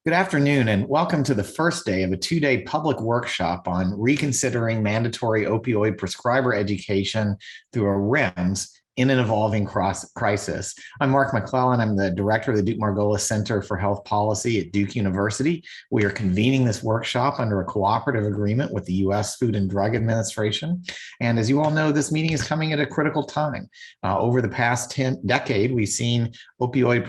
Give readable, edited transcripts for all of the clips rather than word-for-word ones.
Good afternoon, and welcome to the first day of a two-day public workshop on reconsidering mandatory opioid prescriber education through a REMS in an evolving crisis. I'm Mark McClellan. I'm the director of the Duke-Margolis Center for Health Policy at Duke University. We are convening this workshop under a cooperative agreement with the U.S. Food and Drug Administration. And as you all know, this meeting is coming at a critical time. Over the past decade, we've seen opioid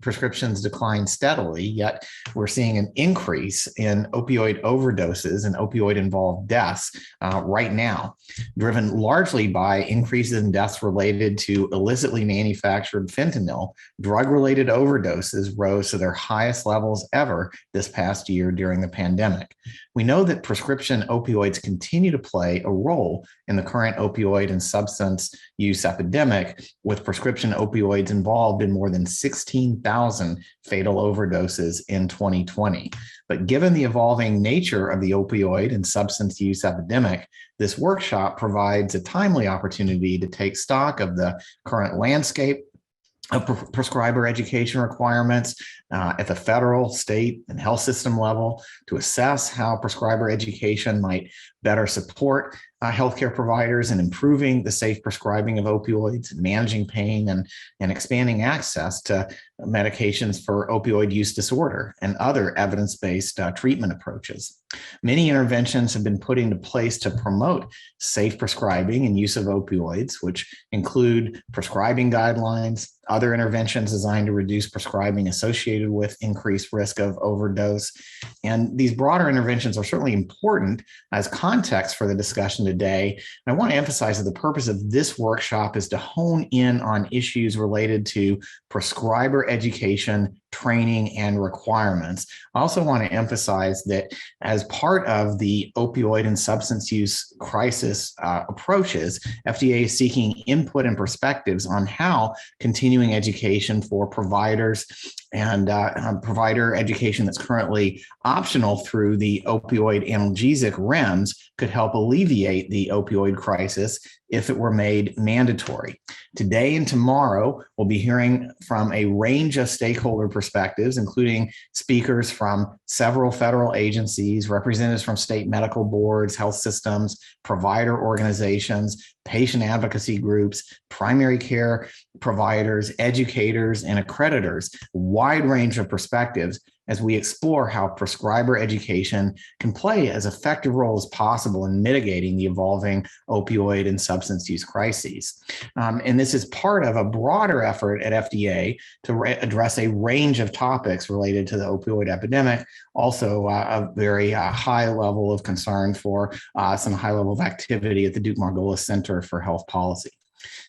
prescriptions decline steadily, yet we're seeing an increase in opioid overdoses and opioid-involved deaths right now, driven largely by increases in deaths related to illicitly manufactured fentanyl. Drug-related overdoses rose to their highest levels ever this past year during the pandemic. We know that prescription opioids continue to play a role in the current opioid and substance use epidemic, with prescription opioids involved in more than 16,000 fatal overdoses in 2020. But given the evolving nature of the opioid and substance use epidemic, this workshop provides a timely opportunity to take stock of the current landscape of prescriber education requirements at the federal, state, and health system level, to assess how prescriber education might better support healthcare providers in improving the safe prescribing of opioids, managing pain, and expanding access to medications for opioid use disorder and other evidence-based treatment approaches. Many interventions have been put into place to promote safe prescribing and use of opioids, which include prescribing guidelines, other interventions designed to reduce prescribing associated with increased risk of overdose. And these broader interventions are certainly important as context for the discussion today. And I want to emphasize that the purpose of this workshop is to hone in on issues related to prescriber education, training, and requirements. I also want to emphasize that as part of the opioid and substance use crisis approaches, FDA is seeking input and perspectives on how continuing education for providers and provider education that's currently optional through the opioid analgesic REMS could help alleviate the opioid crisis if it were made mandatory. Today and tomorrow, we'll be hearing from a range of stakeholder perspectives, including speakers from several federal agencies, representatives from state medical boards, health systems, provider organizations, patient advocacy groups, primary care providers, educators, and accreditors, a wide range of perspectives as we explore how prescriber education can play as effective role as possible in mitigating the evolving opioid and substance use crises. And this is part of a broader effort at FDA to address a range of topics related to the opioid epidemic, also a very high level of concern for some high level of activity at the Duke-Margolis Center for Health Policy.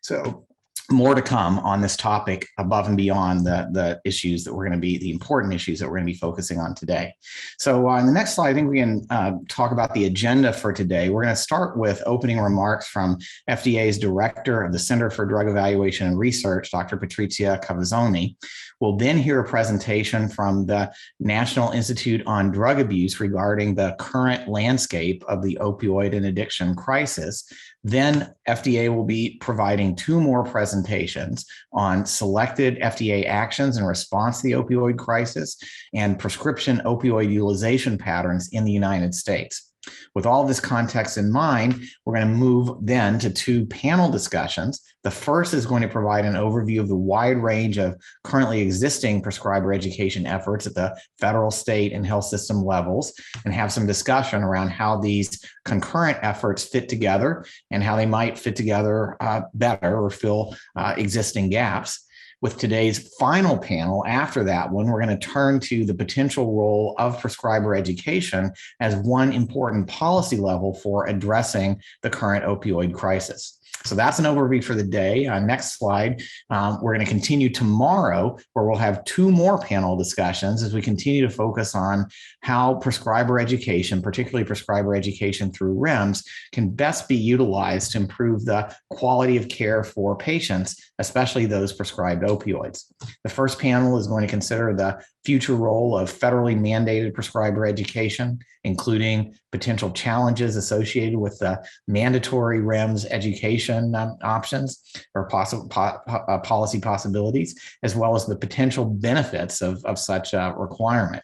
So more to come on this topic above and beyond the issues that we're going to be, the important issues that we're going to be focusing on today. So in the next slide, I think we can talk about the agenda for today. We're going to start with opening remarks from FDA's Director of the Center for Drug Evaluation and Research, Dr. Patrizia Cavazzoni. We'll then hear a presentation from the National Institute on Drug Abuse regarding the current landscape of the opioid and addiction crisis. Then FDA will be providing two more presentations on selected FDA actions in response to the opioid crisis and prescription opioid utilization patterns in the United States. With all this context in mind, we're going to move then to two panel discussions. The first is going to provide an overview of the wide range of currently existing prescriber education efforts at the federal, state, and health system levels, and have some discussion around how these concurrent efforts fit together and how they might fit together better or fill existing gaps. With today's final panel, after that one, we're going to turn to the potential role of prescriber education as one important policy level for addressing the current opioid crisis. So that's an overview for the day. Next slide. We're going to continue tomorrow, where we'll have two more panel discussions as we continue to focus on how prescriber education, particularly prescriber education through REMS, can best be utilized to improve the quality of care for patients, especially those prescribed opioids. The first panel is going to consider the future role of federally mandated prescriber education, including potential challenges associated with the mandatory REMS education options or policy possibilities, as well as the potential benefits of such a requirement.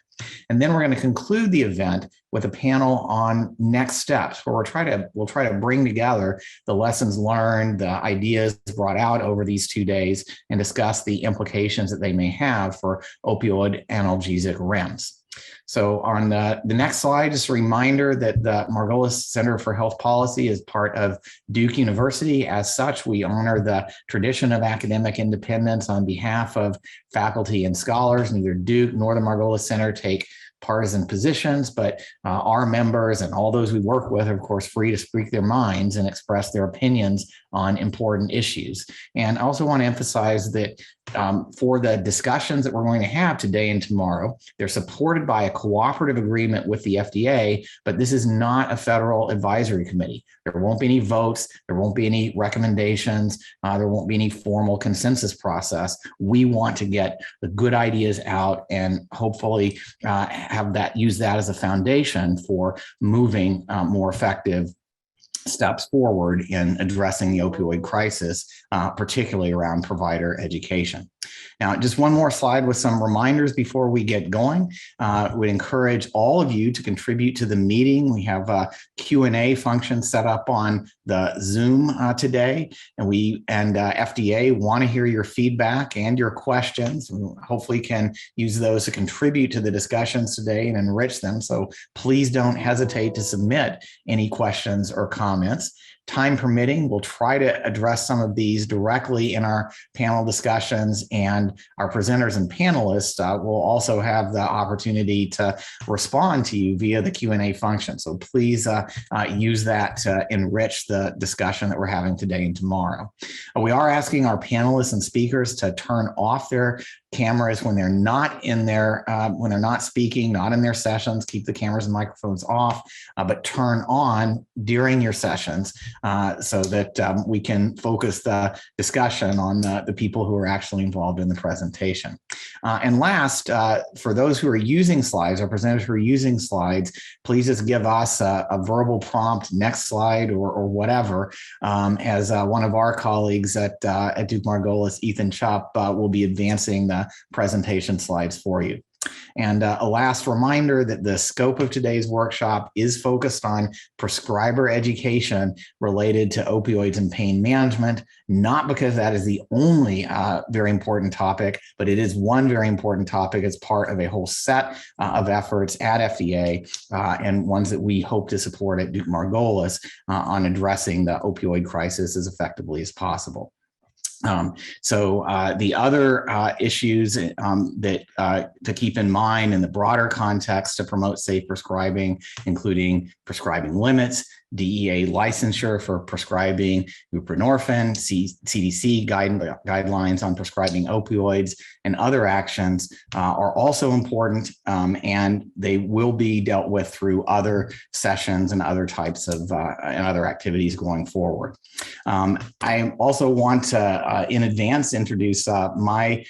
And then we're going to conclude the event with a panel on next steps, where we'll try to bring together the lessons learned, the ideas brought out over these 2 days, and discuss the implications that they may have for opioid analgesic REMS. So on the next slide, just a reminder that the Margolis Center for Health Policy is part of Duke University. As such, we honor the tradition of academic independence on behalf of faculty and scholars. Neither Duke nor the Margolis Center take partisan positions, but our members and all those we work with are, of course, free to speak their minds and express their opinions on important issues. And I also want to emphasize that for the discussions that we're going to have today and tomorrow, they're supported by a cooperative agreement with the FDA, but this is not a federal advisory committee. There won't be any votes, there won't be any recommendations, there won't be any formal consensus process. We want to get the good ideas out and hopefully use that as a foundation for moving more effective steps forward in addressing the opioid crisis, particularly around provider education. Now, just one more slide with some reminders before we get going. We'd encourage all of you to contribute to the meeting. We have a Q&A function set up on the Zoom today, and FDA want to hear your feedback and your questions. We hopefully can use those to contribute to the discussions today and enrich them. So please don't hesitate to submit any questions or comments. Time permitting, we'll try to address some of these directly in our panel discussions, and our presenters and panelists will also have the opportunity to respond to you via the Q&A function. So please use that to enrich the discussion that we're having today and tomorrow. We are asking our panelists and speakers to turn off their cameras when they're not in their when they're not speaking, not in their sessions. Keep the cameras and microphones off, but turn on during your sessions so that we can focus the discussion on the people who are actually involved in the presentation. And last, for those who are using slides, or presenters who are using slides, please just give us a verbal prompt, next slide or whatever, as one of our colleagues at Duke Margolis, Ethan Chupp, will be advancing the presentation slides for you. And a last reminder that the scope of today's workshop is focused on prescriber education related to opioids and pain management, not because that is the only very important topic, but it is one very important topic as part of a whole set of efforts at FDA and ones that we hope to support at Duke Margolis on addressing the opioid crisis as effectively as possible. The other issues that to keep in mind in the broader context to promote safe prescribing, including prescribing limits, DEA licensure for prescribing buprenorphine, CDC guidelines on prescribing opioids, and other actions are also important, and they will be dealt with through other sessions and other types of and other activities going forward. I also want to, in advance, introduce my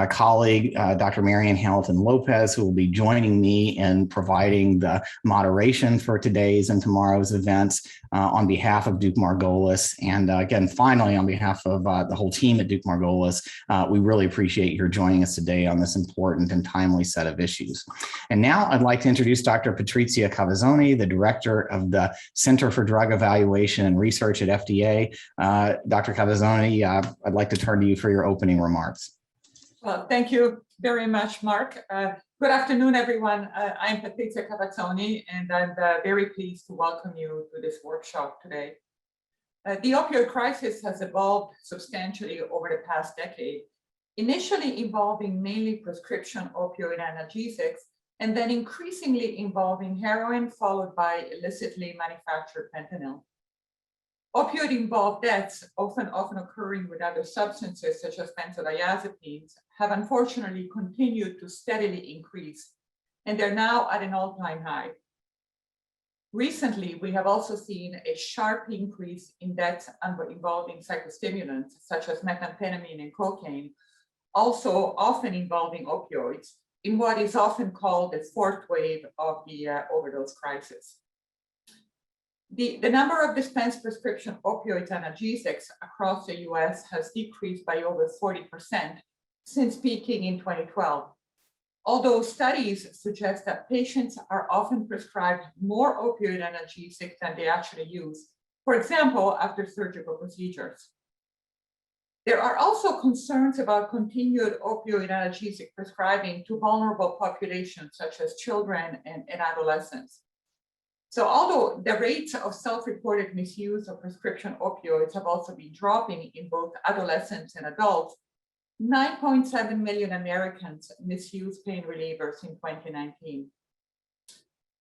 colleague, Dr. Marian Hamilton Lopez, who will be joining me in providing the moderation for today's and tomorrow's events on behalf of Duke Margolis. And again, finally, on behalf of the whole team at Duke Margolis, we really appreciate your joining us today on this important and timely set of issues. And now I'd like to introduce Dr. Patrizia Cavazzoni, the Director of the Center for Drug Evaluation and Research at FDA. Dr. Cavazzoni, I'd like to turn to you for your opening remarks. Well, thank you very much, Mark. Good afternoon, everyone. I'm Patrizia Cavazzoni, and I'm very pleased to welcome you to this workshop today. The opioid crisis has evolved substantially over the past decade, initially involving mainly prescription opioid analgesics, and then increasingly involving heroin, followed by illicitly manufactured fentanyl. Opioid-involved deaths, often occurring with other substances such as benzodiazepines, have unfortunately continued to steadily increase, and they're now at an all-time high. Recently, we have also seen a sharp increase in deaths involving psychostimulants such as methamphetamine and cocaine, also often involving opioids, in what is often called the fourth wave of the overdose crisis. The number of dispensed prescription opioid analgesics across the US has decreased by over 40% since peaking in 2012. although studies suggest that patients are often prescribed more opioid analgesics than they actually use, for example, after surgical procedures. There are also concerns about continued opioid analgesic prescribing to vulnerable populations such as children and adolescents. So although the rates of self-reported misuse of prescription opioids have also been dropping in both adolescents and adults, 9.7 million Americans misuse pain relievers in 2019.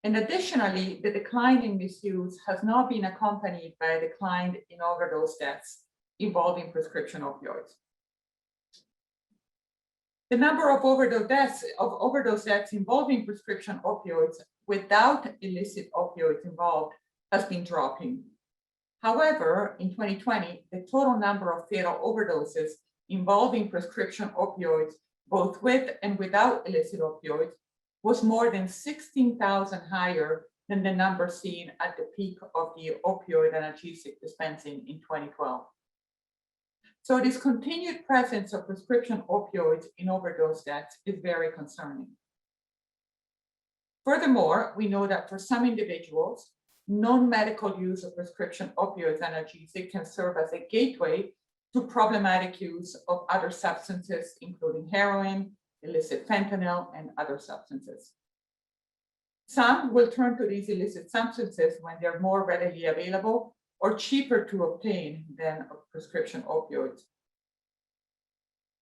And additionally, the decline in misuse has not been accompanied by a decline in overdose deaths involving prescription opioids. The number of overdose deaths involving prescription opioids without illicit opioids involved has been dropping. However, in 2020, the total number of fatal overdoses involving prescription opioids, both with and without illicit opioids, was more than 16,000 higher than the number seen at the peak of the opioid analgesic dispensing in 2012. So this continued presence of prescription opioids in overdose deaths is very concerning. Furthermore, we know that for some individuals, non-medical use of prescription opioids analgesic can serve as a gateway to problematic use of other substances, including heroin, illicit fentanyl, and other substances. Some will turn to these illicit substances when they're more readily available or cheaper to obtain than prescription opioids.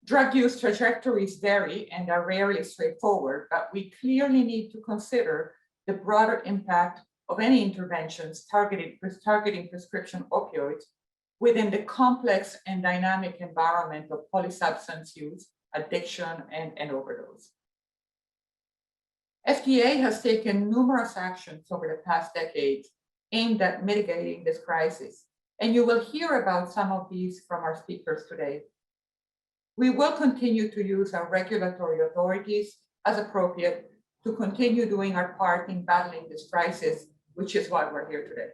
Drug use trajectories vary and are rarely straightforward, but we clearly need to consider the broader impact of any interventions targeting prescription opioids within the complex and dynamic environment of polysubstance use, addiction, and overdose. FDA has taken numerous actions over the past decades aimed at mitigating this crisis, and you will hear about some of these from our speakers today. We will continue to use our regulatory authorities as appropriate to continue doing our part in battling this crisis, which is why we're here today.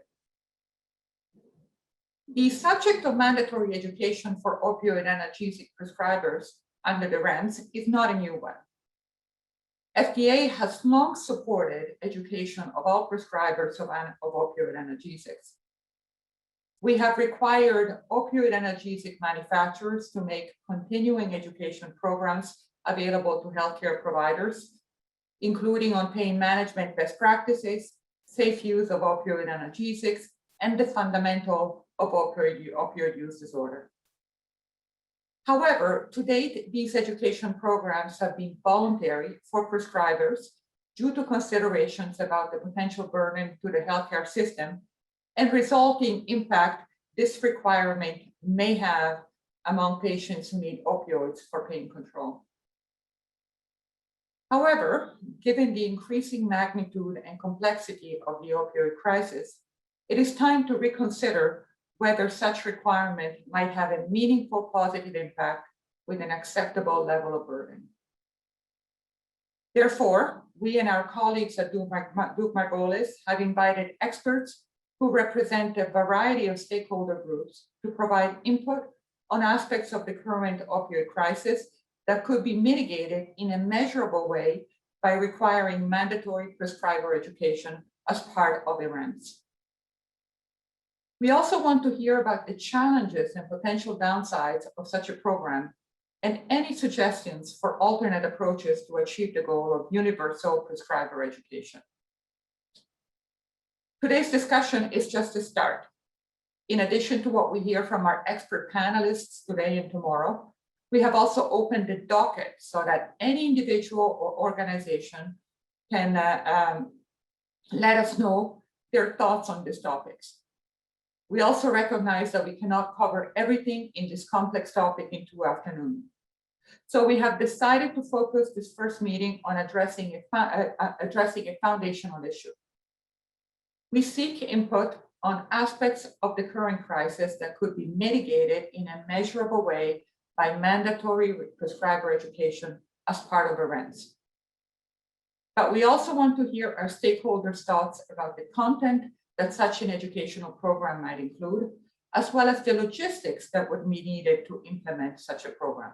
The subject of mandatory education for opioid analgesic prescribers under the REMS is not a new one. FDA has long supported education of all prescribers of opioid analgesics. We have required opioid analgesic manufacturers to make continuing education programs available to healthcare providers, including on pain management best practices, safe use of opioid analgesics, and the fundamental of opioid use disorder. However, to date, these education programs have been voluntary for prescribers due to considerations about the potential burden to the healthcare system and resulting impact this requirement may have among patients who need opioids for pain control. However, given the increasing magnitude and complexity of the opioid crisis, it is time to reconsider whether such requirement might have a meaningful positive impact with an acceptable level of burden. Therefore, we and our colleagues at Duke Margolis have invited experts who represent a variety of stakeholder groups to provide input on aspects of the current opioid crisis that could be mitigated in a measurable way by requiring mandatory prescriber education as part of a REMS. We also want to hear about the challenges and potential downsides of such a program and any suggestions for alternate approaches to achieve the goal of universal prescriber education. Today's discussion is just a start. In addition to what we hear from our expert panelists today and tomorrow, we have also opened the docket so that any individual or organization can let us know their thoughts on these topics. We also recognize that we cannot cover everything in this complex topic in 2 afternoons. So we have decided to focus this first meeting on addressing a foundational issue. We seek input on aspects of the current crisis that could be mitigated in a measurable way by mandatory prescriber education as part of a REMS. But we also want to hear our stakeholders' thoughts about the content that such an educational program might include, as well as the logistics that would be needed to implement such a program.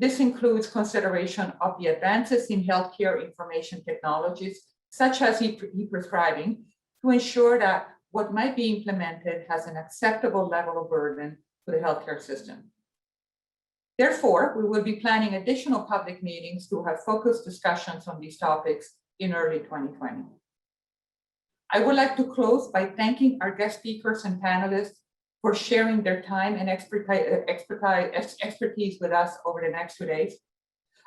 This includes consideration of the advances in healthcare information technologies, such as e-prescribing, to ensure that what might be implemented has an acceptable level of burden to the healthcare system. Therefore, we will be planning additional public meetings to have focused discussions on these topics in early 2020. I would like to close by thanking our guest speakers and panelists for sharing their time and expertise with us over the next 2 days.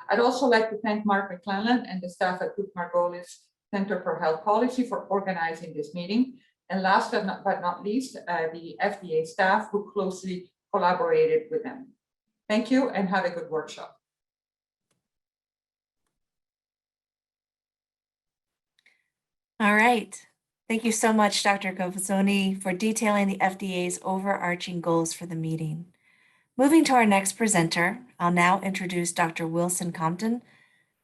I'd also like to thank Mark McClellan and the staff at Duke Margolis Center for Health Policy for organizing this meeting. And last but not least, the FDA staff who closely collaborated with them. Thank you and have a good workshop. All right. Thank you so much, Dr. Cavazzoni, for detailing the FDA's overarching goals for the meeting. Moving to our next presenter, I'll now introduce Dr. Wilson Compton,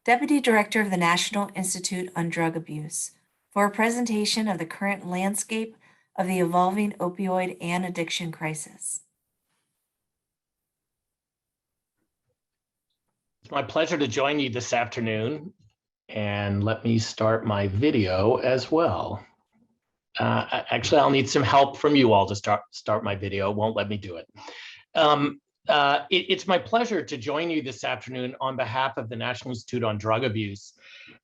Deputy Director of the National Institute on Drug Abuse, for a presentation of the current landscape of the evolving opioid and addiction crisis. It's my pleasure to join you this afternoon, and let me start my video as well. Actually, I'll need some help from you all to start my video. It won't let me do it. It's my pleasure to join you this afternoon on behalf of the National Institute on Drug Abuse.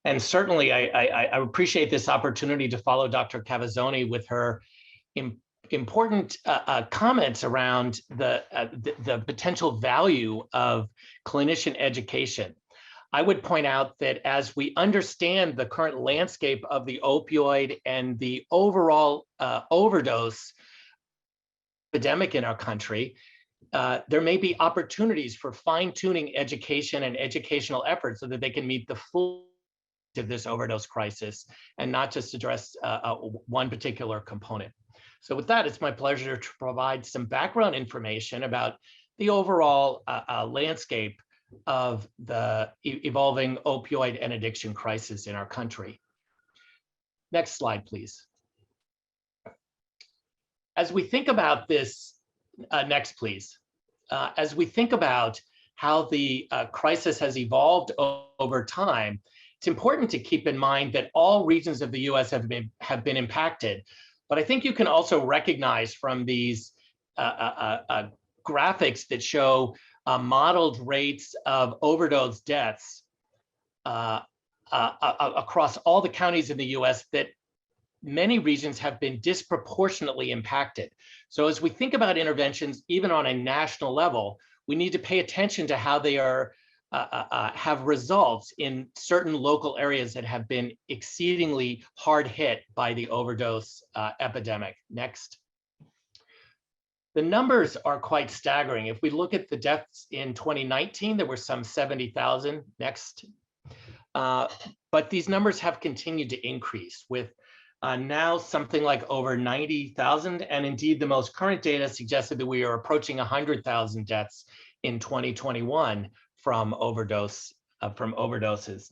And certainly, I appreciate this opportunity to follow Dr. Cavazzoni with her important comments around the potential value of clinician education. I would point out that as we understand the current landscape of the opioid and the overall overdose epidemic in our country, there may be opportunities for fine-tuning education and educational efforts so that they can meet the full of this overdose crisis and not just address one particular component. So with that, it's my pleasure to provide some background information about the overall landscape of the evolving opioid and addiction crisis in our country. Next slide, please. As we think about this, next, please. As we think about how the crisis has evolved over time, it's important to keep in mind that all regions of the US have been impacted. But I think you can also recognize from these graphics that show modeled rates of overdose deaths across all the counties in the US that many regions have been disproportionately impacted. So as we think about interventions, even on a national level, we need to pay attention to how they are have results in certain local areas that have been exceedingly hard hit by the overdose epidemic. Next. The numbers are quite staggering. If we look at the deaths in 2019, there were some 70,000. Next. But these numbers have continued to increase with now something like over 90,000. And indeed, the most current data suggested that we are approaching 100,000 deaths in 2021 from overdoses.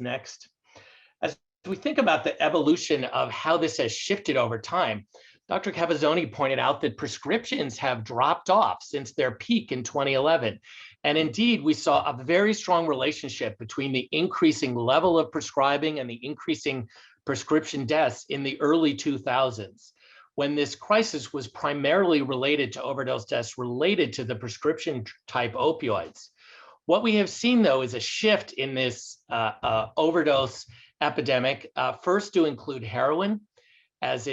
Next. As we think about the evolution of how this has shifted over time, Dr. Cavazzoni pointed out that prescriptions have dropped off since their peak in 2011. And indeed, we saw a very strong relationship between the increasing level of prescribing and the increasing prescription deaths in the early 2000s, when this crisis was primarily related to overdose deaths related to the prescription type opioids. What we have seen, though, is a shift in this overdose epidemic, first to include heroin, as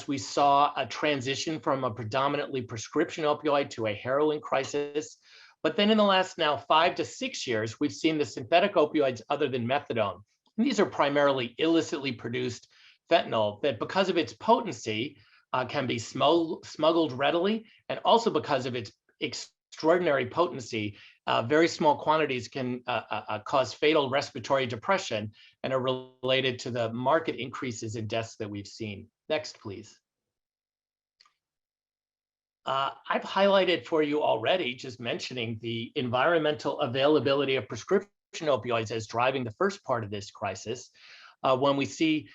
we saw a transition from a predominantly prescription opioid to a heroin crisis. But then in the last now 5 to 6 years, we've seen the synthetic opioids other than methadone. And these are primarily illicitly produced fentanyl that, because of its potency, can be smuggled readily, and also because of its extraordinary potency, very small quantities can cause fatal respiratory depression and are related to the marked increases in deaths that we've seen. Next, please. I've highlighted for you already, just mentioning the environmental availability of prescription opioids as driving the first part of this crisis. When we see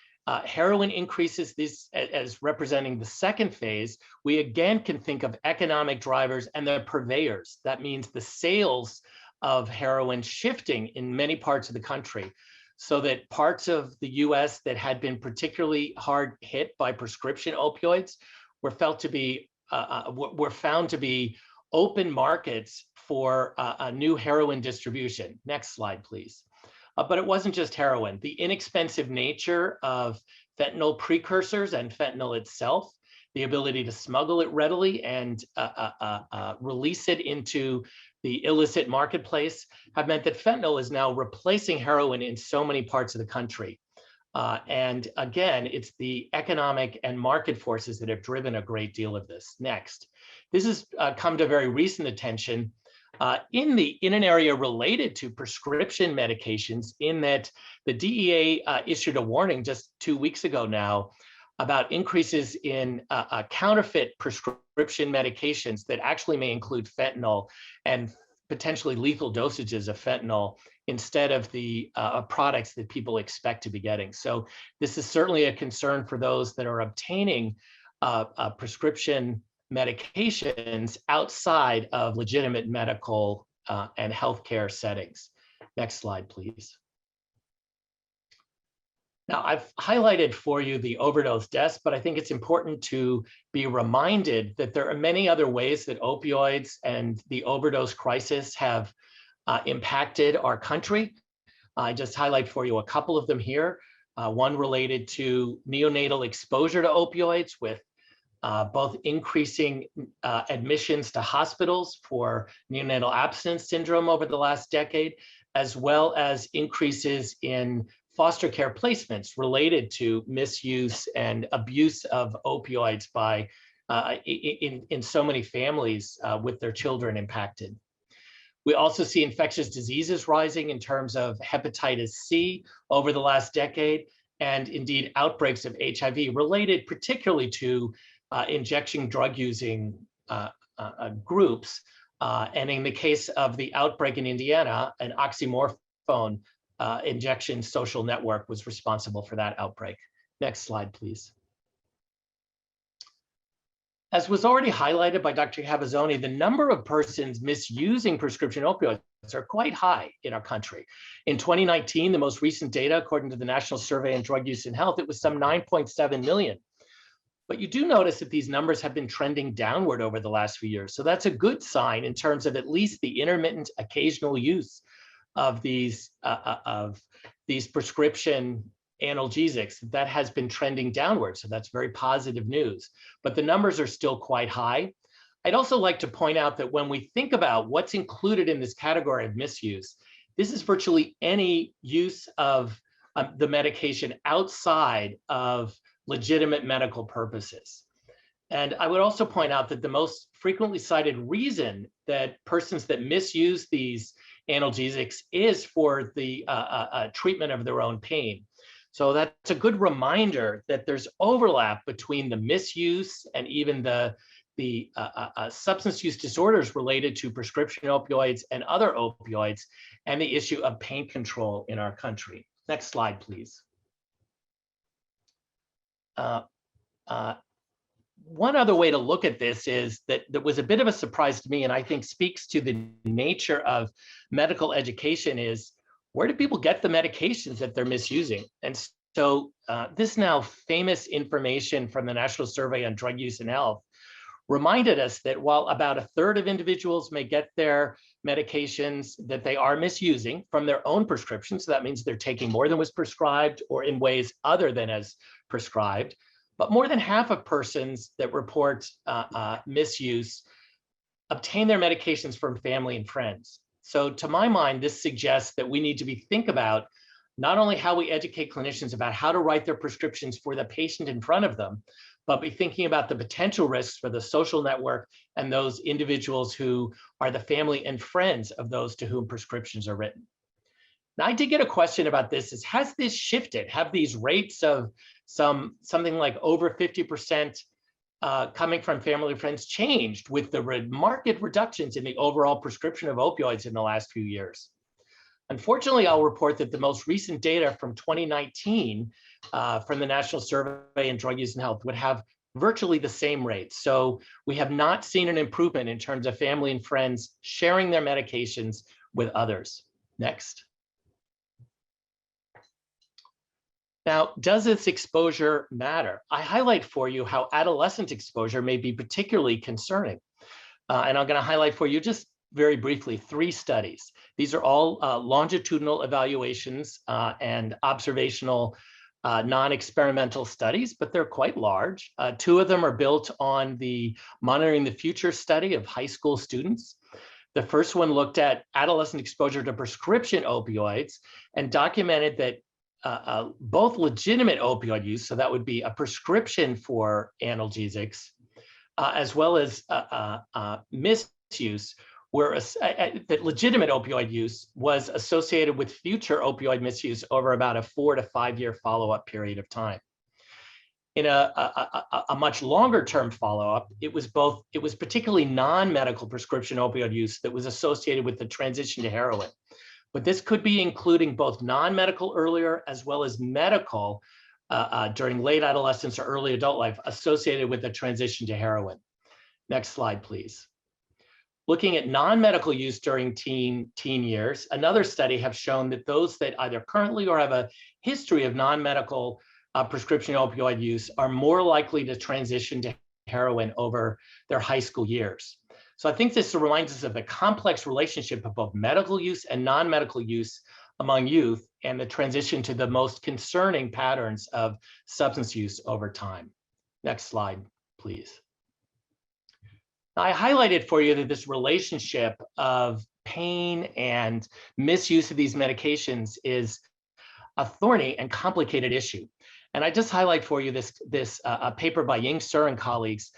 heroin increases this as representing the second phase, we again can think of economic drivers and the purveyors. That means the sales of heroin shifting in many parts of the country, so that parts of the US that had been particularly hard hit by prescription opioids were found to be open markets for a new heroin distribution. Next slide, please. But it wasn't just heroin. The inexpensive nature of fentanyl precursors and fentanyl itself, the ability to smuggle it readily and release it into the illicit marketplace have meant that fentanyl is now replacing heroin in so many parts of the country. And again, it's the economic and market forces that have driven a great deal of this. Next, this has come to very recent attention in an area related to prescription medications, in that the DEA issued a warning just 2 weeks ago now about increases in counterfeit prescription medications that actually may include fentanyl and potentially lethal dosages of fentanyl instead of the products that people expect to be getting. So this is certainly a concern for those that are obtaining prescription medications outside of legitimate medical and healthcare settings. Next slide, please. Now, I've highlighted for you the overdose deaths, but I think it's important to be reminded that there are many other ways that opioids and the overdose crisis have impacted our country. I just highlight for you a couple of them here. One related to neonatal exposure to opioids, with both increasing admissions to hospitals for neonatal abstinence syndrome over the last decade, as well as increases in foster care placements related to misuse and abuse of opioids by in so many families with their children impacted. We also see infectious diseases rising in terms of hepatitis C over the last decade, and indeed outbreaks of HIV related particularly to injection drug using groups. And in the case of the outbreak in Indiana, an oxymorphone injection social network was responsible for that outbreak. Next slide, please. As was already highlighted by Dr. Cavazzoni, the number of persons misusing prescription opioids are quite high in our country. In 2019, the most recent data, according to the National Survey on Drug Use and Health, it was some 9.7 million. But you do notice that these numbers have been trending downward over the last few years. So that's a good sign in terms of at least the intermittent occasional use of these prescription analgesics. That has been trending downward. So that's very positive news. But the numbers are still quite high. I'd also like to point out that when we think about what's included in this category of misuse, this is virtually any use of the medication outside of legitimate medical purposes. And I would also point out that the most frequently cited reason that persons that misuse these analgesics is for the treatment of their own pain. So that's a good reminder that there's overlap between the misuse and even the substance use disorders related to prescription opioids and other opioids, and the issue of pain control in our country. Next slide, please. One other way to look at this is that was a bit of a surprise to me, and I think speaks to the nature of medical education, is where do people get the medications that they're misusing? And so this now famous information from the National Survey on Drug Use and Health reminded us that while about 1/3 of individuals may get their medications that they are misusing from their own prescription, so that means they're taking more than was prescribed or in ways other than as prescribed, but more than half of persons that report misuse obtain their medications from family and friends. So to my mind, this suggests that we need to think about not only how we educate clinicians about how to write their prescriptions for the patient in front of them, but be thinking about the potential risks for the social network and those individuals who are the family and friends of those to whom prescriptions are written. Now, I did get a question about this, is has this shifted? Have these rates of something like over 50% coming from family and friends changed with the marked reductions in the overall prescription of opioids in the last few years? Unfortunately, I'll report that the most recent data from 2019 from the National Survey on Drug Use and Health would have virtually the same rates. So we have not seen an improvement in terms of family and friends sharing their medications with others. Next. Now, does this exposure matter? I highlight for you how adolescent exposure may be particularly concerning. And I'm going to highlight for you just very briefly 3 studies. These are all longitudinal evaluations and observational non-experimental studies, but they're quite large. 2 of them are built on the Monitoring the Future study of high school students. The first one looked at adolescent exposure to prescription opioids and documented that both legitimate opioid use, so that would be a prescription for analgesics, as well as misuse, where that legitimate opioid use was associated with future opioid misuse over about a 4 to 5 year follow-up period of time. In a much longer term follow-up, it was particularly non-medical prescription opioid use that was associated with the transition to heroin. But this could be including both non-medical earlier as well as medical during late adolescence or early adult life associated with the transition to heroin. Next slide, please. Looking at non-medical use during teen years, another study have shown that those that either currently or have a history of non-medical prescription opioid use are more likely to transition to heroin over their high school years. So I think this reminds us of the complex relationship of both medical use and non-medical use among youth and the transition to the most concerning patterns of substance use over time. Next slide, please. Now, I highlighted for you that this relationship of pain and misuse of these medications is a thorny and complicated issue. And I just highlight for you this paper by Ying Sur and colleagues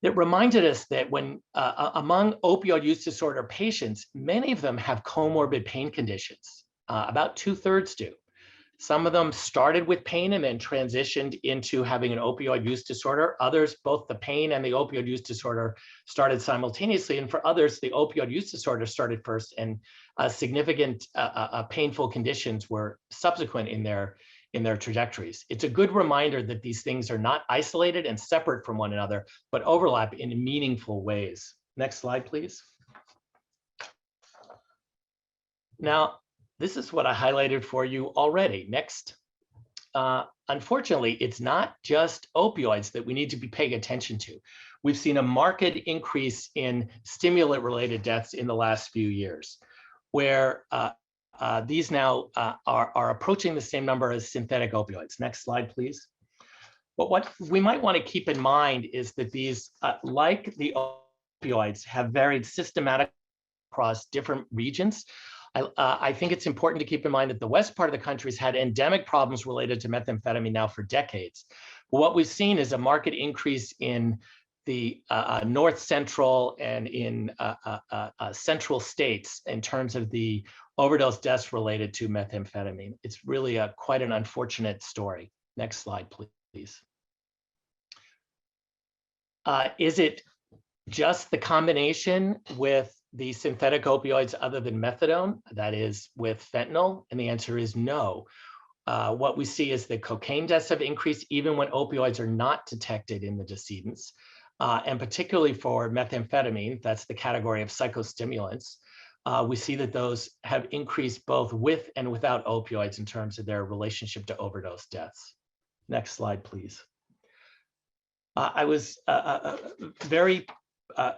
that reminded us that when among opioid use disorder patients, many of them have comorbid pain conditions. About 2/3 do. Some of them started with pain and then transitioned into having an opioid use disorder. Others, both the pain and the opioid use disorder started simultaneously. And for others, the opioid use disorder started first and significant painful conditions were subsequent in their trajectories. It's a good reminder that these things are not isolated and separate from one another, but overlap in meaningful ways. Next slide, please. Now, this is what I highlighted for you already. Next. Unfortunately, it's not just opioids that we need to be paying attention to. We've seen a marked increase in stimulant-related deaths in the last few years, where these now are approaching the same number as synthetic opioids. Next slide, please. But what we might want to keep in mind is that these, like the opioids, have varied systematically across different regions. I think it's important to keep in mind that the west part of the country has had endemic problems related to methamphetamine now for decades. But what we've seen is a marked increase in the north central and in central states in terms of the overdose deaths related to methamphetamine. It's really quite an unfortunate story. Next slide, please. Is it just the combination with the synthetic opioids other than methadone, that is with fentanyl? And the answer is no. What we see is that cocaine deaths have increased even when opioids are not detected in the decedents. And particularly for methamphetamine, that's the category of psychostimulants, we see that those have increased both with and without opioids in terms of their relationship to overdose deaths. Next slide, please. I was very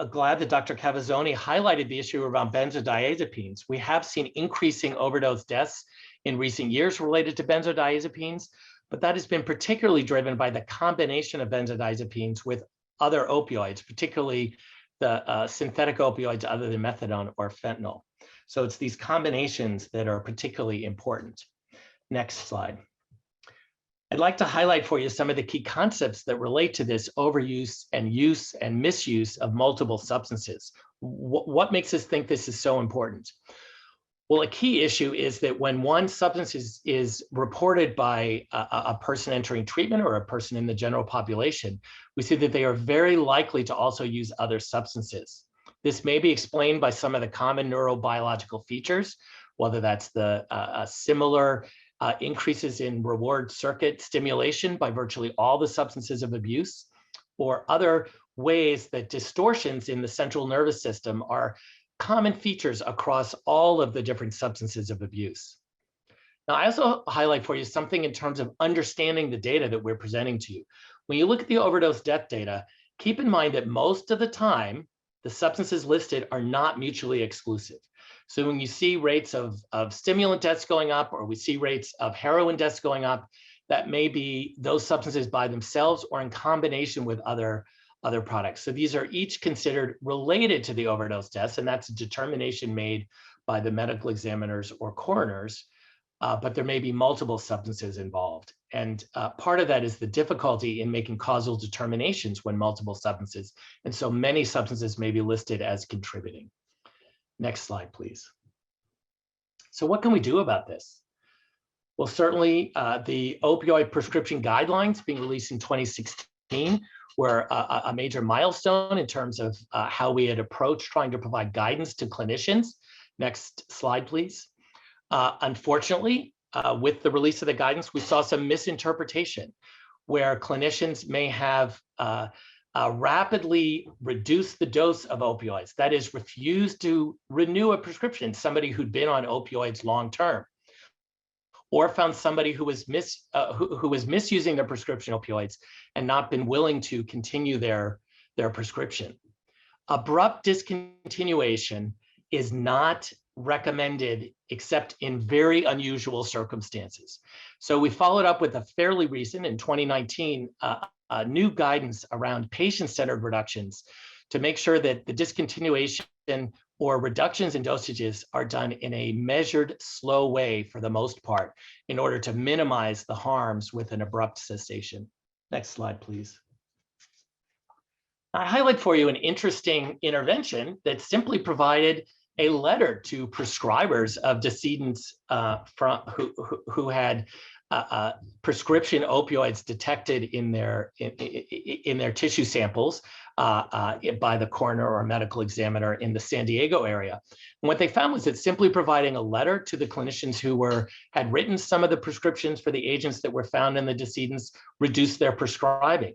glad that Dr. Cavazzoni highlighted the issue around benzodiazepines. We have seen increasing overdose deaths in recent years related to benzodiazepines, but that has been particularly driven by the combination of benzodiazepines with other opioids, particularly the synthetic opioids other than methadone or fentanyl. So it's these combinations that are particularly important. Next slide. I'd like to highlight for you some of the key concepts that relate to this overuse and use and misuse of multiple substances. What makes us think this is so important? Well, a key issue is that when one substance is reported by a person entering treatment or a person in the general population, we see that they are very likely to also use other substances. This may be explained by some of the common neurobiological features, whether that's the similar increases in reward circuit stimulation by virtually all the substances of abuse, or other ways that distortions in the central nervous system are common features across all of the different substances of abuse. Now, I also highlight for you something in terms of understanding the data that we're presenting to you. When you look at the overdose death data, keep in mind that most of the time, the substances listed are not mutually exclusive. So when you see rates of stimulant deaths going up, or we see rates of heroin deaths going up, that may be those substances by themselves or in combination with other products. So these are each considered related to the overdose deaths, and that's a determination made by the medical examiners or coroners, but there may be multiple substances involved. And part of that is the difficulty in making causal determinations when multiple substances, and so many substances may be listed as contributing. Next slide, please. So what can we do about this? Well, certainly the opioid prescription guidelines being released in 2016 were a major milestone in terms of how we had approached trying to provide guidance to clinicians. Next slide, please. Unfortunately, with the release of the guidance, we saw some misinterpretation where clinicians may have rapidly reduced the dose of opioids, that is, refused to renew a prescription, somebody who'd been on opioids long-term, or found somebody who was misusing their prescription opioids and not been willing to continue their prescription. Abrupt discontinuation is not recommended except in very unusual circumstances. So we followed up with a fairly recent, in 2019, new guidance around patient-centered reductions to make sure that the discontinuation or reductions in dosages are done in a measured, slow way for the most part, in order to minimize the harms with an abrupt cessation. Next slide, please. I highlight for you an interesting intervention that simply provided a letter to prescribers of decedents who had prescription opioids detected in their tissue samples by the coroner or medical examiner in the San Diego area. And what they found was that simply providing a letter to the clinicians who had written some of the prescriptions for the agents that were found in the decedents reduced their prescribing.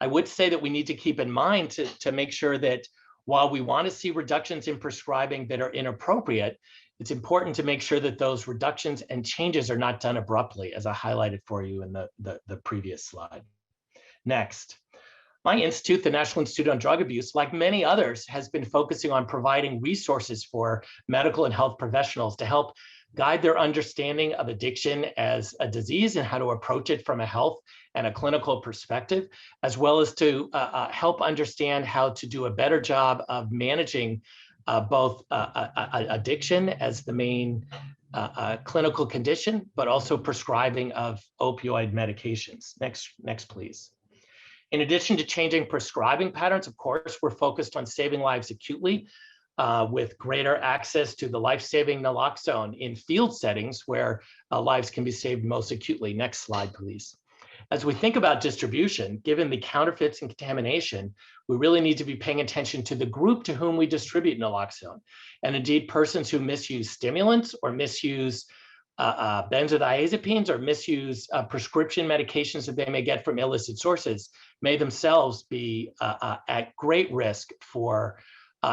I would say that we need to keep in mind to make sure that while we want to see reductions in prescribing that are inappropriate, it's important to make sure that those reductions and changes are not done abruptly, as I highlighted for you in the previous slide. Next, my institute, the National Institute on Drug Abuse, like many others, has been focusing on providing resources for medical and health professionals to help guide their understanding of addiction as a disease and how to approach it from a health and a clinical perspective, as well as to help understand how to do a better job of managing both addiction as the main clinical condition, but also prescribing of opioid medications. Next, please. In addition to changing prescribing patterns, of course, we're focused on saving lives acutely with greater access to the life-saving naloxone in field settings where lives can be saved most acutely. Next slide, please. As we think about distribution, given the counterfeits and contamination, we really need to be paying attention to the group to whom we distribute naloxone. And indeed, persons who misuse stimulants or misuse benzodiazepines or misuse prescription medications that they may get from illicit sources may themselves be at great risk for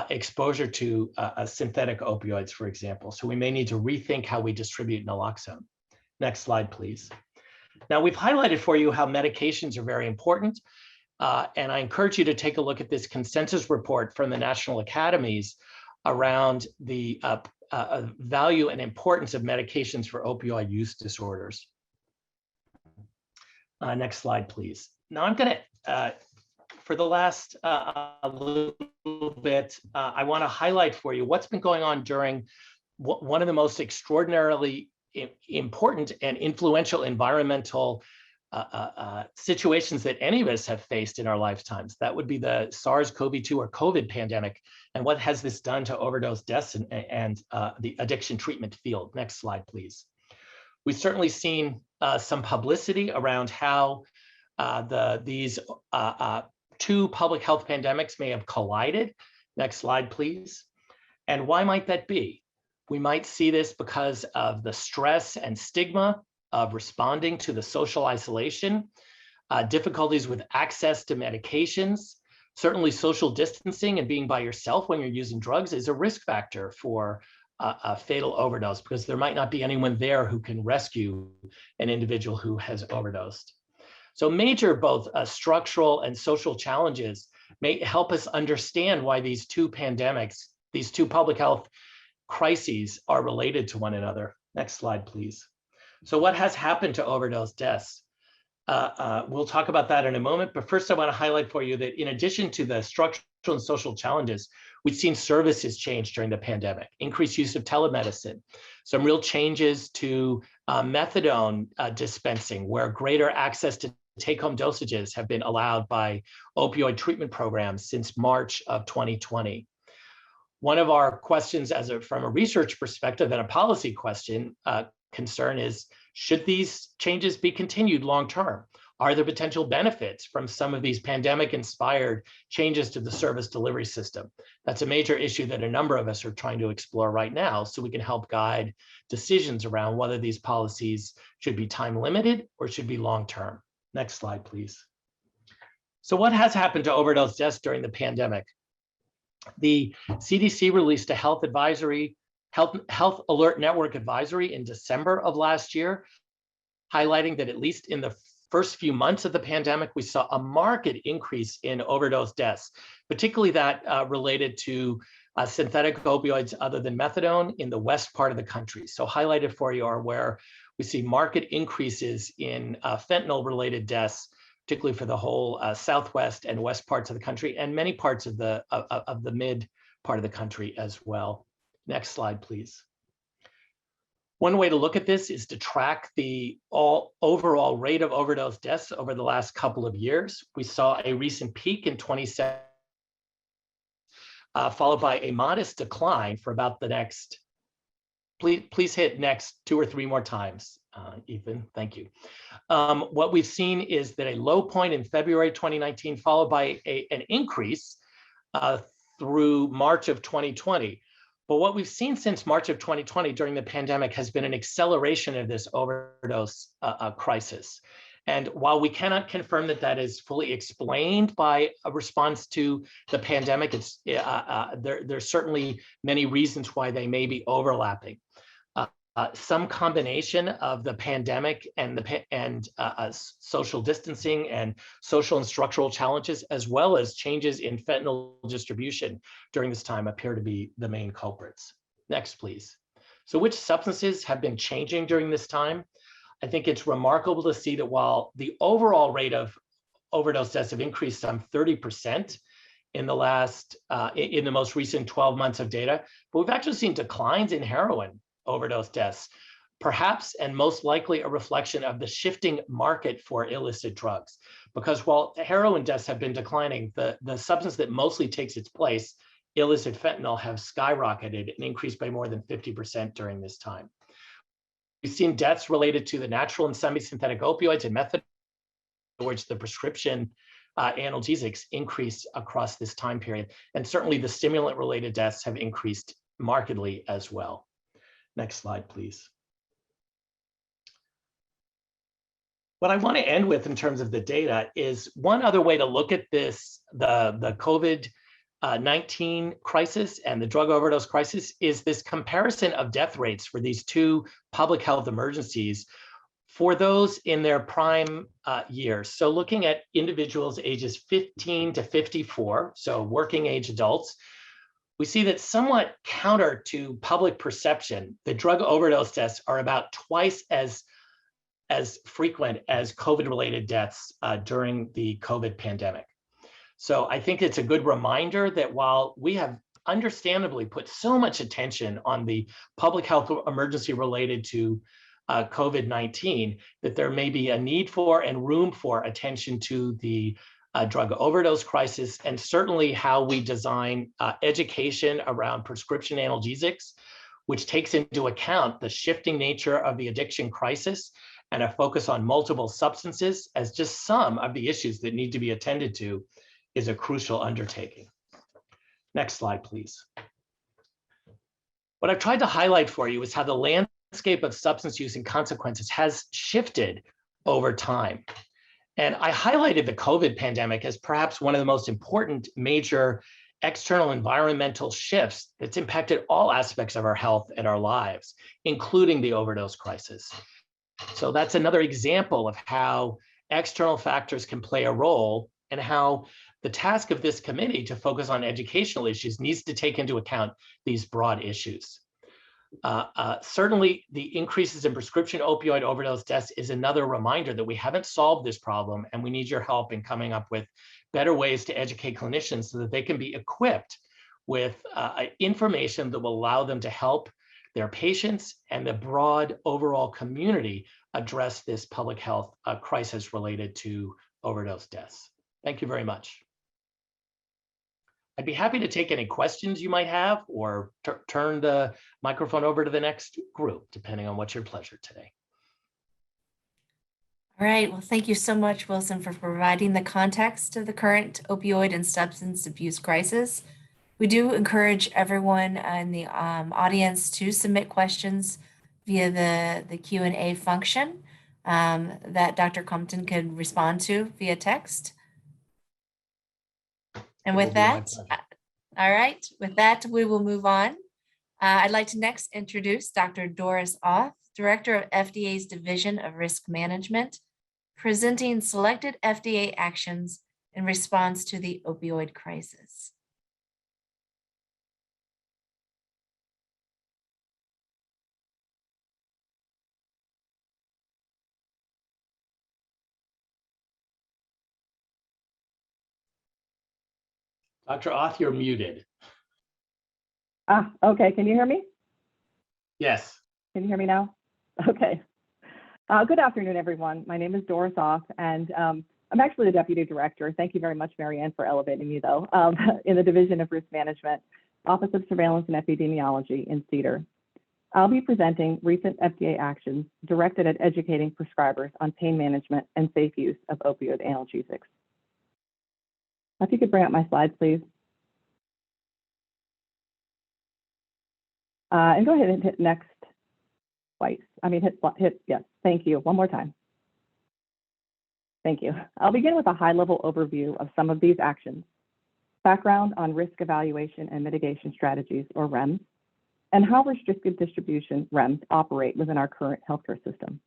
exposure to synthetic opioids, for example. So we may need to rethink how we distribute naloxone. Next slide, please. Now, we've highlighted for you how medications are very important, and I encourage you to take a look at this consensus report from the National Academies around the value and importance of medications for opioid use disorders. Next slide, please. Now, I'm going to, for the last a little bit, I want to highlight for you what's been going on during one of the most extraordinarily important and influential environmental situations that any of us have faced in our lifetimes. That would be the SARS-CoV-2 or COVID pandemic, and what has this done to overdose deaths and the addiction treatment field. Next slide, please. We've certainly seen some publicity around how these two public health pandemics may have collided. Next slide, please. And why might that be? We might see this because of the stress and stigma of responding to the social isolation, difficulties with access to medications, Certainly social distancing and being by yourself when you're using drugs is a risk factor for a fatal overdose, because there might not be anyone there who can rescue an individual who has overdosed. So major both structural and social challenges may help us understand why these two pandemics, these two public health crises are related to one another. Next slide, please. So what has happened to overdose deaths? We'll talk about that in a moment, but first I want to highlight for you that in addition to the structural and social challenges, we've seen services change during the pandemic, increased use of telemedicine, some real changes to methadone dispensing, where greater access to take-home dosages have been allowed by opioid treatment programs since March of 2020. One of our questions from a research perspective and a policy question concern is, should these changes be continued long-term? Are there potential benefits from some of these pandemic-inspired changes to the service delivery system? That's a major issue that a number of us are trying to explore right now, so we can help guide decisions around whether these policies should be time-limited or should be long-term. Next slide, please. So what has happened to overdose deaths during the pandemic? The CDC released a health alert network advisory in December of last year, highlighting that at least in the first few months of the pandemic, we saw a marked increase in overdose deaths, particularly that related to synthetic opioids other than methadone in the west part of the country. So highlighted for you are where we see marked increases in fentanyl-related deaths, particularly for the whole southwest and west parts of the country, and many parts of the mid part of the country as well. Next slide, please. One way to look at this is to track the overall rate of overdose deaths over the last couple of years. We saw a recent peak in 2017, followed by a modest decline for about the next, please hit next 2 or 3 more times, Ethan, thank you. What we've seen is that a low point in February 2019, followed by an increase through March of 2020. But what we've seen since March of 2020 during the pandemic has been an acceleration of this overdose crisis. And while we cannot confirm that that is fully explained by a response to the pandemic, there's certainly many reasons why they may be overlapping. Some combination of the pandemic and social distancing and social and structural challenges, as well as changes in fentanyl distribution during this time, appear to be the main culprits. Next, please. So which substances have been changing during this time? I think it's remarkable to see that while the overall rate of overdose deaths have increased some 30% in the most recent 12 months of data, but we've actually seen declines in heroin overdose deaths, perhaps and most likely a reflection of the shifting market for illicit drugs. Because while heroin deaths have been declining, the substance that mostly takes its place, illicit fentanyl, have skyrocketed and increased by more than 50% during this time. We've seen deaths related to the natural and semi-synthetic opioids and methadone, which the prescription analgesics increased across this time period. And certainly the stimulant-related deaths have increased markedly as well. Next slide, please. What I want to end with in terms of the data is one other way to look at this, the COVID-19 crisis and the drug overdose crisis, is this comparison of death rates for these two public health emergencies for those in their prime years. So looking at individuals ages 15 to 54, so working age adults, we see that somewhat counter to public perception, the drug overdose deaths are about twice as frequent as COVID-related deaths during the COVID pandemic. So I think it's a good reminder that while we have understandably put so much attention on the public health emergency related to COVID-19, that there may be a need for and room for attention to the drug overdose crisis, and certainly how we design education around prescription analgesics, which takes into account the shifting nature of the addiction crisis and a focus on multiple substances as just some of the issues that need to be attended to, is a crucial undertaking. Next slide, please. What I've tried to highlight for you is how the landscape of substance use and consequences has shifted over time. And I highlighted the COVID pandemic as perhaps one of the most important major external environmental shifts that's impacted all aspects of our health and our lives, including the overdose crisis. So that's another example of how external factors can play a role and how the task of this committee to focus on educational issues needs to take into account these broad issues. Certainly, the increases in prescription opioid overdose deaths is another reminder that we haven't solved this problem, and we need your help in coming up with better ways to educate clinicians so that they can be equipped with information that will allow them to help their patients and the broad overall community address this public health crisis related to overdose deaths. Thank you very much. I'd be happy to take any questions you might have or turn the microphone over to the next group, depending on what's your pleasure today. All right, well, thank you so much, Wilson, for providing the context of the current opioid and substance abuse crisis. We do encourage everyone in the audience to submit questions via the Q&A function that Dr. Compton can respond to via text. And with that, all right, with that, we will move on. I'd like to next introduce Dr. Doris Oth, Director of FDA's Division of Risk Management, presenting selected FDA actions in response to the opioid crisis. Dr. Oth, you're muted. Okay, can you hear me? Yes. Can you hear me now? Okay. Good afternoon, everyone. My name is Doris Oth, and I'm actually the Deputy Director. Thank you very much, Marianne, for elevating me, though, in the Division of Risk Management, Office of Surveillance and Epidemiology in CEDAR. I'll be presenting recent FDA actions directed at educating prescribers on pain management and safe use of opioid analgesics. If you could bring up my slides, please. And go ahead and hit next twice. I mean, hit, yes, thank you. One more time. Thank you. I'll begin with a high-level overview of some of these actions, background on risk evaluation and mitigation strategies, or REMS, and how restricted distribution REMS operate within our current healthcare system.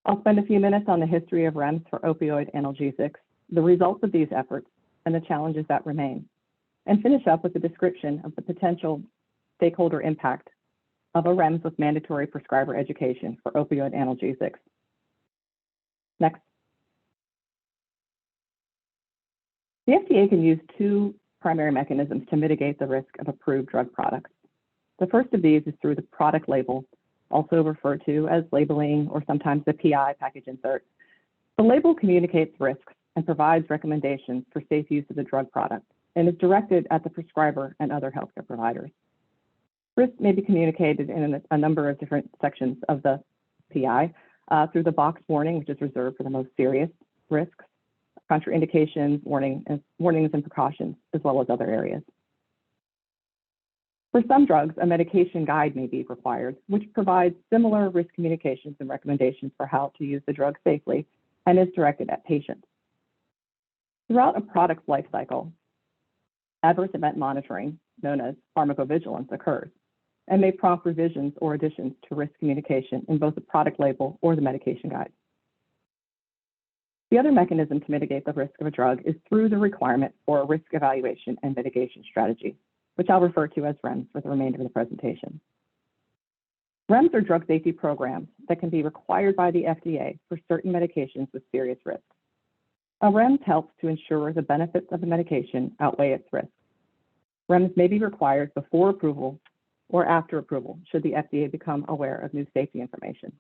I'll spend a few minutes on the history of REMS for opioid analgesics, the results of these efforts, and the challenges that remain, and finish up with a description of the potential stakeholder impact of a REMS with mandatory prescriber education for opioid analgesics. Next. The FDA can use two primary mechanisms to mitigate the risk of approved drug products. The first of these is through the product label, also referred to as labeling or sometimes the PI package insert. The label communicates risks and provides recommendations for safe use of the drug product and is directed at the prescriber and other healthcare providers. Risk may be communicated in a number of different sections of the PI through the box warning, which is reserved for the most serious risks, contraindications, warnings and precautions, as well as other areas. For some drugs, a medication guide may be required, which provides similar risk communications and recommendations for how to use the drug safely and is directed at patients. Throughout a product's life cycle, adverse event monitoring, known as pharmacovigilance, occurs and may prompt revisions or additions to risk communication in both the product label or the medication guide. The other mechanism to mitigate the risk of a drug is through the requirement for a risk evaluation and mitigation strategy, which I'll refer to as REMS for the remainder of the presentation. REMS are drug safety programs that can be required by the FDA for certain medications with serious risks. A REMS helps to ensure the benefits of the medication outweigh its risks. REMS may be required before approval or after approval should the FDA become aware of new safety information.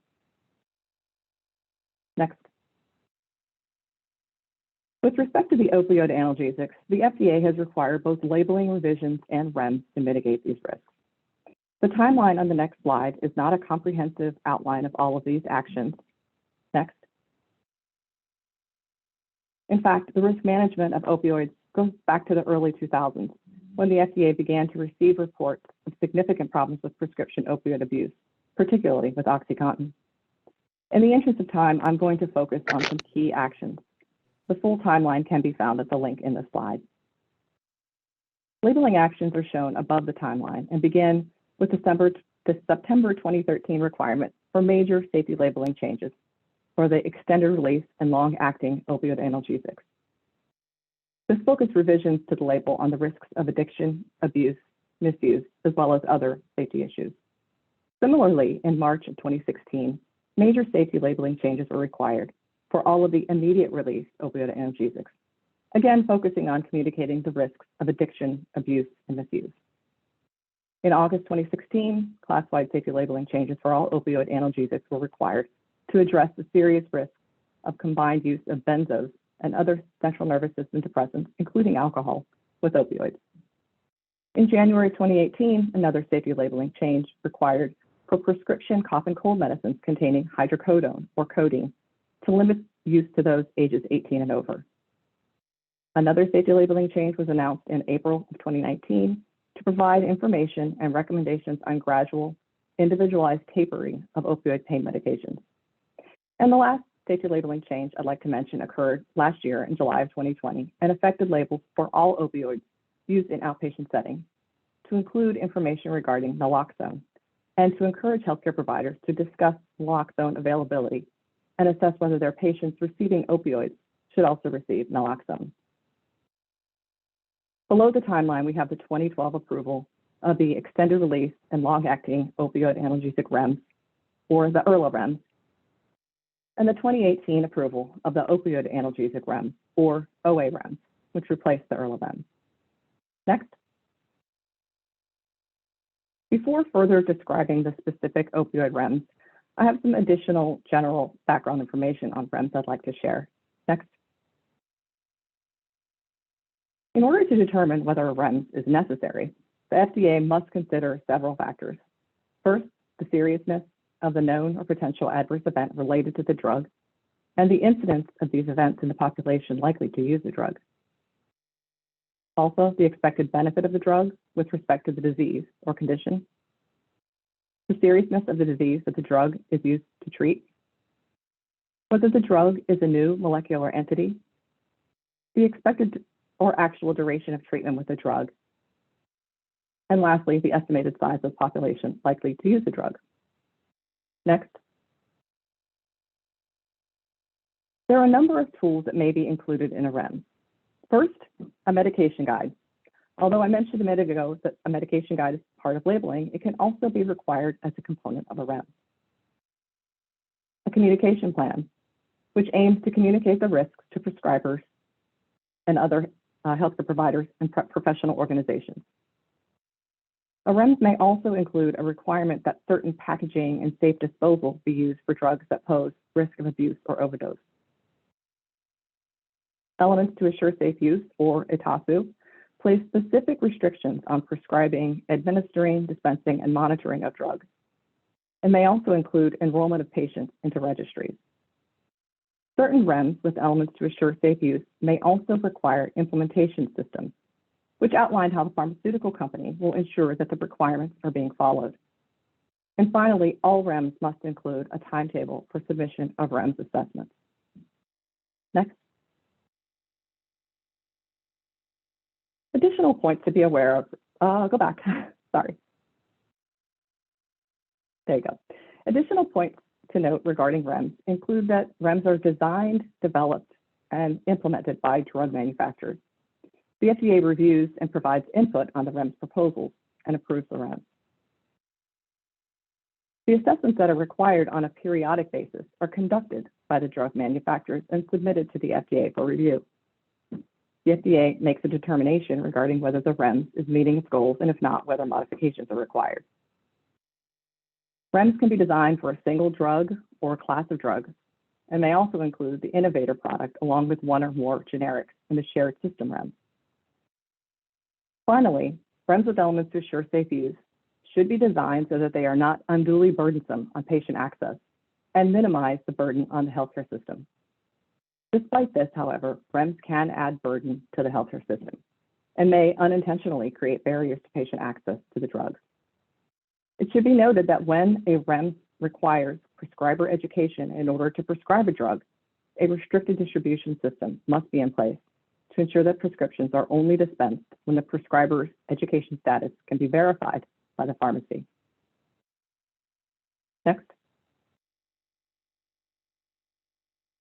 Next. With respect to the opioid analgesics, the FDA has required both labeling revisions and REMS to mitigate these risks. The timeline on the next slide is not a comprehensive outline of all of these actions. Next. In fact, the risk management of opioids goes back to the early 2000s, when the FDA began to receive reports of significant problems with prescription opioid abuse, particularly with OxyContin. In the interest of time, I'm going to focus on some key actions The full timeline can be found at the link in this slide. Labeling actions are shown above the timeline and begin with the September 2013 requirement for major safety labeling changes for the extended release and long-acting opioid analgesics. This focused revisions to the label on the risks of addiction, abuse, misuse, as well as other safety issues. Similarly, in March of 2016, major safety labeling changes were required for all of the immediate release opioid analgesics, again focusing on communicating the risks of addiction, abuse, and misuse. In August 2016, class-wide safety labeling changes for all opioid analgesics were required to address the serious risks of combined use of benzos and other central nervous system depressants, including alcohol, with opioids. In January 2018, another safety labeling change required for prescription cough and cold medicines containing hydrocodone or codeine to limit use to those ages 18 and over. Another safety labeling change was announced in April of 2019 to provide information and recommendations on gradual, individualized tapering of opioid pain medications. And the last safety labeling change I'd like to mention occurred last year in July of 2020 and affected labels for all opioids used in outpatient settings to include information regarding naloxone and to encourage healthcare providers to discuss naloxone availability and assess whether their patients receiving opioids should also receive naloxone. Below the timeline, we have the 2012 approval of the extended release and long-acting opioid analgesic REMS, or the ERLA REMS, and the 2018 approval of the opioid analgesic REMS, or OA REMS, which replaced the ERLA REMS. Next. Before further describing the specific opioid REMS, I have some additional general background information on REMS I'd like to share. Next. In order to determine whether a REMS is necessary, the FDA must consider several factors. First, the seriousness of the known or potential adverse event related to the drug and the incidence of these events in the population likely to use the drug. Also, the expected benefit of the drug with respect to the disease or condition, the seriousness of the disease that the drug is used to treat, whether the drug is a new molecular entity, the expected or actual duration of treatment with the drug, and lastly, the estimated size of the population likely to use the drug. Next. There are a number of tools that may be included in a REMS. First, a medication guide. Although I mentioned a minute ago that a medication guide is part of labeling, it can also be required as a component of a REMS. A communication plan, which aims to communicate the risks to prescribers and other healthcare providers and professional organizations. A REMS may also include a requirement that certain packaging and safe disposal be used for drugs that pose risk of abuse or overdose. Elements to assure safe use, or ETASU, place specific restrictions on prescribing, administering, dispensing, and monitoring of drugs, and may also include enrollment of patients into registries. Certain REMS with elements to assure safe use may also require implementation systems, which outline how the pharmaceutical company will ensure that the requirements are being followed. And finally, all REMS must include a timetable for submission of REMS assessments. Next. Additional points to be aware of, go back, sorry. There you go. Additional points to note regarding REMS include that REMS are designed, developed, and implemented by drug manufacturers. The FDA reviews and provides input on the REMS proposals and approves the REMS. The assessments that are required on a periodic basis are conducted by the drug manufacturers and submitted to the FDA for review. The FDA makes a determination regarding whether the REMS is meeting its goals, and if not, whether modifications are required. REMS can be designed for a single drug or a class of drugs, and may also include the innovator product along with one or more generics in the shared system REMS. Finally, REMS with elements to assure safe use should be designed so that they are not unduly burdensome on patient access and minimize the burden on the healthcare system. Despite this, however, REMS can add burden to the healthcare system and may unintentionally create barriers to patient access to the drugs. It should be noted that when a REMS requires prescriber education in order to prescribe a drug, a restricted distribution system must be in place to ensure that prescriptions are only dispensed when the prescriber's education status can be verified by the pharmacy. Next.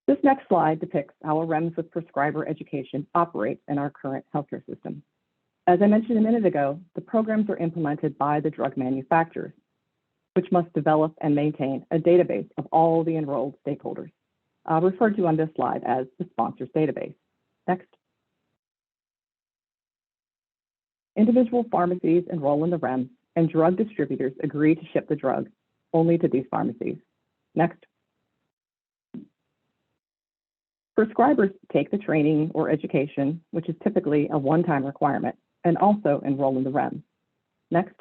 This next slide depicts how a REMS with prescriber education operates in our current healthcare system. As I mentioned a minute ago, the programs are implemented by the drug manufacturers, which must develop and maintain a database of all the enrolled stakeholders, referred to on this slide as the sponsors database. Next. Individual pharmacies enroll in the REMS, and drug distributors agree to ship the drug only to these pharmacies. Next. Prescribers take the training or education, which is typically a one-time requirement, and also enroll in the REMS. Next.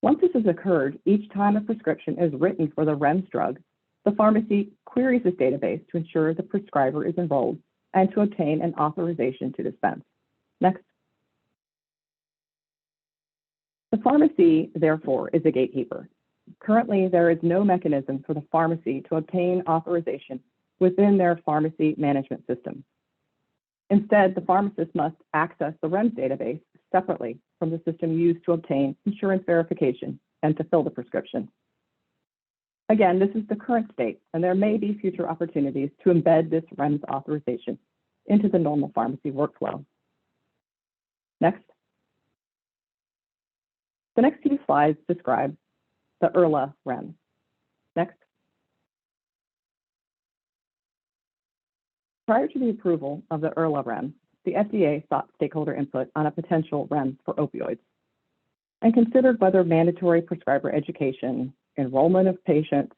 Once this has occurred, each time a prescription is written for the REMS drug, the pharmacy queries this database to ensure the prescriber is enrolled and to obtain an authorization to dispense. Next. The pharmacy, therefore, is a gatekeeper. Currently, there is no mechanism for the pharmacy to obtain authorization within their pharmacy management system. Instead, the pharmacist must access the REMS database separately from the system used to obtain insurance verification and to fill the prescription. Again, this is the current state, and there may be future opportunities to embed this REMS authorization into the normal pharmacy workflow. Next. The next few slides describe the IRLA REMS. Next. Prior to the approval of the IRLA REMS, the FDA sought stakeholder input on a potential REMS for opioids and considered whether mandatory prescriber education, enrollment of patients,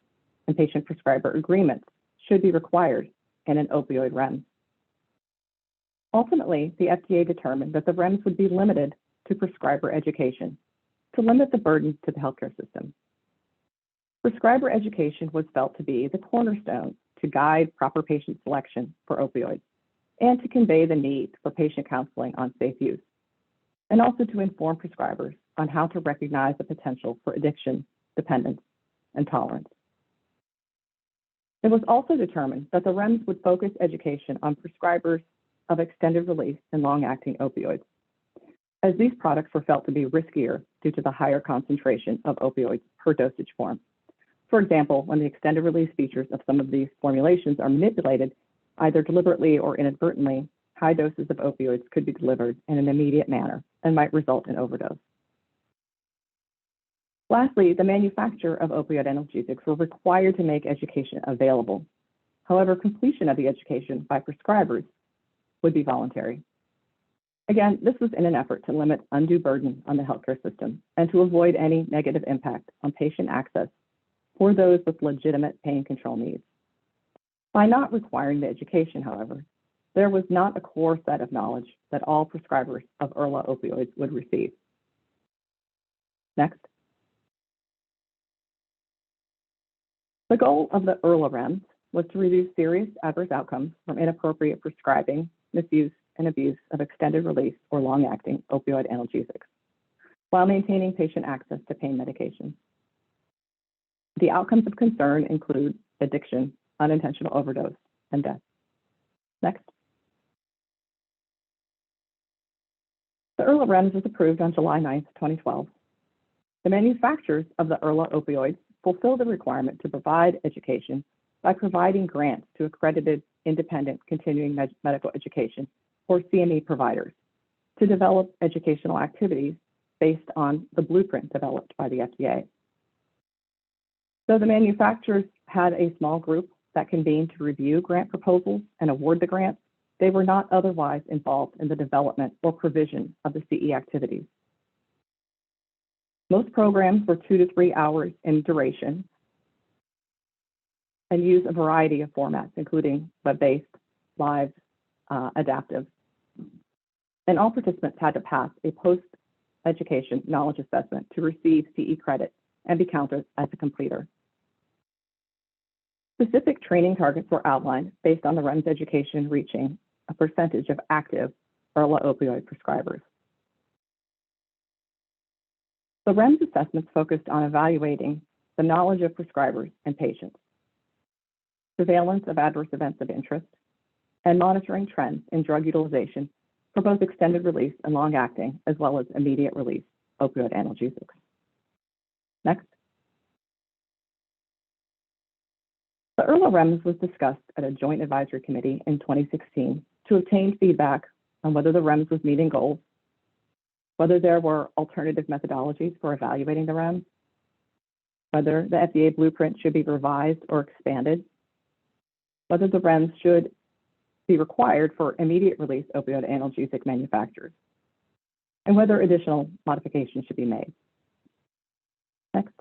and patient prescriber agreements should be required in an opioid REMS. Ultimately, the FDA determined that the REMS would be limited to prescriber education to limit the burden to the healthcare system. Prescriber education was felt to be the cornerstone to guide proper patient selection for opioids and to convey the need for patient counseling on safe use, and also to inform prescribers on how to recognize the potential for addiction, dependence, and tolerance. It was also determined that the REMS would focus education on prescribers of extended release and long-acting opioids, as these products were felt to be riskier due to the higher concentration of opioids per dosage form. For example, when the extended release features of some of these formulations are manipulated, either deliberately or inadvertently, high doses of opioids could be delivered in an immediate manner and might result in overdose. Lastly, the manufacturer of opioid analgesics were required to make education available. However, completion of the education by prescribers would be voluntary. Again, this was in an effort to limit undue burden on the healthcare system and to avoid any negative impact on patient access for those with legitimate pain control needs. By not requiring the education, however, there was not a core set of knowledge that all prescribers of IRLA opioids would receive. Next. The goal of the IRLA REMS was to reduce serious adverse outcomes from inappropriate prescribing, misuse, and abuse of extended release or long-acting opioid analgesics, while maintaining patient access to pain medications. The outcomes of concern include addiction, unintentional overdose, and death. Next. The IRLA REMS was approved on July 9th, 2012. The manufacturers of the IRLA opioids fulfill the requirement to provide education by providing grants to accredited independent continuing medical education, or CME providers, to develop educational activities based on the blueprint developed by the FDA. So the manufacturers had a small group that convened to review grant proposals and award the grants. They were not otherwise involved in the development or provision of the CE activities. Most programs were 2 to 3 hours in duration and use a variety of formats, including web-based, live, adaptive. And all participants had to pass a post-education knowledge assessment to receive CE credit and be counted as a completer. Specific training targets were outlined based on the REMS education reaching a percentage of active IRLA opioid prescribers. The REMS assessments focused on evaluating the knowledge of prescribers and patients. surveillance of adverse events of interest, and monitoring trends in drug utilization for both extended release and long-acting, as well as immediate release opioid analgesics. Next. The REMS was discussed at a joint advisory committee in 2016 to obtain feedback on whether the REMS was meeting goals, whether there were alternative methodologies for evaluating the REMS, whether the FDA blueprint should be revised or expanded, whether the REMS should be required for immediate release opioid analgesic manufacturers, and whether additional modifications should be made. Next.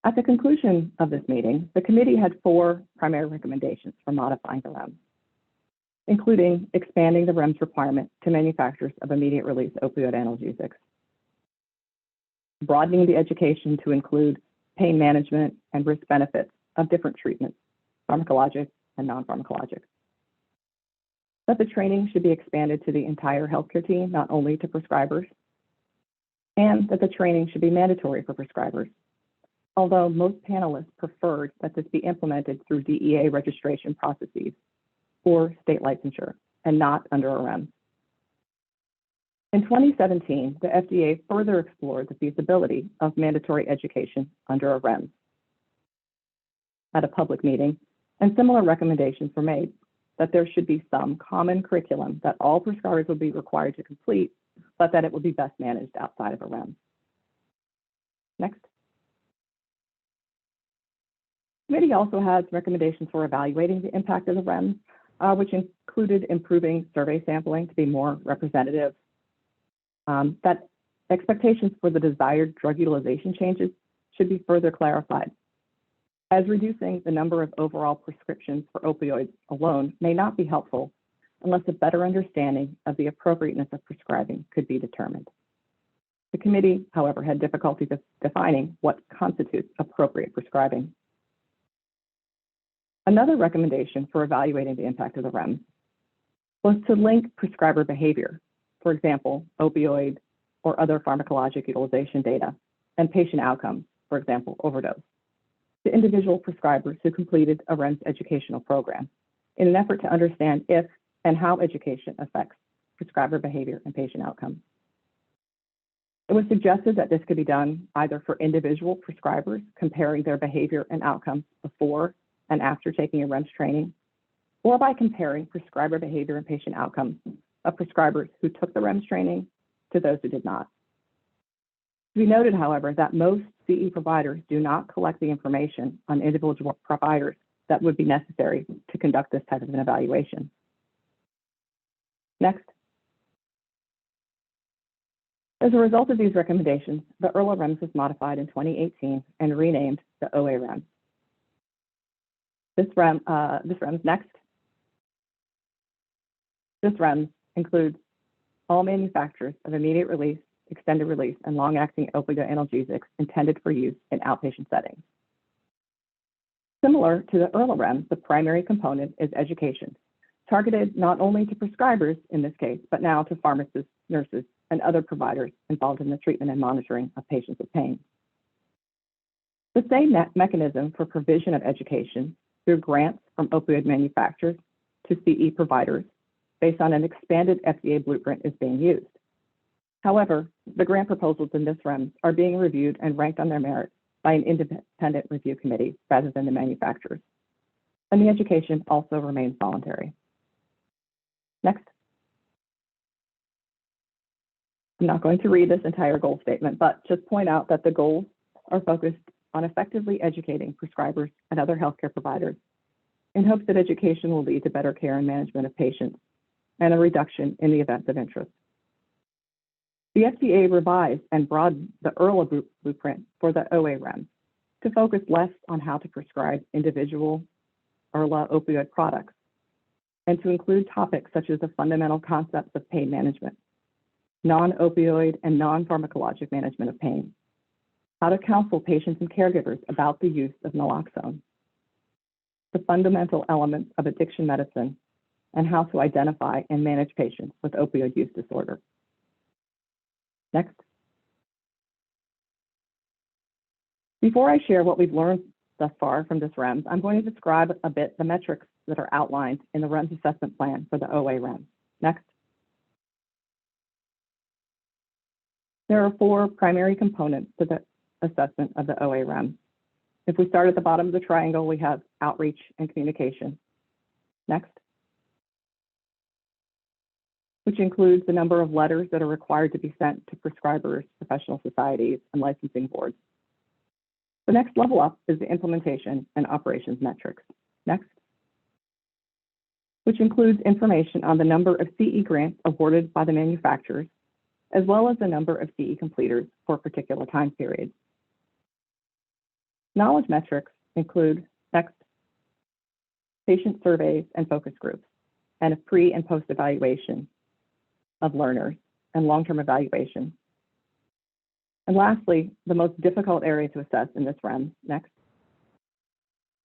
At the conclusion of this meeting, the committee had 4 primary recommendations for modifying the REMS, including expanding the REMS requirement to manufacturers of immediate release opioid analgesics, broadening the education to include pain management and risk benefits of different treatments, pharmacologic and non-pharmacologic, that the training should be expanded to the entire healthcare team, not only to prescribers, and that the training should be mandatory for prescribers, although most panelists preferred that this be implemented through DEA registration processes or state licensure and not under a REMS. In 2017, the FDA further explored the feasibility of mandatory education under a REMS at a public meeting, and similar recommendations were made that there should be some common curriculum that all prescribers would be required to complete, but that it would be best managed outside of a REMS. Next. The committee also has recommendations for evaluating the impact of the REMS, which included improving survey sampling to be more representative, that expectations for the desired drug utilization changes should be further clarified, as reducing the number of overall prescriptions for opioids alone may not be helpful unless a better understanding of the appropriateness of prescribing could be determined. The committee, however, had difficulty defining what constitutes appropriate prescribing. Another recommendation for evaluating the impact of the REMS was to link prescriber behavior, for example, opioid or other pharmacologic utilization data, and patient outcomes, for example, overdose, to individual prescribers who completed a REMS educational program in an effort to understand if and how education affects prescriber behavior and patient outcomes. It was suggested that this could be done either for individual prescribers comparing their behavior and outcomes before and after taking a REMS training, or by comparing prescriber behavior and patient outcomes of prescribers who took the REMS training to those who did not. We noted, however, that most CE providers do not collect the information on individual providers that would be necessary to conduct this type of an evaluation. Next. As a result of these recommendations, the REMS was modified in 2018 and renamed the OA REMS. This REMS includes all manufacturers of immediate release, extended release, and long-acting opioid analgesics intended for use in outpatient settings. Similar to the REMS, the primary component is education, targeted not only to prescribers in this case, but now to pharmacists, nurses, and other providers involved in the treatment and monitoring of patients with pain. The same mechanism for provision of education through grants from opioid manufacturers to CE providers based on an expanded FDA blueprint is being used. However, the grant proposals in this REMS are being reviewed and ranked on their merit by an independent review committee rather than the manufacturers. And the education also remains voluntary. Next. I'm not going to read this entire goal statement, but just point out that the goals are focused on effectively educating prescribers and other healthcare providers in hopes that education will lead to better care and management of patients and a reduction in the events of interest. The FDA revised and broadened the IRLA blueprint for the OA REMS to focus less on how to prescribe individual IRLA opioid products and to include topics such as the fundamental concepts of pain management, non-opioid and non-pharmacologic management of pain, how to counsel patients and caregivers about the use of naloxone, the fundamental elements of addiction medicine, and how to identify and manage patients with opioid use disorder. Next. Before I share what we've learned thus far from this REMS, I'm going to describe a bit the metrics that are outlined in the REMS assessment plan for the OA REMS. Next. There are 4 primary components to the assessment of the OA REMS. If we start at the bottom of the triangle, we have outreach and communication. Next. Which includes the number of letters that are required to be sent to prescribers, professional societies, and licensing boards. The next level up is the implementation and operations metrics. Next. Which includes information on the number of CE grants awarded by the manufacturers, as well as the number of CE completers for a particular time period. Knowledge metrics include next, patient surveys and focus groups, and a pre and post evaluation of learners and long-term evaluation. And lastly, the most difficult area to assess in this REMS, next,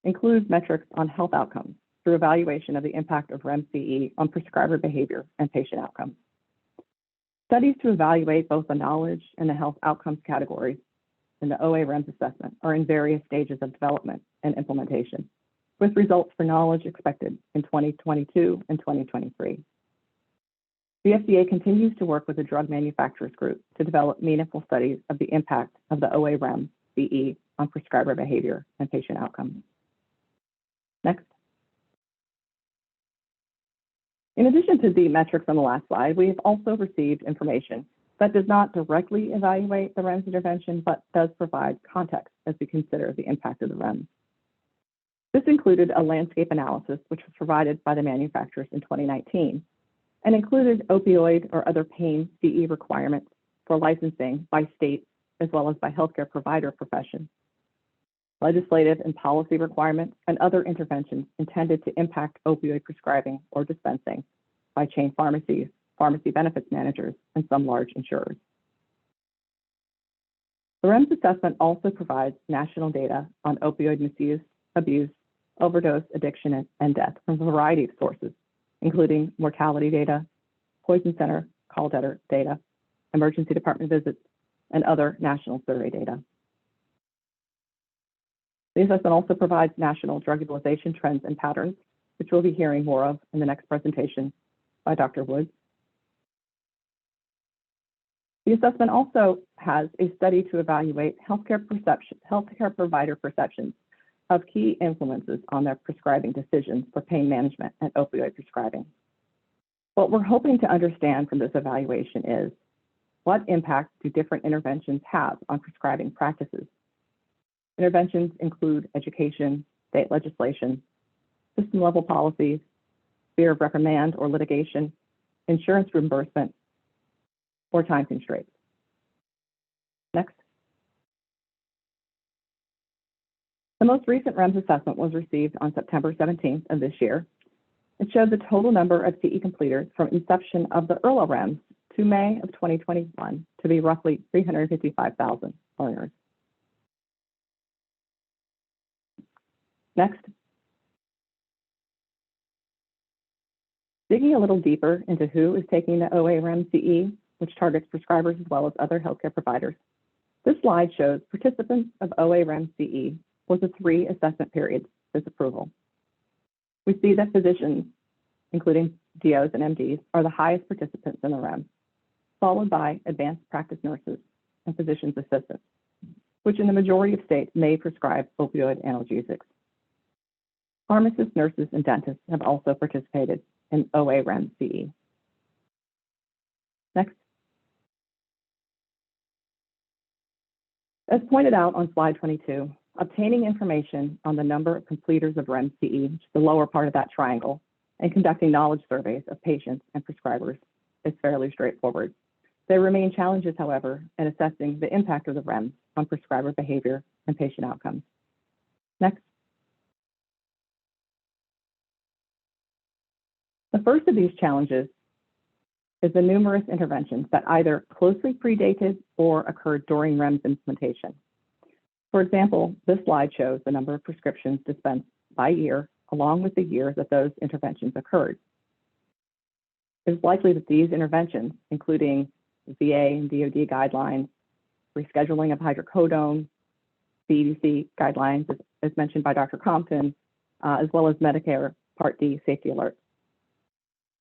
includes metrics on health outcomes through evaluation of the impact of REMS CE on prescriber behavior and patient outcomes. Studies to evaluate both the knowledge and the health outcomes categories in the OA REMS assessment are in various stages of development and implementation, with results for knowledge expected in 2022 and 2023. The FDA continues to work with the drug manufacturers group to develop meaningful studies of the impact of the OA REMS CE on prescriber behavior and patient outcomes. Next. In addition to the metrics on the last slide, we have also received information that does not directly evaluate the REMS intervention, but does provide context as we consider the impact of the REMS. This included a landscape analysis, which was provided by the manufacturers in 2019, and included opioid or other pain CE requirements for licensing by states as well as by healthcare provider professions, legislative and policy requirements, and other interventions intended to impact opioid prescribing or dispensing by chain pharmacies, pharmacy benefits managers, and some large insurers. The REMS assessment also provides national data on opioid misuse, abuse, overdose, addiction, and death from a variety of sources, including mortality data, poison center call data, emergency department visits, and other national survey data. The assessment also provides national drug utilization trends and patterns, which we'll be hearing more of in the next presentation by Dr. Woods. The assessment also has a study to evaluate healthcare provider perceptions of key influences on their prescribing decisions for pain management and opioid prescribing. What we're hoping to understand from this evaluation is what impact do different interventions have on prescribing practices? Interventions include education, state legislation, system-level policies, fear of reprimand or litigation, insurance reimbursement, or time constraints. Next. The most recent REMS assessment was received on September 17th of this year. It showed the total number of CE completers from inception of the ERLA REMS to May of 2021 to be roughly 355,000 learners. Next. Digging a little deeper into who is taking the OA REMS CE, which targets prescribers as well as other healthcare providers. This slide shows participants of OA REMS CE for the 3 assessment periods since approval. We see that physicians, including DOs and MDs, are the highest participants in the REMS, followed by advanced practice nurses and physician's assistants, which in the majority of states may prescribe opioid analgesics. Pharmacists, nurses, and dentists have also participated in OA REMS CE. Next. As pointed out on slide 22, obtaining information on the number of completers of REMS CE, which is the lower part of that triangle, and conducting knowledge surveys of patients and prescribers is fairly straightforward. There remain challenges, however, in assessing the impact of the REMS on prescriber behavior and patient outcomes. Next. The first of these challenges is the numerous interventions that either closely predated or occurred during REMS implementation. For example, this slide shows the number of prescriptions dispensed by year, along with the year that those interventions occurred. It's likely that these interventions, including VA and DoD guidelines, rescheduling of hydrocodone, CDC guidelines, as mentioned by Dr. Compton, as well as Medicare Part D safety alerts.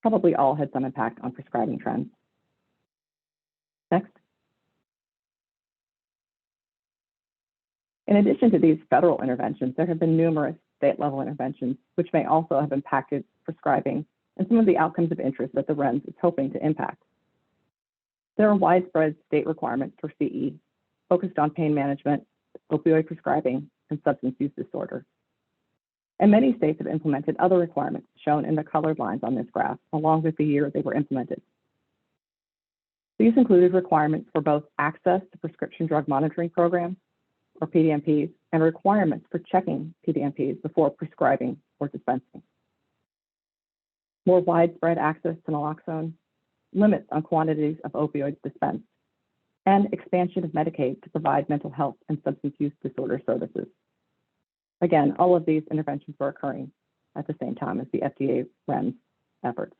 Probably all had some impact on prescribing trends. Next. In addition to these federal interventions, there have been numerous state-level interventions, which may also have impacted prescribing and some of the outcomes of interest that the REMS is hoping to impact. There are widespread state requirements for CE focused on pain management, opioid prescribing, and substance use disorder. And many states have implemented other requirements shown in the colored lines on this graph, along with the year they were implemented. These included requirements for both access to prescription drug monitoring programs, or PDMPs, and requirements for checking PDMPs before prescribing or dispensing. More widespread access to naloxone, limits on quantities of opioids dispensed, and expansion of Medicaid to provide mental health and substance use disorder services. Again, all of these interventions were occurring at the same time as the FDA REMS efforts.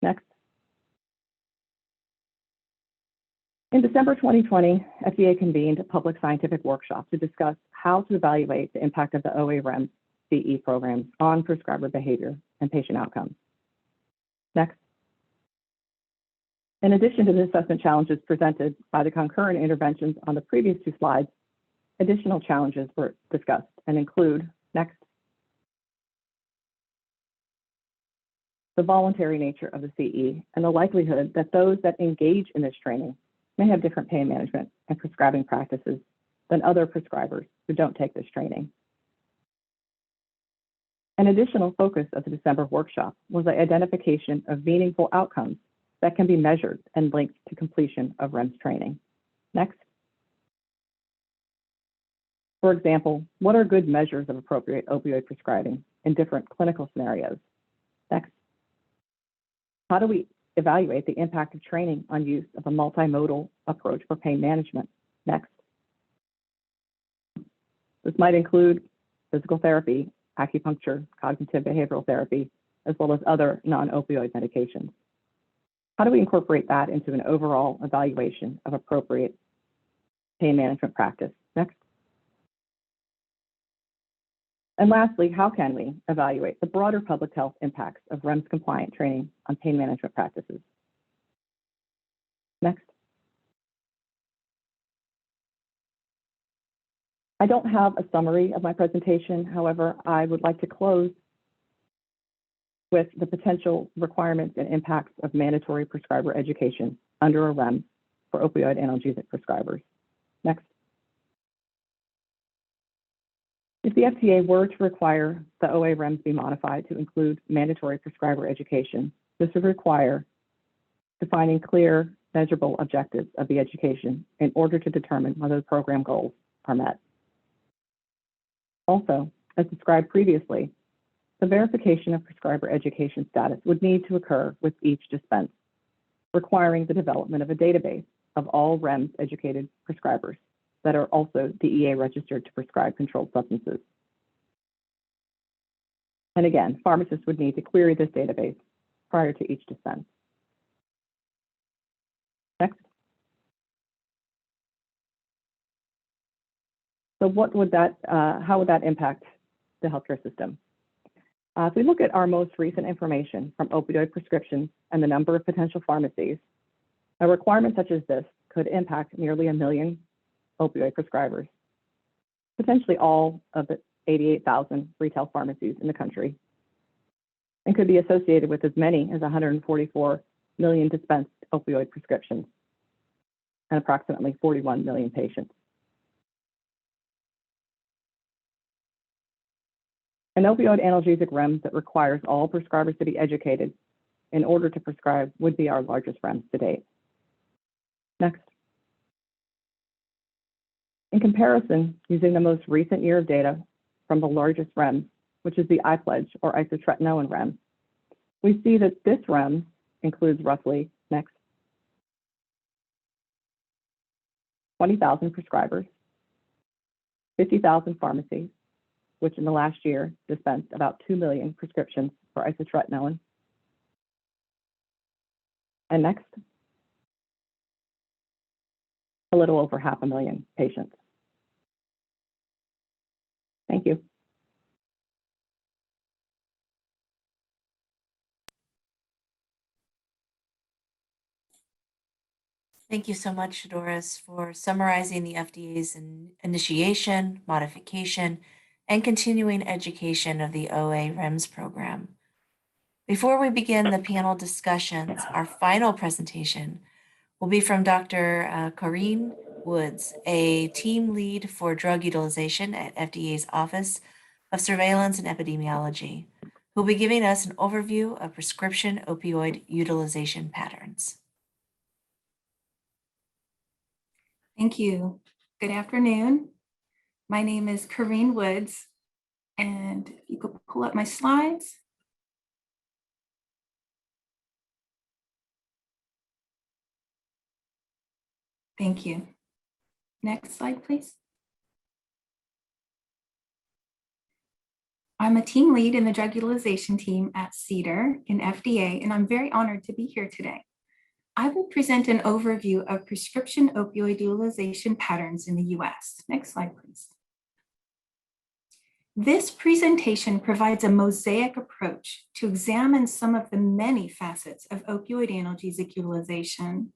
Next. In December 2020, FDA convened a public scientific workshop to discuss how to evaluate the impact of the OA REMS CE programs on prescriber behavior and patient outcomes. Next. In addition to the assessment challenges presented by the concurrent interventions on the previous two slides, additional challenges were discussed and include, next, the voluntary nature of the CE and the likelihood that those that engage in this training may have different pain management and prescribing practices than other prescribers who don't take this training. An additional focus of the December workshop was the identification of meaningful outcomes that can be measured and linked to completion of REMS training. Next. For example, what are good measures of appropriate opioid prescribing in different clinical scenarios? Next. How do we evaluate the impact of training on use of a multimodal approach for pain management? Next. This might include physical therapy, acupuncture, cognitive behavioral therapy, as well as other non-opioid medications. How do we incorporate that into an overall evaluation of appropriate pain management practice? Next. And lastly, how can we evaluate the broader public health impacts of REMS compliant training on pain management practices? Next. I don't have a summary of my presentation. However, I would like to close with the potential requirements and impacts of mandatory prescriber education under a REMS for opioid analgesic prescribers. Next. If the FDA were to require the OA REMS be modified to include mandatory prescriber education, this would require defining clear, measurable objectives of the education in order to determine whether the program goals are met. Also, as described previously, the verification of prescriber education status would need to occur with each dispense, requiring the development of a database of all REMS educated prescribers that are also DEA registered to prescribe controlled substances. And again, pharmacists would need to query this database prior to each dispense. Next. So how would that impact the healthcare system? If we look at our most recent information from opioid prescriptions and the number of potential pharmacies, a requirement such as this could impact nearly 1 million opioid prescribers, potentially all of the 88,000 retail pharmacies in the country, and could be associated with as many as 144 million dispensed opioid prescriptions and approximately 41 million patients. An opioid analgesic REMS that requires all prescribers to be educated in order to prescribe would be our largest REMS to date. Next. In comparison, using the most recent year of data from the largest REMS, which is the iPledge or isotretinoin REMS, we see that this REMS includes roughly, next, 20,000 prescribers, 50,000 pharmacies, which in the last year dispensed about 2 million prescriptions for isotretinoin. And next, a little over 500,000 patients. Thank you. Thank you so much, Doris, for summarizing the FDA's initiation, modification, and continuing education of the OA REMS program. Before we begin the panel discussions, our final presentation will be from Dr. Corinne Woods, a team lead for drug utilization at FDA's Office of Surveillance and Epidemiology, who will be giving us an overview of prescription opioid utilization patterns. Thank you. Good afternoon. My name is Corinne Woods, and if you could pull up my slides. Thank you. Next slide, please. I'm a team lead in the drug utilization team at CEDAR in FDA, and I'm very honored to be here today. I will present an overview of prescription opioid utilization patterns in the US. Next slide, please. This presentation provides a mosaic approach to examine some of the many facets of opioid analgesic utilization.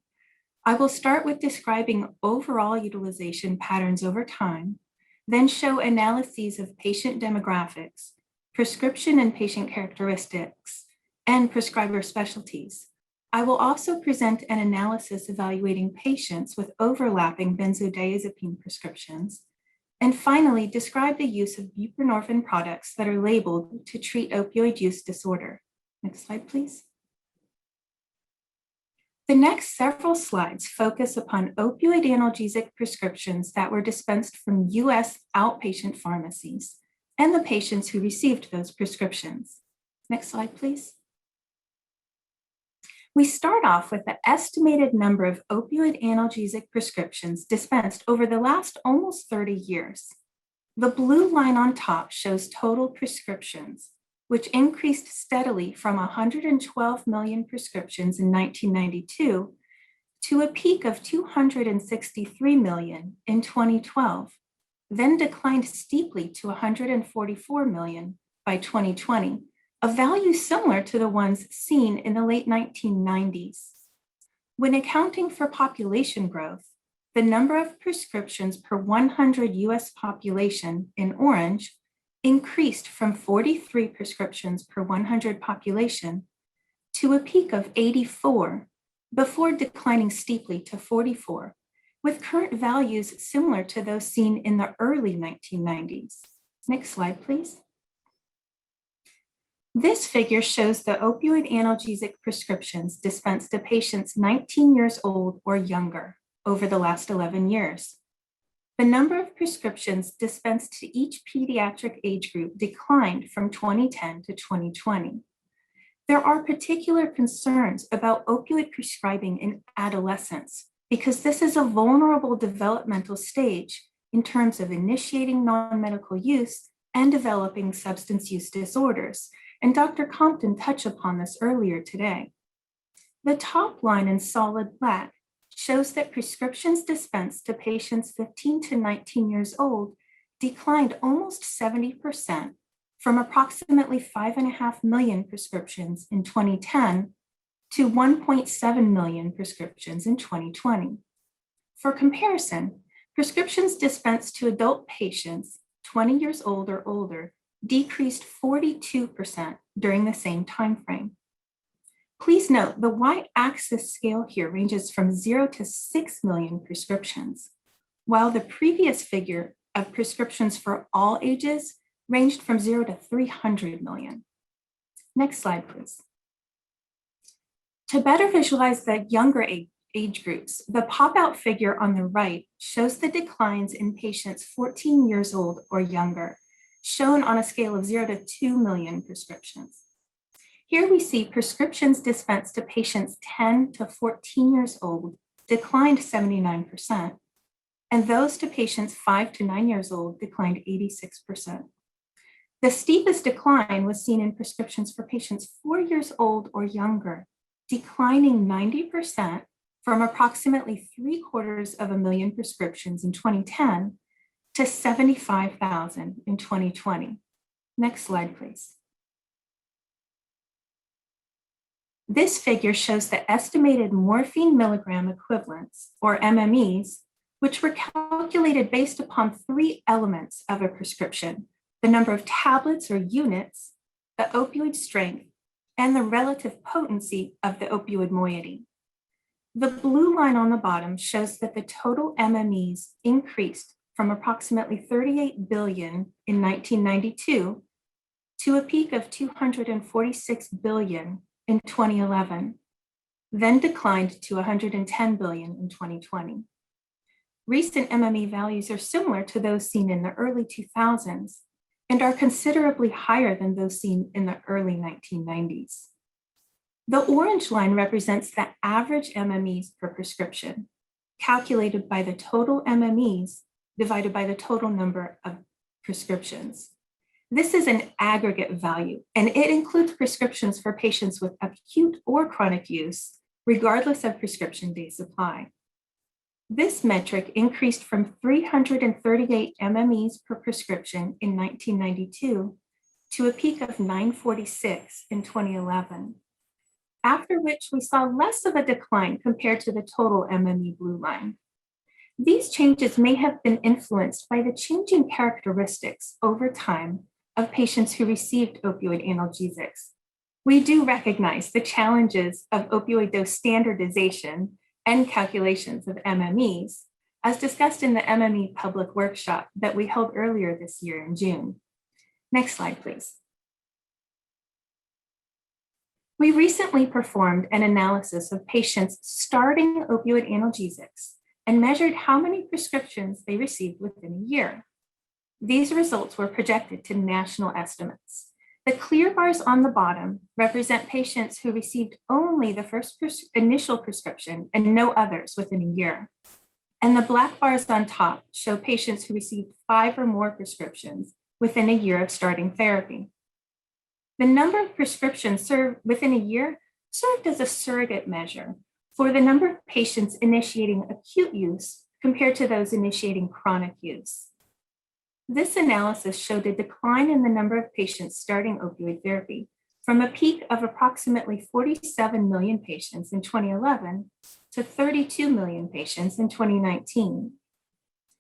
I will start with describing overall utilization patterns over time, then show analyses of patient demographics, prescription and patient characteristics, and prescriber specialties. I will also present an analysis evaluating patients with overlapping benzodiazepine prescriptions, and finally describe the use of buprenorphine products that are labeled to treat opioid use disorder. Next slide, please. The next several slides focus upon opioid analgesic prescriptions that were dispensed from US outpatient pharmacies and the patients who received those prescriptions. Next slide, please. We start off with the estimated number of opioid analgesic prescriptions dispensed over the last almost 30 years. The blue line on top shows total prescriptions, which increased steadily from 112 million prescriptions in 1992 to a peak of 263 million in 2012, then declined steeply to 144 million by 2020, a value similar to the ones seen in the late 1990s. When accounting for population growth, the number of prescriptions per 100 US population in orange increased from 43 prescriptions per 100 population to a peak of 84 before declining steeply to 44, with current values similar to those seen in the early 1990s. Next slide, please. This figure shows the opioid analgesic prescriptions dispensed to patients 19 years old or younger over the last 11 years. The number of prescriptions dispensed to each pediatric age group declined from 2010 to 2020. There are particular concerns about opioid prescribing in adolescents because this is a vulnerable developmental stage in terms of initiating non-medical use and developing substance use disorders. And Dr. Compton touched upon this earlier today. The top line in solid black shows that prescriptions dispensed to patients 15 to 19 years old declined almost 70% from approximately 5.5 million prescriptions in 2010 to 1.7 million prescriptions in 2020. For comparison, prescriptions dispensed to adult patients 20 years old or older decreased 42% during the same timeframe. Please note the y-axis scale here ranges from 0 to 6 million prescriptions, while the previous figure of prescriptions for all ages ranged from 0 to 300 million. Next slide, please. To better visualize the younger age groups, the pop-out figure on the right shows the declines in patients 14 years old or younger, shown on a scale of 0 to 2 million prescriptions. Here we see prescriptions dispensed to patients 10 to 14 years old declined 79%, and those to patients 5 to 9 years old declined 86%. The steepest decline was seen in prescriptions for patients 4 years old or younger, declining 90% from approximately 750,000 prescriptions in 2010 to 75,000 in 2020. Next slide, please. This figure shows the estimated morphine milligram equivalents, or MMEs, which were calculated based upon 3 elements of a prescription: the number of tablets or units, the opioid strength, and the relative potency of the opioid moiety. The blue line on the bottom shows that the total MMEs increased from approximately 38 billion in 1992 to a peak of 246 billion in 2011, then declined to 110 billion in 2020. Recent MME values are similar to those seen in the early 2000s and are considerably higher than those seen in the early 1990s. The orange line represents the average MMEs per prescription, calculated by the total MMEs divided by the total number of prescriptions. This is an aggregate value, and it includes prescriptions for patients with acute or chronic use, regardless of prescription day supply. This metric increased from 338 MMEs per prescription in 1992 to a peak of 946 in 2011, after which we saw less of a decline compared to the total MME blue line. These changes may have been influenced by the changing characteristics over time of patients who received opioid analgesics. We do recognize the challenges of opioid dose standardization and calculations of MMEs, as discussed in the MME public workshop that we held earlier this year in June. Next slide, please. We recently performed an analysis of patients starting opioid analgesics and measured how many prescriptions they received within a year. These results were projected to national estimates. The clear bars on the bottom represent patients who received only the first initial prescription and no others within a year. And the black bars on top show patients who received 5 or more prescriptions within a year of starting therapy. The number of prescriptions served within a year served as a surrogate measure for the number of patients initiating acute use compared to those initiating chronic use. This analysis showed a decline in the number of patients starting opioid therapy from a peak of approximately 47 million patients in 2011 to 32 million patients in 2019.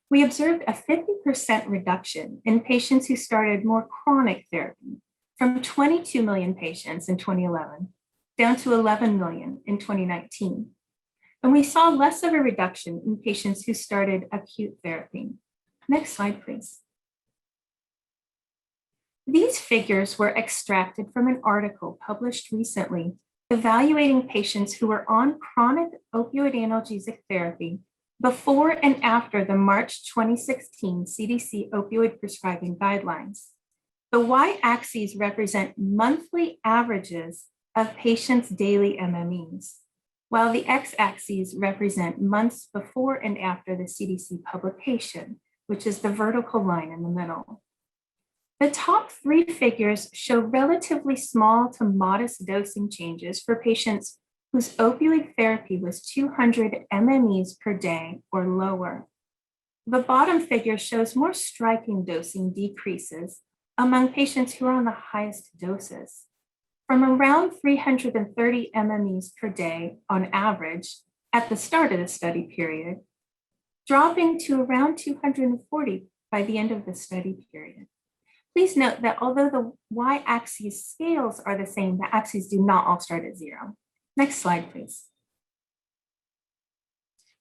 We observed a 50% reduction in patients who started more chronic therapy from 22 million patients in 2011 down to 11 million in 2019. And we saw less of a reduction in patients who started acute therapy. Next slide, please. These figures were extracted from an article published recently evaluating patients who were on chronic opioid analgesic therapy before and after the March 2016 CDC opioid prescribing guidelines. The y-axes represent monthly averages of patients' daily MMEs, while the x-axes represent months before and after the CDC publication, which is the vertical line in the middle. The top 3 figures show relatively small to modest dosing changes for patients whose opioid therapy was 200 MMEs per day or lower. The bottom figure shows more striking dosing decreases among patients who are on the highest doses, from around 330 MMEs per day on average at the start of the study period, dropping to around 240 by the end of the study period. Please note that although the y-axis scales are the same, the axes do not all start at 0. Next slide, please.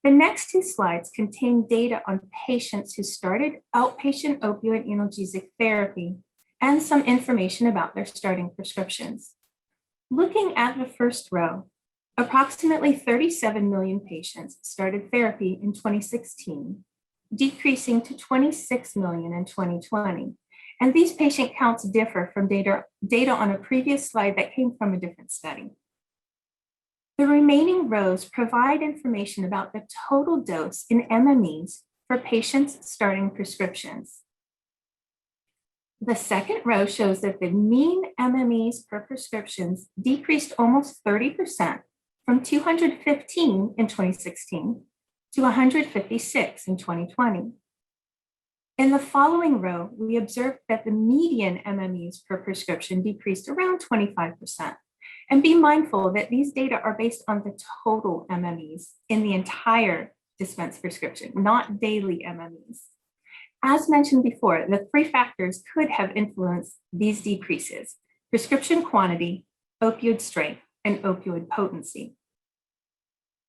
The next 2 slides contain data on patients who started outpatient opioid analgesic therapy and some information about their starting prescriptions. Looking at the first row, approximately 37 million patients started therapy in 2016, decreasing to 26 million in 2020. And these patient counts differ from data on a previous slide that came from a different study. The remaining rows provide information about the total dose in MMEs for patients starting prescriptions. The second row shows that the mean MMEs per prescriptions decreased almost 30% from 215 in 2016 to 156 in 2020. In the following row, we observed that the median MMEs per prescription decreased around 25%. And be mindful that these data are based on the total MMEs in the entire dispensed prescription, not daily MMEs. As mentioned before, the three factors could have influenced these decreases: prescription quantity, opioid strength, and opioid potency.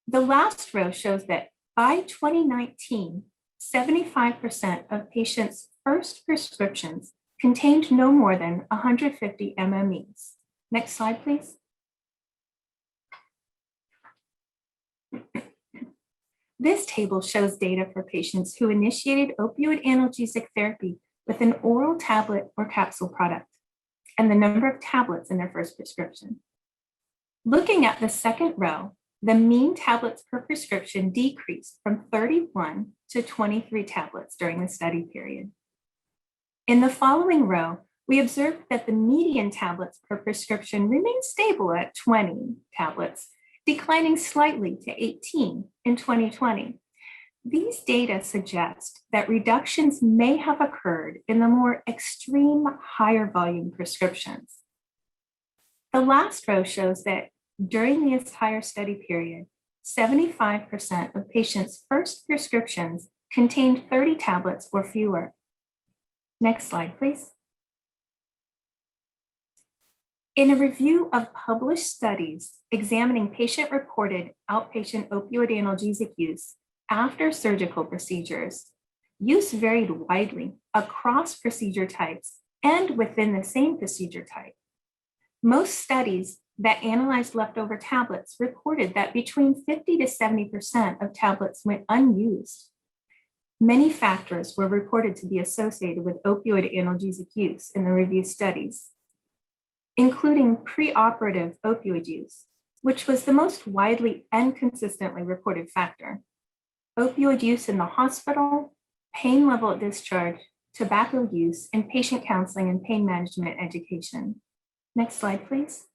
The last row shows that by 2019, 75% of patients' first prescriptions contained no more than 150 MMEs. Next slide, please. This table shows data for patients who initiated opioid analgesic therapy with an oral tablet or capsule product and the number of tablets in their first prescription. Looking at the second row, the mean tablets per prescription decreased from 31 to 23 tablets during the study period. In the following row, we observed that the median tablets per prescription remained stable at 20 tablets, declining slightly to 18 in 2020. These data suggest that reductions may have occurred in the more extreme higher volume prescriptions. The last row shows that during the entire study period, 75% of patients' first prescriptions contained 30 tablets or fewer. Next slide, please. In a review of published studies examining patient-reported outpatient opioid analgesic use after surgical procedures, use varied widely across procedure types and within the same procedure type. Most studies that analyzed leftover tablets reported that between 50 to 70% of tablets went unused. Many factors were reported to be associated with opioid analgesic use in the review studies, including preoperative opioid use, which was the most widely and consistently reported factor, opioid use in the hospital, pain level at discharge, tobacco use, and patient counseling and pain management education. Next slide, please.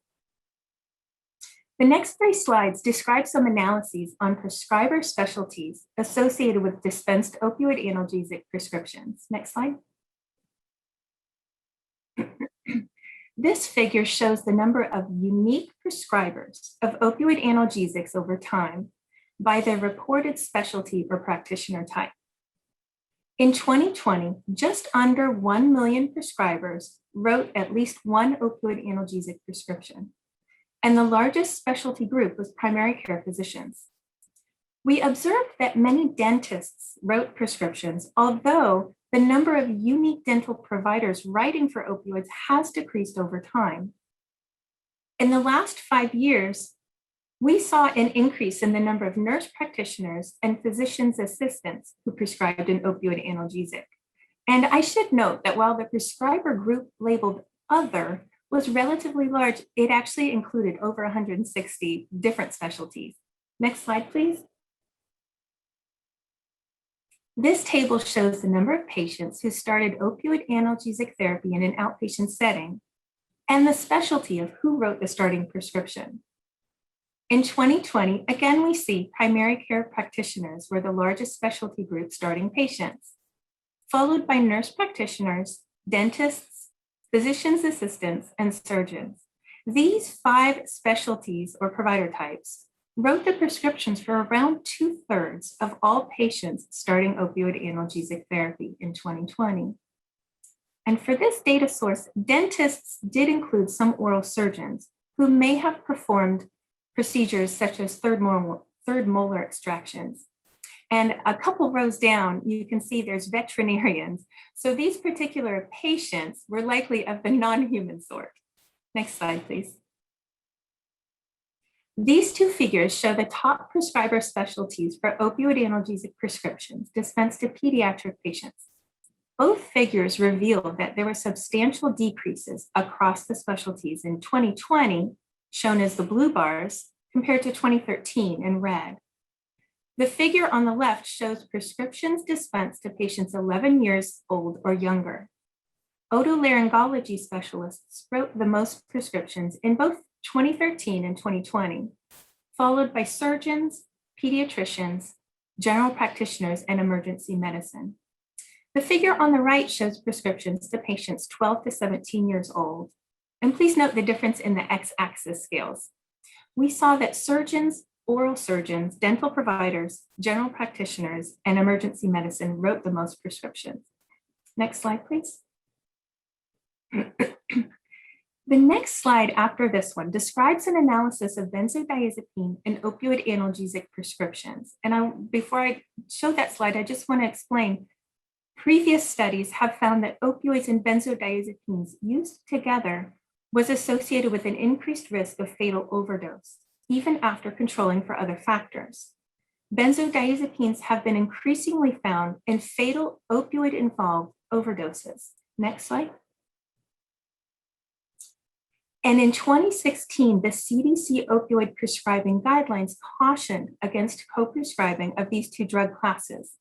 The next three slides describe some analyses on prescriber specialties associated with dispensed opioid analgesic prescriptions. Next slide. This figure shows the number of unique prescribers of opioid analgesics over time by their reported specialty or practitioner type. In 2020, just under 1 million prescribers wrote at least one opioid analgesic prescription, and the largest specialty group was primary care physicians. We observed that many dentists wrote prescriptions, although the number of unique dental providers writing for opioids has decreased over time. In the last 5 years, we saw an increase in the number of nurse practitioners and physician's assistants who prescribed an opioid analgesic. And I should note that while the prescriber group labeled other was relatively large, it actually included over 160 different specialties. Next slide, please. This table shows the number of patients who started opioid analgesic therapy in an outpatient setting and the specialty of who wrote the starting prescription. In 2020, again, we see primary care practitioners were the largest specialty group starting patients, followed by nurse practitioners, dentists, physician's assistants, and surgeons. These 5 specialties or provider types wrote the prescriptions for around 2/3 of all patients starting opioid analgesic therapy in 2020. And for this data source, dentists did include some oral surgeons who may have performed procedures such as third molar extractions. And a couple rows down, you can see there's veterinarians. So these particular patients were likely of the non-human sort. Next slide, please. These two figures show the top prescriber specialties for opioid analgesic prescriptions dispensed to pediatric patients. Both figures reveal that there were substantial decreases across the specialties in 2020, shown as the blue bars, compared to 2013 in red. The figure on the left shows prescriptions dispensed to patients 11 years old or younger. Otolaryngology specialists wrote the most prescriptions in both 2013 and 2020, followed by surgeons, pediatricians, general practitioners, and emergency medicine. The figure on the right shows prescriptions to patients 12 to 17 years old. And please note the difference in the x-axis scales. We saw that surgeons, oral surgeons, dental providers, general practitioners, and emergency medicine wrote the most prescriptions. Next slide, please. The next slide after this one describes an analysis of benzodiazepine and opioid analgesic prescriptions. And before I show that slide, I just want to explain, previous studies have found that opioids and benzodiazepines used together was associated with an increased risk of fatal overdose, even after controlling for other factors. Benzodiazepines have been increasingly found in fatal opioid-involved overdoses. Next slide. And in 2016, the CDC opioid prescribing guidelines cautioned against co-prescribing of these two drug classes.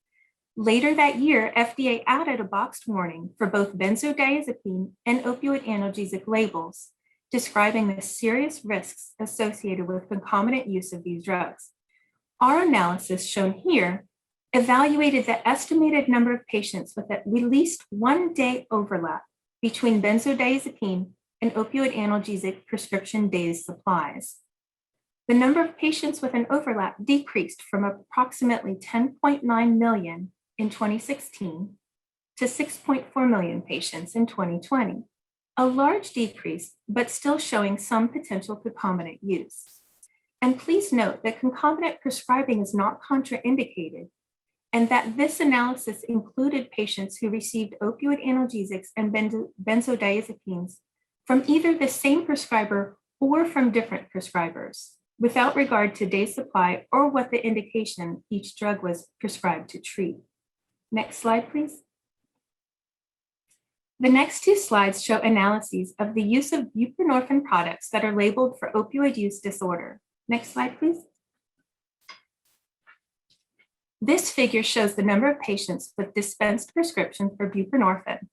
Later that year, FDA added a boxed warning for both benzodiazepine and opioid analgesic labels, describing the serious risks associated with concomitant use of these drugs. Our analysis shown here evaluated the estimated number of patients with at least 1 day overlap between benzodiazepine and opioid analgesic prescription days supplies. The number of patients with an overlap decreased from approximately 10.9 million in 2016 to 6.4 million patients in 2020, a large decrease, but still showing some potential concomitant use. And please note that concomitant prescribing is not contraindicated, and that this analysis included patients who received opioid analgesics and benzodiazepines from either the same prescriber or from different prescribers, without regard to day supply or what the indication each drug was prescribed to treat. Next slide, please. The next two slides show analyses of the use of buprenorphine products that are labeled for opioid use disorder. Next slide, please. This figure shows the number of patients with dispensed prescriptions for buprenorphine,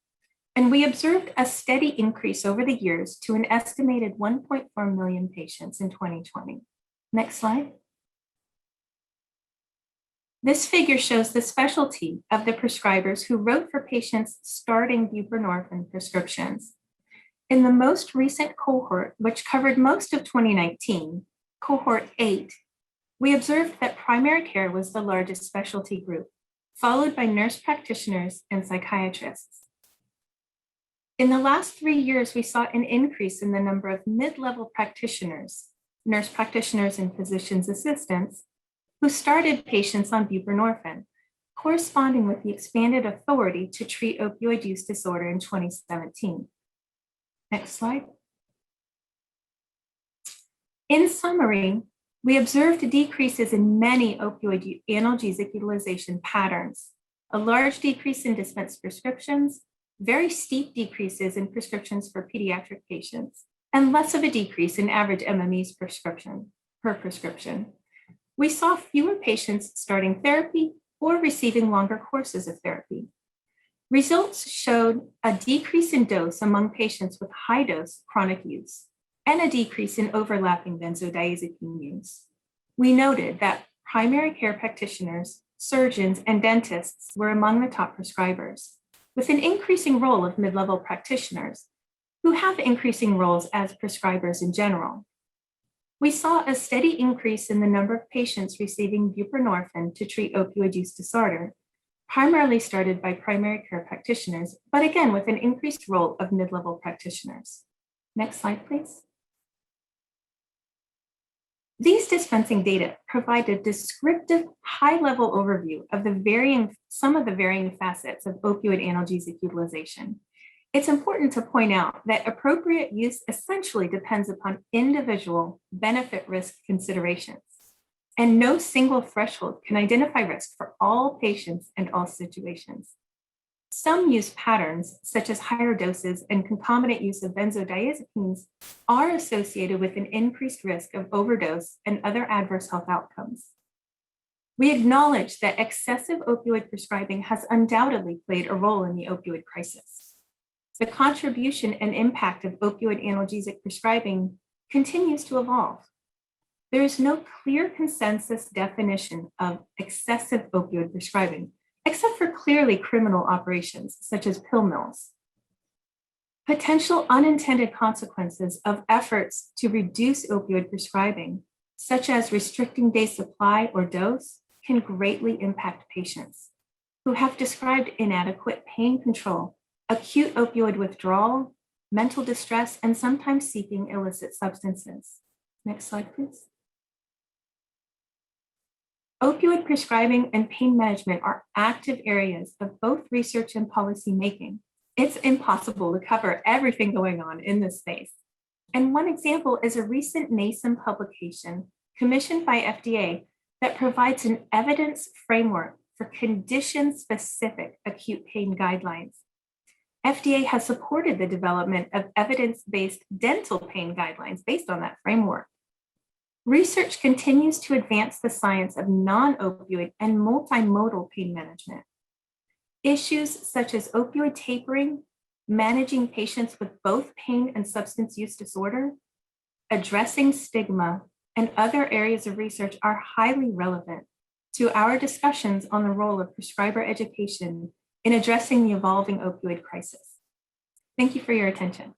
and we observed a steady increase over the years to an estimated 1.4 million patients in 2020. Next slide. This figure shows the specialty of the prescribers who wrote for patients starting buprenorphine prescriptions. In the most recent cohort, which covered most of 2019, cohort 8, we observed that primary care was the largest specialty group, followed by nurse practitioners and psychiatrists. In the last 3 years, we saw an increase in the number of mid-level practitioners, nurse practitioners and physician's assistants, who started patients on buprenorphine, corresponding with the expanded authority to treat opioid use disorder in 2017. Next slide. In summary, we observed decreases in many opioid analgesic utilization patterns, a large decrease in dispensed prescriptions, very steep decreases in prescriptions for pediatric patients, and less of a decrease in average MMEs per prescription. We saw fewer patients starting therapy or receiving longer courses of therapy. Results showed a decrease in dose among patients with high dose chronic use and a decrease in overlapping benzodiazepine use. We noted that primary care practitioners, surgeons, and dentists were among the top prescribers, with an increasing role of mid-level practitioners who have increasing roles as prescribers in general. We saw a steady increase in the number of patients receiving buprenorphine to treat opioid use disorder, primarily started by primary care practitioners, but again with an increased role of mid-level practitioners. Next slide, please. These dispensing data provide a descriptive high-level overview of some of the varying facets of opioid analgesic utilization. It's important to point out that appropriate use essentially depends upon individual benefit-risk considerations, and no single threshold can identify risk for all patients and all situations. Some use patterns, such as higher doses and concomitant use of benzodiazepines, are associated with an increased risk of overdose and other adverse health outcomes. We acknowledge that excessive opioid prescribing has undoubtedly played a role in the opioid crisis. The contribution and impact of opioid analgesic prescribing continues to evolve. There is no clear consensus definition of excessive opioid prescribing, except for clearly criminal operations, such as pill mills. Potential unintended consequences of efforts to reduce opioid prescribing, such as restricting day supply or dose, can greatly impact patients who have described inadequate pain control, acute opioid withdrawal, mental distress, and sometimes seeking illicit substances. Next slide, please. Opioid prescribing and pain management are active areas of both research and policy making. It's impossible to cover everything going on in this space. And one example is a recent NASM publication commissioned by FDA that provides an evidence framework for condition-specific acute pain guidelines. FDA has supported the development of evidence-based dental pain guidelines based on that framework. Research continues to advance the science of non-opioid and multimodal pain management. Issues such as opioid tapering, managing patients with both pain and substance use disorder, addressing stigma, and other areas of research are highly relevant to our discussions on the role of prescriber education in addressing the evolving opioid crisis. Thank you for your attention.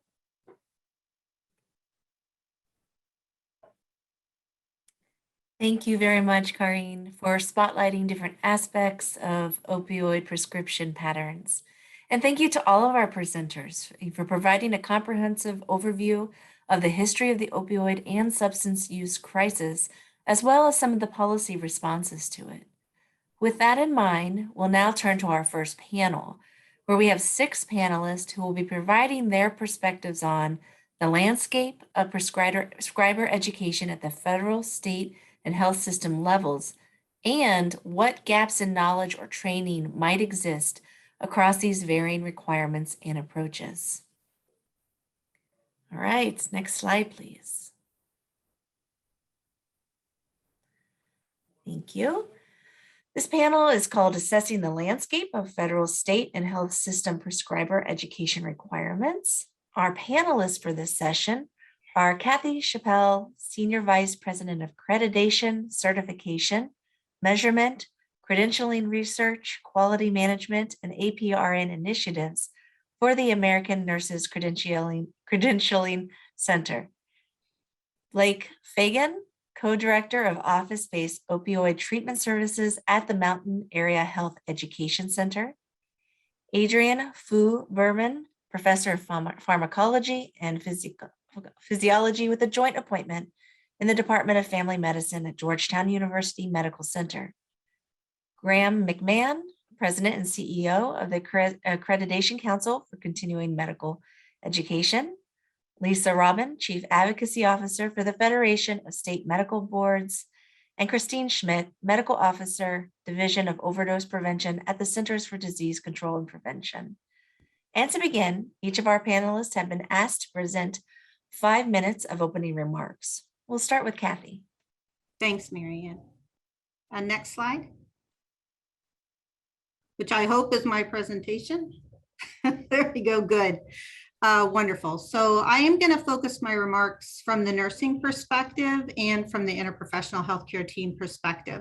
Thank you very much, Karine, for spotlighting different aspects of opioid prescription patterns. And thank you to all of our presenters for providing a comprehensive overview of the history of the opioid and substance use crisis, as well as some of the policy responses to it. With that in mind, we'll now turn to our first panel, where we have 6 panelists who will be providing their perspectives on the landscape of prescriber education at the federal, state, and health system levels, and what gaps in knowledge or training might exist across these varying requirements and approaches. All right, next slide, please. Thank you. This panel is called Assessing the Landscape of Federal, State, and Health System Prescriber Education Requirements. Our panelists for this session are Kathy Chappell, Senior Vice President of Accreditation, Certification, Measurement, Credentialing Research, Quality Management, and APRN Initiatives for the American Nurses Credentialing Center. Blake Fagan, Co-Director of Office-Based Opioid Treatment Services at the Mountain Area Health Education Center. Adrian Fu Berman, Professor of Pharmacology and Physiology with a joint appointment in the Department of Family Medicine at Georgetown University Medical Center. Graham McMahon, President and CEO of the Accreditation Council for Continuing Medical Education. Lisa Robin, Chief Advocacy Officer for the Federation of State Medical Boards, and Christine Schmidt, Medical Officer, Division of Overdose Prevention at the Centers for Disease Control and Prevention. And to begin, each of our panelists have been asked to present 5 minutes of opening remarks. We'll start with Kathy. Thanks, Marianne. Next slide, which I hope is my presentation. There we go, good. Wonderful. So I am going to focus my remarks from the nursing perspective and from the interprofessional healthcare team perspective.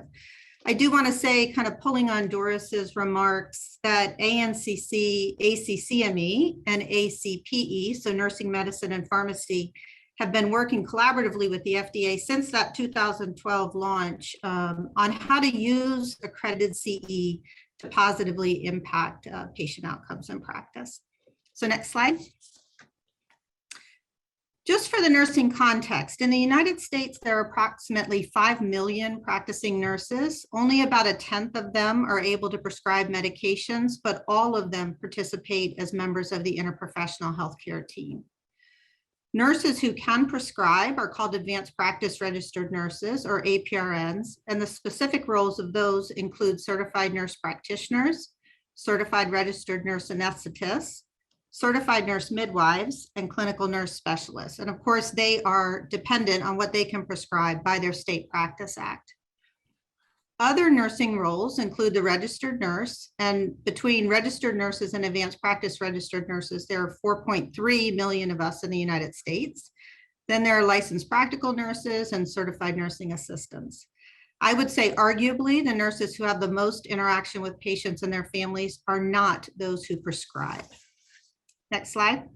I do want to say, kind of pulling on Doris's remarks, that ANCC, ACCME, and ACPE, so nursing, medicine, and pharmacy, have been working collaboratively with the FDA since that 2012 launch on how to use accredited CE to positively impact patient outcomes in practice. So next slide. Just for the nursing context, in the United States, there are approximately 5 million practicing nurses. Only about 1/10 of them are able to prescribe medications, but all of them participate as members of the interprofessional healthcare team. Nurses who can prescribe are called advanced practice registered nurses, or APRNs, and the specific roles of those include certified nurse practitioners, certified registered nurse anesthetists, certified nurse midwives, and clinical nurse specialists. And of course, they are dependent on what they can prescribe by their State Practice Act. Other nursing roles include the registered nurse, and between registered nurses and advanced practice registered nurses, there are 4.3 million of us in the United States. Then there are licensed practical nurses and certified nursing assistants. I would say arguably the nurses who have the most interaction with patients and their families are not those who prescribe. Next slide.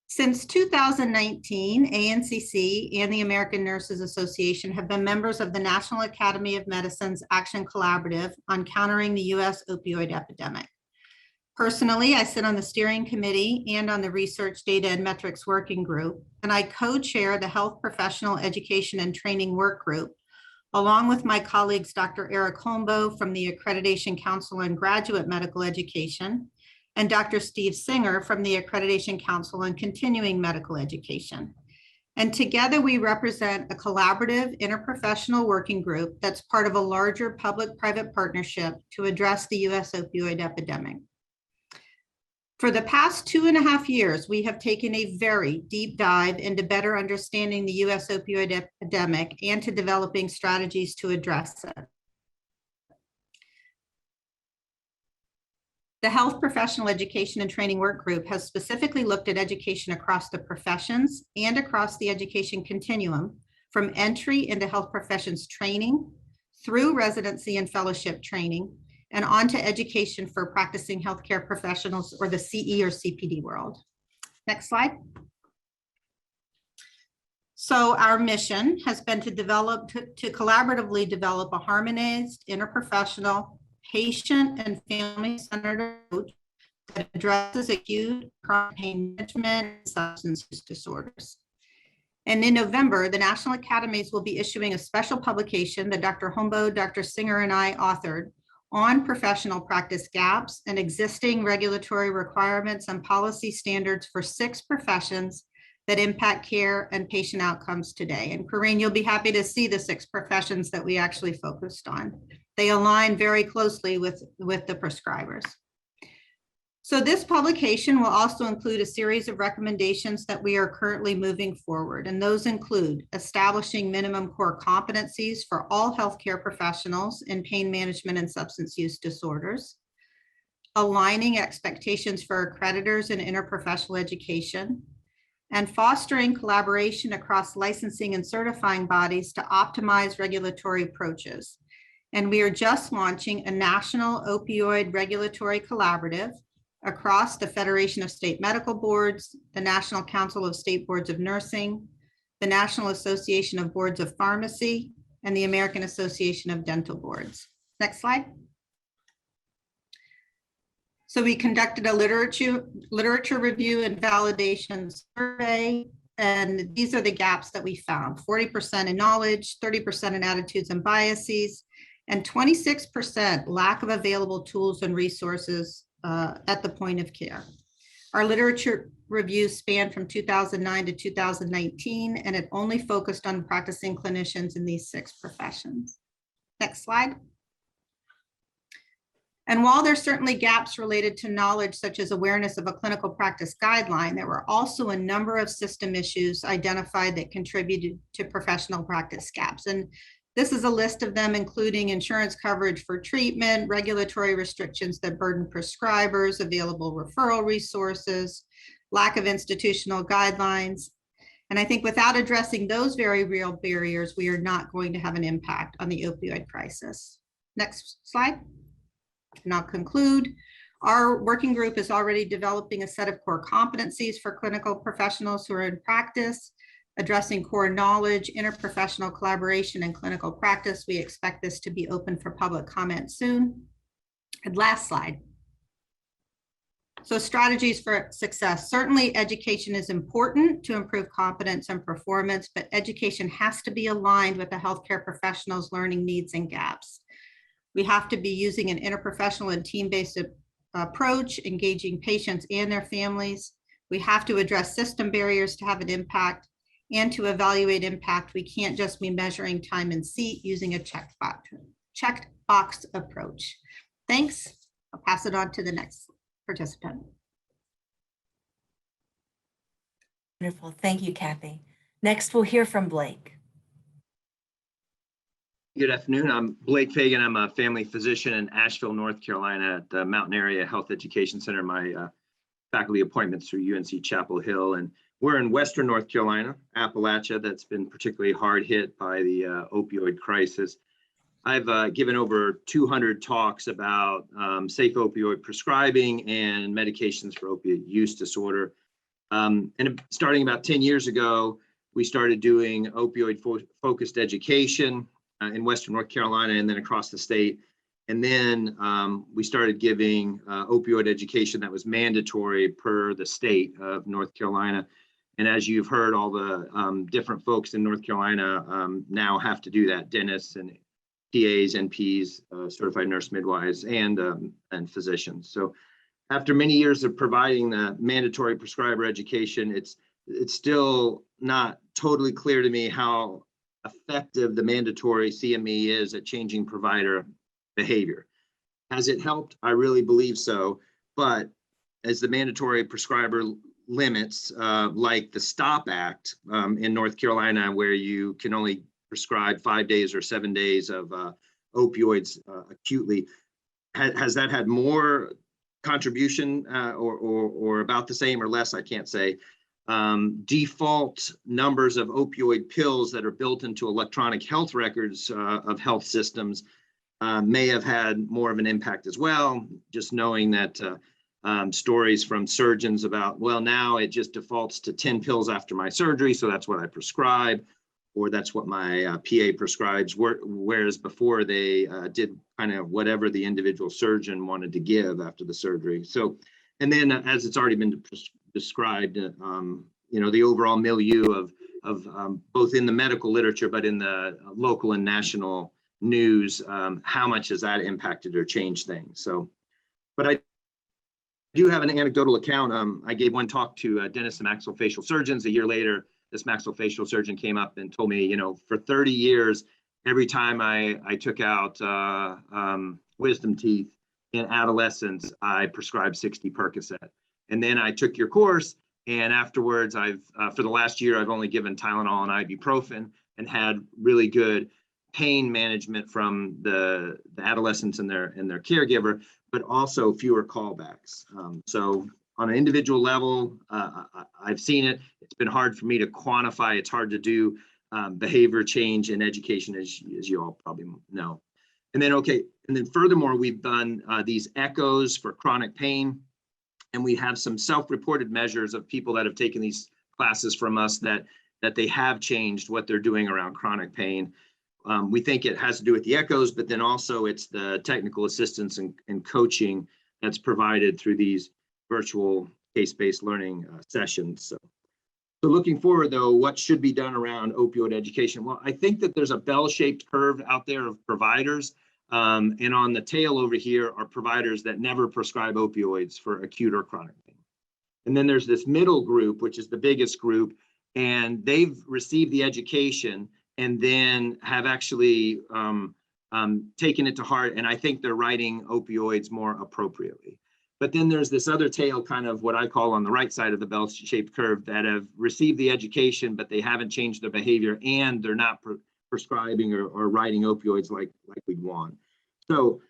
Since 2019, ANCC and the American Nurses Association have been members of the National Academy of Medicine's Action Collaborative on countering the US opioid epidemic. Personally, I sit on the steering committee and on the Research, Data, and Metrics Working Group, and I co-chair the Health Professional Education and Training Work Group, along with my colleagues, Dr. Eric Holmboe from the Accreditation Council on Graduate Medical Education, and Dr. Steve Singer from the Accreditation Council on Continuing Medical Education. And together we represent a collaborative interprofessional working group that's part of a larger public-private partnership to address the US opioid epidemic. For the past 2.5 years, we have taken a very deep dive into better understanding the US opioid epidemic and to developing strategies to address it. The Health Professional Education and Training Work Group has specifically looked at education across the professions and across the education continuum, from entry into health professions training, through residency and fellowship training, and on to education for practicing healthcare professionals, or the CE or CPD world. Next slide. So our mission has been to collaboratively develop a harmonized, interprofessional, patient and family-centered approach that addresses acute chronic pain management and substance use disorders. And in November, the National Academies will be issuing a special publication that Dr. Holmboe, Dr. Singer, and I authored on professional practice gaps and existing regulatory requirements and policy standards for 6 professions that impact care and patient outcomes today. And Corinne, you'll be happy to see the 6 professions that we actually focused on. They align very closely with the prescribers. So this publication will also include a series of recommendations that we are currently moving forward. And those include establishing minimum core competencies for all healthcare professionals in pain management and substance use disorders, aligning expectations for accreditors in interprofessional education, and fostering collaboration across licensing and certifying bodies to optimize regulatory approaches. And we are just launching a national opioid regulatory collaborative across the Federation of State Medical Boards, the National Council of State Boards of Nursing, the National Association of Boards of Pharmacy, and the American Association of Dental Boards. Next slide. So we conducted a literature review and validation survey, and these are the gaps that we found: 40% in knowledge, 30% in attitudes and biases, and 26% lack of available tools and resources at the point of care. Our literature review spanned from 2009 to 2019, and it only focused on practicing clinicians in these 6 professions. Next slide. And while there's certainly gaps related to knowledge, such as awareness of a clinical practice guideline, there were also a number of system issues identified that contributed to professional practice gaps. And this is a list of them, including insurance coverage for treatment, regulatory restrictions that burden prescribers, available referral resources, lack of institutional guidelines. And I think without addressing those very real barriers, we are not going to have an impact on the opioid crisis. Next slide. And I'll conclude. Our working group is already developing a set of core competencies for clinical professionals who are in practice, addressing core knowledge, interprofessional collaboration, and clinical practice. We expect this to be open for public comment soon. And last slide. So strategies for success. Certainly education is important to improve competence and performance, but education has to be aligned with the healthcare professionals' learning needs and gaps. We have to be using an interprofessional and team-based approach, engaging patients and their families. We have to address system barriers to have an impact, and to evaluate impact, we can't just be measuring time in seat using a checked box approach. Thanks. I'll pass it on to the next participant. Wonderful. Thank you, Kathy. Next, we'll hear from Blake. Good afternoon. I'm Blake Fagan. I'm a family physician in Asheville, North Carolina at the Mountain Area Health Education Center. My faculty appointments through UNC Chapel Hill. And we're in Western North Carolina, Appalachia, that's been particularly hard hit by the opioid crisis. I've given over 200 talks about safe opioid prescribing and medications for opiate use disorder. And starting about 10 years ago, we started doing opioid-focused education in Western North Carolina and then across the state. And then we started giving opioid education that was mandatory per the state of North Carolina. And as you've heard, all the different folks in North Carolina now have to do that, dentists and PAs, NPs, certified nurse midwives, and physicians. So after many years of providing the mandatory prescriber education, it's still not totally clear to me how effective the mandatory CME is at changing provider behavior. Has it helped? I really believe so. But as the mandatory prescriber limits, like the STOP Act in North Carolina, where you can only prescribe 5 days or 7 days of opioids acutely, has that had more contribution or about the same or less? I can't say. Default numbers of opioid pills that are built into electronic health records of health systems may have had more of an impact as well. Just knowing that stories from surgeons about, well, now it just defaults to 10 pills after my surgery, so that's what I prescribe, or that's what my PA prescribes, whereas before they did kind of whatever the individual surgeon wanted to give after the surgery. So, and then as it's already been described, the overall milieu of both in the medical literature, but in the local and national news, how much has that impacted or changed things? So, but I do have an anecdotal account. I gave one talk to dentists and maxillofacial surgeons. A year later, this maxillofacial surgeon came up and told me, for 30 years, every time I took out wisdom teeth in adolescence, I prescribed 60 Percocet. And then I took your course, and afterwards, for the last year, I've only given Tylenol and ibuprofen and had really good pain management from the adolescents and their caregiver, but also fewer callbacks. So on an individual level, I've seen it. It's been hard for me to quantify. It's hard to do behavior change in education, as you all probably know. And then furthermore, we've done these echoes for chronic pain, and we have some self-reported measures of people that have taken these classes from us that they have changed what they're doing around chronic pain. We think it has to do with the echoes, but then also it's the technical assistance and coaching that's provided through these virtual case-based learning sessions. So looking forward, though, what should be done around opioid education? Well, I think that there's a bell-shaped curve out there of providers, and on the tail over here are providers that never prescribe opioids for acute or chronic pain. And then there's this middle group, which is the biggest group, and they've received the education and then have actually taken it to heart, and I think they're writing opioids more appropriately. But then there's this other tail, kind of what I call on the right side of the bell-shaped curve, that have received the education, but they haven't changed their behavior, and they're not prescribing or writing opioids like we'd want. So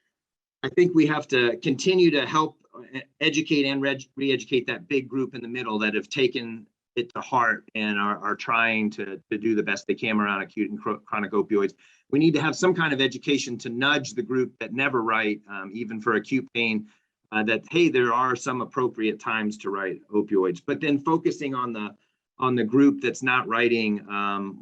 I think we have to continue to help educate and re-educate that big group in the middle that have taken it to heart and are trying to do the best they can around acute and chronic opioids. We need to have some kind of education to nudge the group that never write, even for acute pain, that, hey, there are some appropriate times to write opioids, but then focusing on the group that's not writing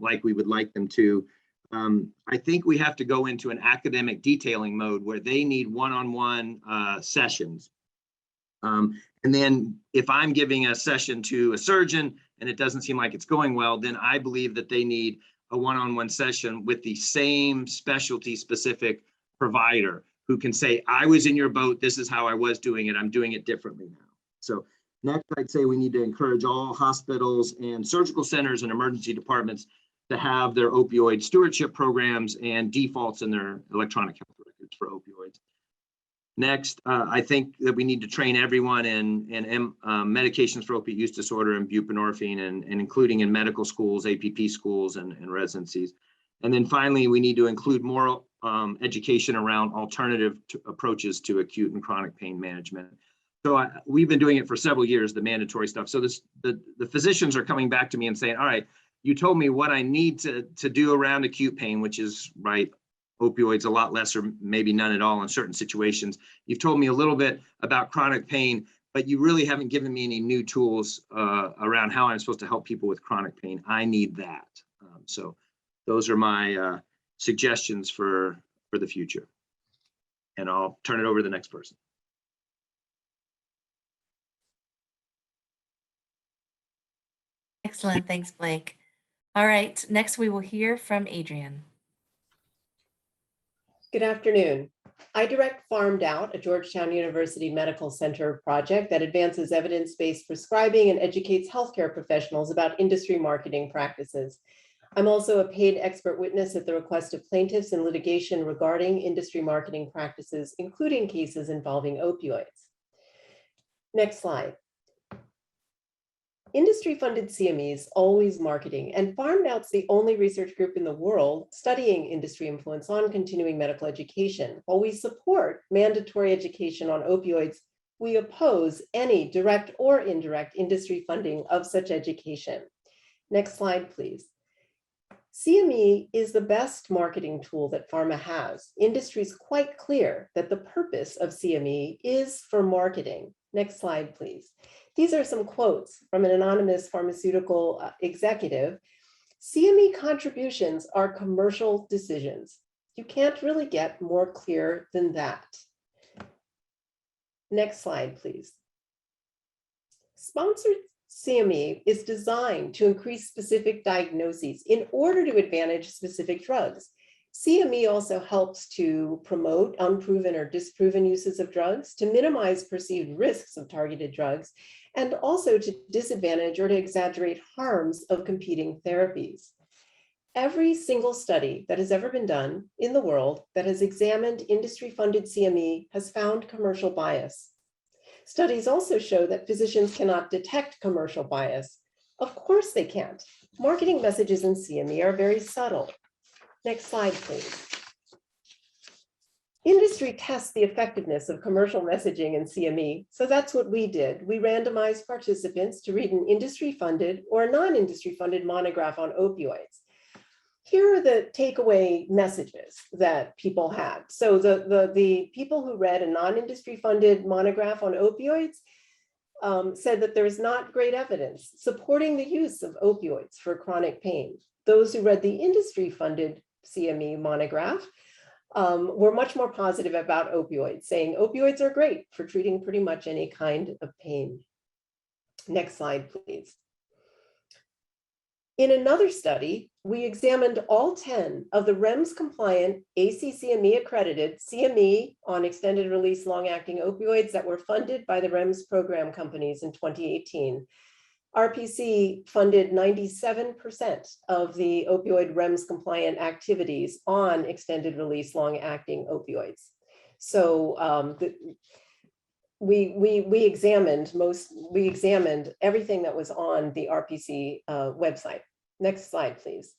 like we would like them to. I think we have to go into an academic detailing mode where they need one-on-one sessions. And then if I'm giving a session to a surgeon and it doesn't seem like it's going well, then I believe that they need a one-on-one session with the same specialty specific provider who can say, I was in your boat, this is how I was doing it, I'm doing it differently now. So next, I'd say we need to encourage all hospitals and surgical centers and emergency departments to have their opioid stewardship programs and defaults in their electronic health records for opioids. Next, I think that we need to train everyone in medications for opiate use disorder and buprenorphine, and including in medical schools, APP schools, and residencies. And then finally, we need to include more education around alternative approaches to acute and chronic pain management. So we've been doing it for several years, the mandatory stuff. So the physicians are coming back to me and saying, all right, you told me what I need to do around acute pain, which is right, opioids a lot less or maybe none at all in certain situations. You've told me a little bit about chronic pain, but you really haven't given me any new tools around how I'm supposed to help people with chronic pain. I need that. So those are my suggestions for the future. And I'll turn it over to the next person. Excellent. Thanks, Blake. All right. Next, we will hear from Adrian. Good afternoon. I direct Farmed Out, a Georgetown University Medical Center project that advances evidence-based prescribing and educates healthcare professionals about industry marketing practices. I'm also a paid expert witness at the request of plaintiffs in litigation regarding industry marketing practices, including cases involving opioids. Next slide. Industry-funded CMEs always marketing, and Farmed Out's the only research group in the world studying industry influence on continuing medical education. While we support mandatory education on opioids, we oppose any direct or indirect industry funding of such education. Next slide, please. CME is the best marketing tool that pharma has. Industry is quite clear that the purpose of CME is for marketing. Next slide, please. These are some quotes from an anonymous pharmaceutical executive. CME contributions are commercial decisions. You can't really get more clear than that. Next slide, please. Sponsored CME is designed to increase specific diagnoses in order to advantage specific drugs. CME also helps to promote unproven or disproven uses of drugs, to minimize perceived risks of targeted drugs, and also to disadvantage or to exaggerate harms of competing therapies. Every single study that has ever been done in the world that has examined industry-funded CME has found commercial bias. Studies also show that physicians cannot detect commercial bias. Of course they can't. Marketing messages in CME are very subtle. Next slide, please. Industry tests the effectiveness of commercial messaging in CME, so that's what we did. We randomized participants to read an industry-funded or a non-industry-funded monograph on opioids. Here are the takeaway messages that people had. So the people who read a non-industry funded monograph on opioids said that there's not great evidence supporting the use of opioids for chronic pain. Those who read the industry funded CME monograph were much more positive about opioids, saying opioids are great for treating pretty much any kind of pain. Next slide, please. In another study, we examined all 10 of the REMS compliant ACCME accredited CME on extended release long-acting opioids that were funded by the REMS program companies in 2018. RPC funded 97% of the opioid REMS compliant activities on extended release long-acting opioids. So we examined everything that was on the RPC website. Next slide, please.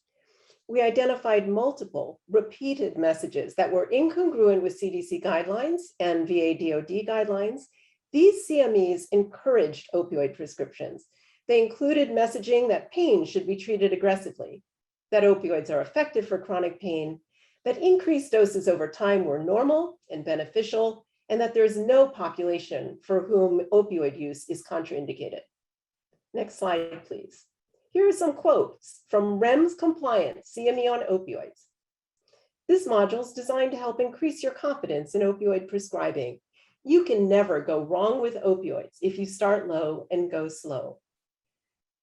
We identified multiple repeated messages that were incongruent with CDC guidelines and VA DOD guidelines. These CMEs encouraged opioid prescriptions. They included messaging that pain should be treated aggressively, that opioids are effective for chronic pain, that increased doses over time were normal and beneficial, and that there is no population for whom opioid use is contraindicated. Next slide, please. Here are some quotes from REMS compliant CME on opioids. This module is designed to help increase your confidence in opioid prescribing. You can never go wrong with opioids if you start low and go slow.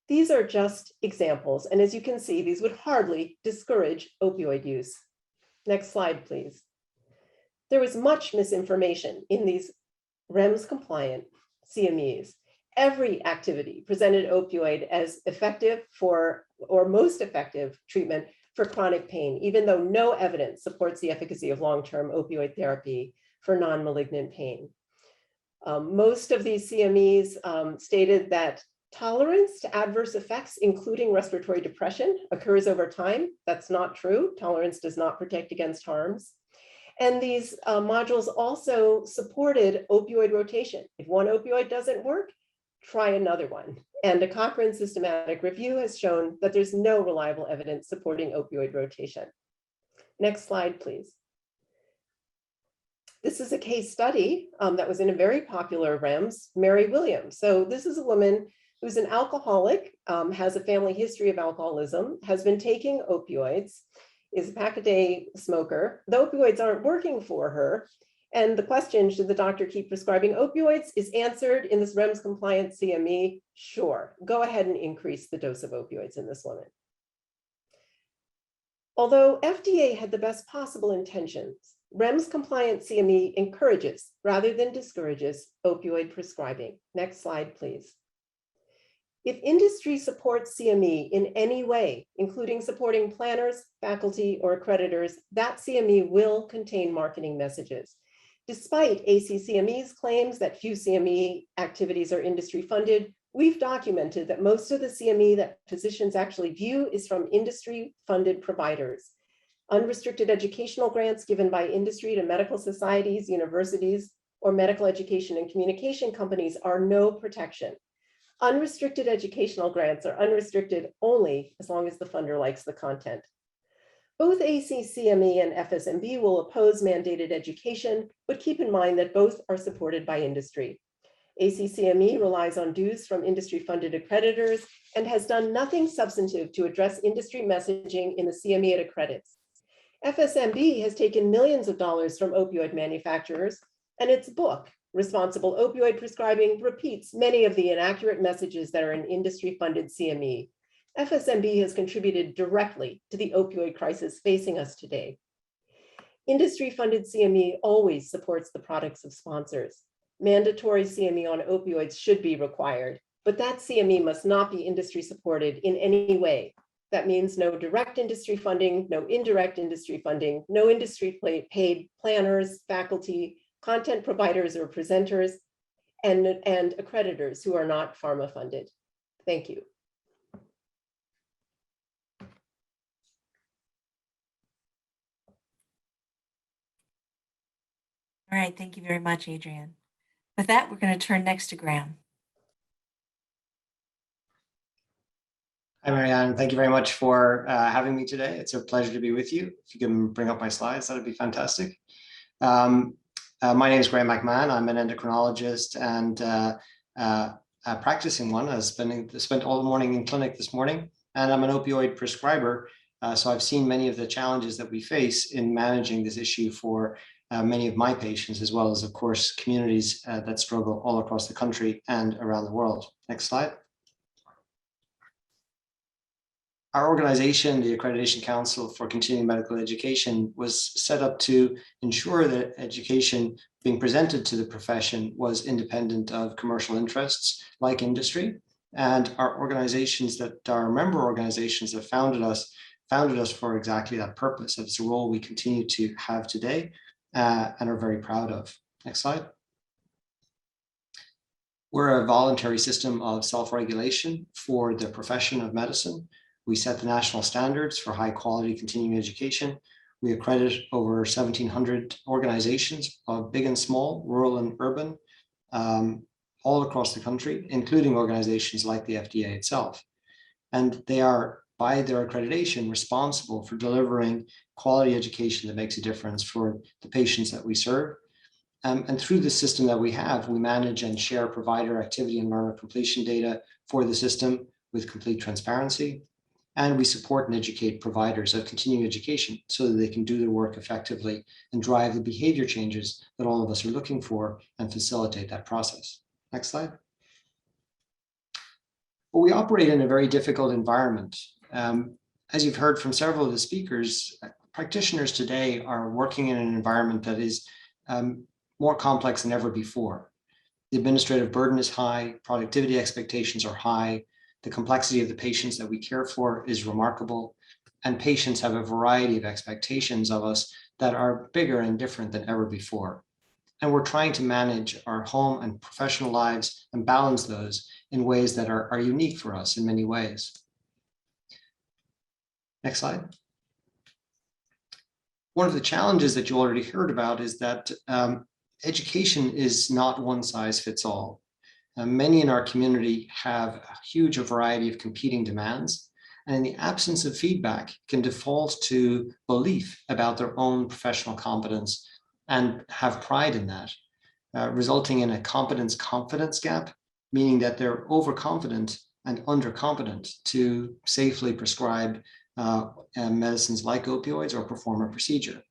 These are just examples, and as you can see, these would hardly discourage opioid use. Next slide, please. There was much misinformation in these REMS compliant CMEs. Every activity presented opioid as effective for, or most effective treatment for chronic pain, even though no evidence supports the efficacy of long-term opioid therapy for non-malignant pain. Most of these CMEs stated that tolerance to adverse effects, including respiratory depression, occurs over time. That's not true. Tolerance does not protect against harms. And these modules also supported opioid rotation. If one opioid doesn't work, try another one. And a Cochrane systematic review has shown that there's no reliable evidence supporting opioid rotation. Next slide, please. This is a case study that was in a very popular REMS, Mary Williams. So this is a woman who's an alcoholic, has a family history of alcoholism, has been taking opioids, is a pack-a-day smoker. The opioids aren't working for her. And the question, should the doctor keep prescribing opioids, is answered in this REMS compliant CME. Sure, go ahead and increase the dose of opioids in this woman. Although FDA had the best possible intentions, REMS compliant CME encourages rather than discourages opioid prescribing. Next slide, please. If industry supports CME in any way, including supporting planners, faculty, or accreditors, that CME will contain marketing messages. Despite ACCME's claims that few CME activities are industry funded, we've documented that most of the CME that physicians actually view is from industry funded providers. Unrestricted educational grants given by industry to medical societies, universities, or medical education and communication companies are no protection. Unrestricted educational grants are unrestricted only as long as the funder likes the content. Both ACCME and FSMB will oppose mandated education, but keep in mind that both are supported by industry. ACCME relies on dues from industry-funded accreditors and has done nothing substantive to address industry messaging in the CME it accredits. FSMB has taken millions of dollars from opioid manufacturers, and its book, Responsible Opioid Prescribing, repeats many of the inaccurate messages that are in industry-funded CME. FSMB has contributed directly to the opioid crisis facing us today. Industry-funded CME always supports the products of sponsors. Mandatory CME on opioids should be required, but that CME must not be industry-supported in any way. That means no direct industry funding, no indirect industry funding, no industry-paid planners, faculty, content providers or presenters, and accreditors who are not pharma funded. Thank you. All right, thank you very much, Adrienne. With that, we're going to turn next to Graham. Hi, Marianne. Thank you very much for having me today. It's a pleasure to be with you. If you can bring up my slides, that'd be fantastic. My name is Graham McMahon. I'm an endocrinologist and a practicing one. I spent all the morning in clinic this morning, and I'm an opioid prescriber. So I've seen many of the challenges that we face in managing this issue for many of my patients, as well as, of course, communities that struggle all across the country and around the world. Next slide. Our organization, the Accreditation Council for Continuing Medical Education, was set up to ensure that education being presented to the profession was independent of commercial interests like industry. And our organizations that are member organizations that founded us for exactly that purpose. It's a role we continue to have today and are very proud of. Next slide. We're a voluntary system of self-regulation for the profession of medicine. We set the national standards for high quality continuing education. We accredit over 1,700 organizations, big and small, rural and urban, all across the country, including organizations like the FDA itself. And they are, by their accreditation, responsible for delivering quality education that makes a difference for the patients that we serve. And through the system that we have, we manage and share provider activity and learner completion data for the system with complete transparency. And we support and educate providers of continuing education so that they can do their work effectively and drive the behavior changes that all of us are looking for and facilitate that process. Next slide. Well, we operate in a very difficult environment. As you've heard from several of the speakers, practitioners today are working in an environment that is more complex than ever before. The administrative burden is high, productivity expectations are high, the complexity of the patients that we care for is remarkable, and patients have a variety of expectations of us that are bigger and different than ever before. And we're trying to manage our home and professional lives and balance those in ways that are unique for us in many ways. Next slide. One of the challenges that you already heard about is that education is not one size fits all. Many in our community have a huge variety of competing demands, and in the absence of feedback can default to belief about their own professional competence and have pride in that, resulting in a competence-confidence gap, meaning that they're overconfident and undercompetent to safely prescribe medicines like opioids or perform a procedure.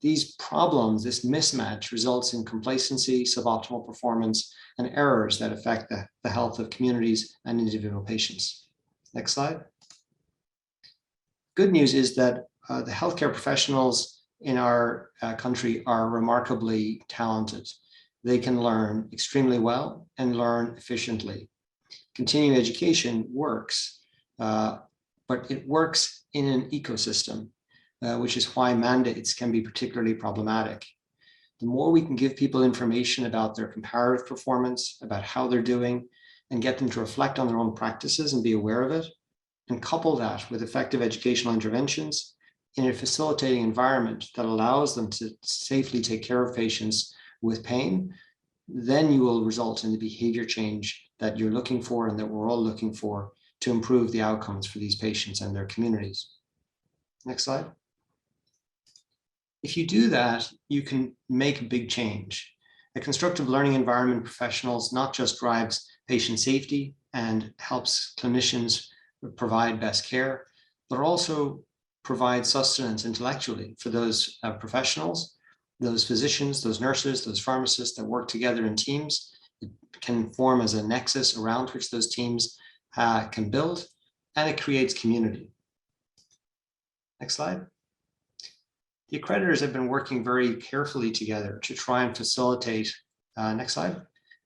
These problems, this mismatch, results in complacency, suboptimal performance, and errors that affect the health of communities and individual patients. Next slide. Good news is that the healthcare professionals in our country are remarkably talented. They can learn extremely well and learn efficiently. Continuing education works, but it works in an ecosystem, which is why mandates can be particularly problematic. The more we can give people information about their comparative performance, about how they're doing, and get them to reflect on their own practices and be aware of it, and couple that with effective educational interventions in a facilitating environment that allows them to safely take care of patients with pain, then you will result in the behavior change that you're looking for and that we're all looking for to improve the outcomes for these patients and their communities. Next slide. If you do that, you can make a big change. A constructive learning environment professionals not just drives patient safety and helps clinicians provide best care, but also provides sustenance intellectually for those professionals, those physicians, those nurses, those pharmacists that work together in teams. It can form as a nexus around which those teams can build, and it creates community. Next slide. The accreditors have been working very carefully together to try and facilitate, next slide,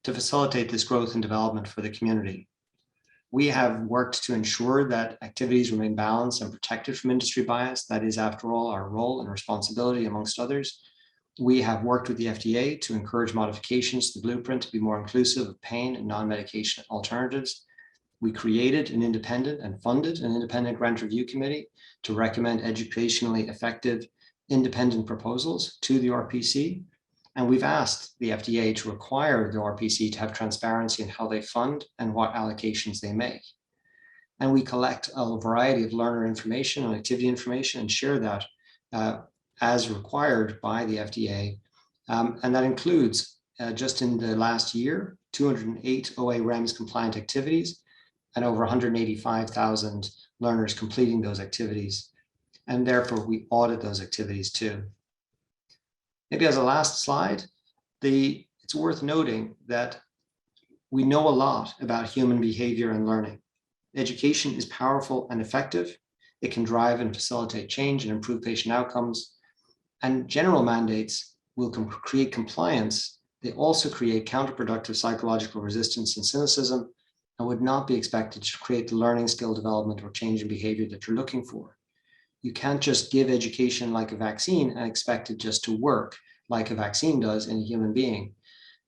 to facilitate this growth and development for the community. We have worked to ensure that activities remain balanced and protected from industry bias. That is, after all, our role and responsibility, amongst others. We have worked with the FDA to encourage modifications to the blueprint to be more inclusive of pain and non-medication alternatives. We created an independent and funded an independent grant review committee to recommend educationally effective independent proposals to the RPC. And we've asked the FDA to require the RPC to have transparency in how they fund and what allocations they make. And we collect a variety of learner information and activity information and share that as required by the FDA. And that includes, just in the last year, 208 OA REMS compliant activities and over 185,000 learners completing those activities. And therefore, we audit those activities too. Maybe as a last slide, it's worth noting that we know a lot about human behavior and learning. Education is powerful and effective. It can drive and facilitate change and improve patient outcomes. And general mandates will create compliance. They also create counterproductive psychological resistance and cynicism and would not be expected to create the learning skill development or change in behavior that you're looking for. You can't just give education like a vaccine and expect it just to work like a vaccine does in a human being.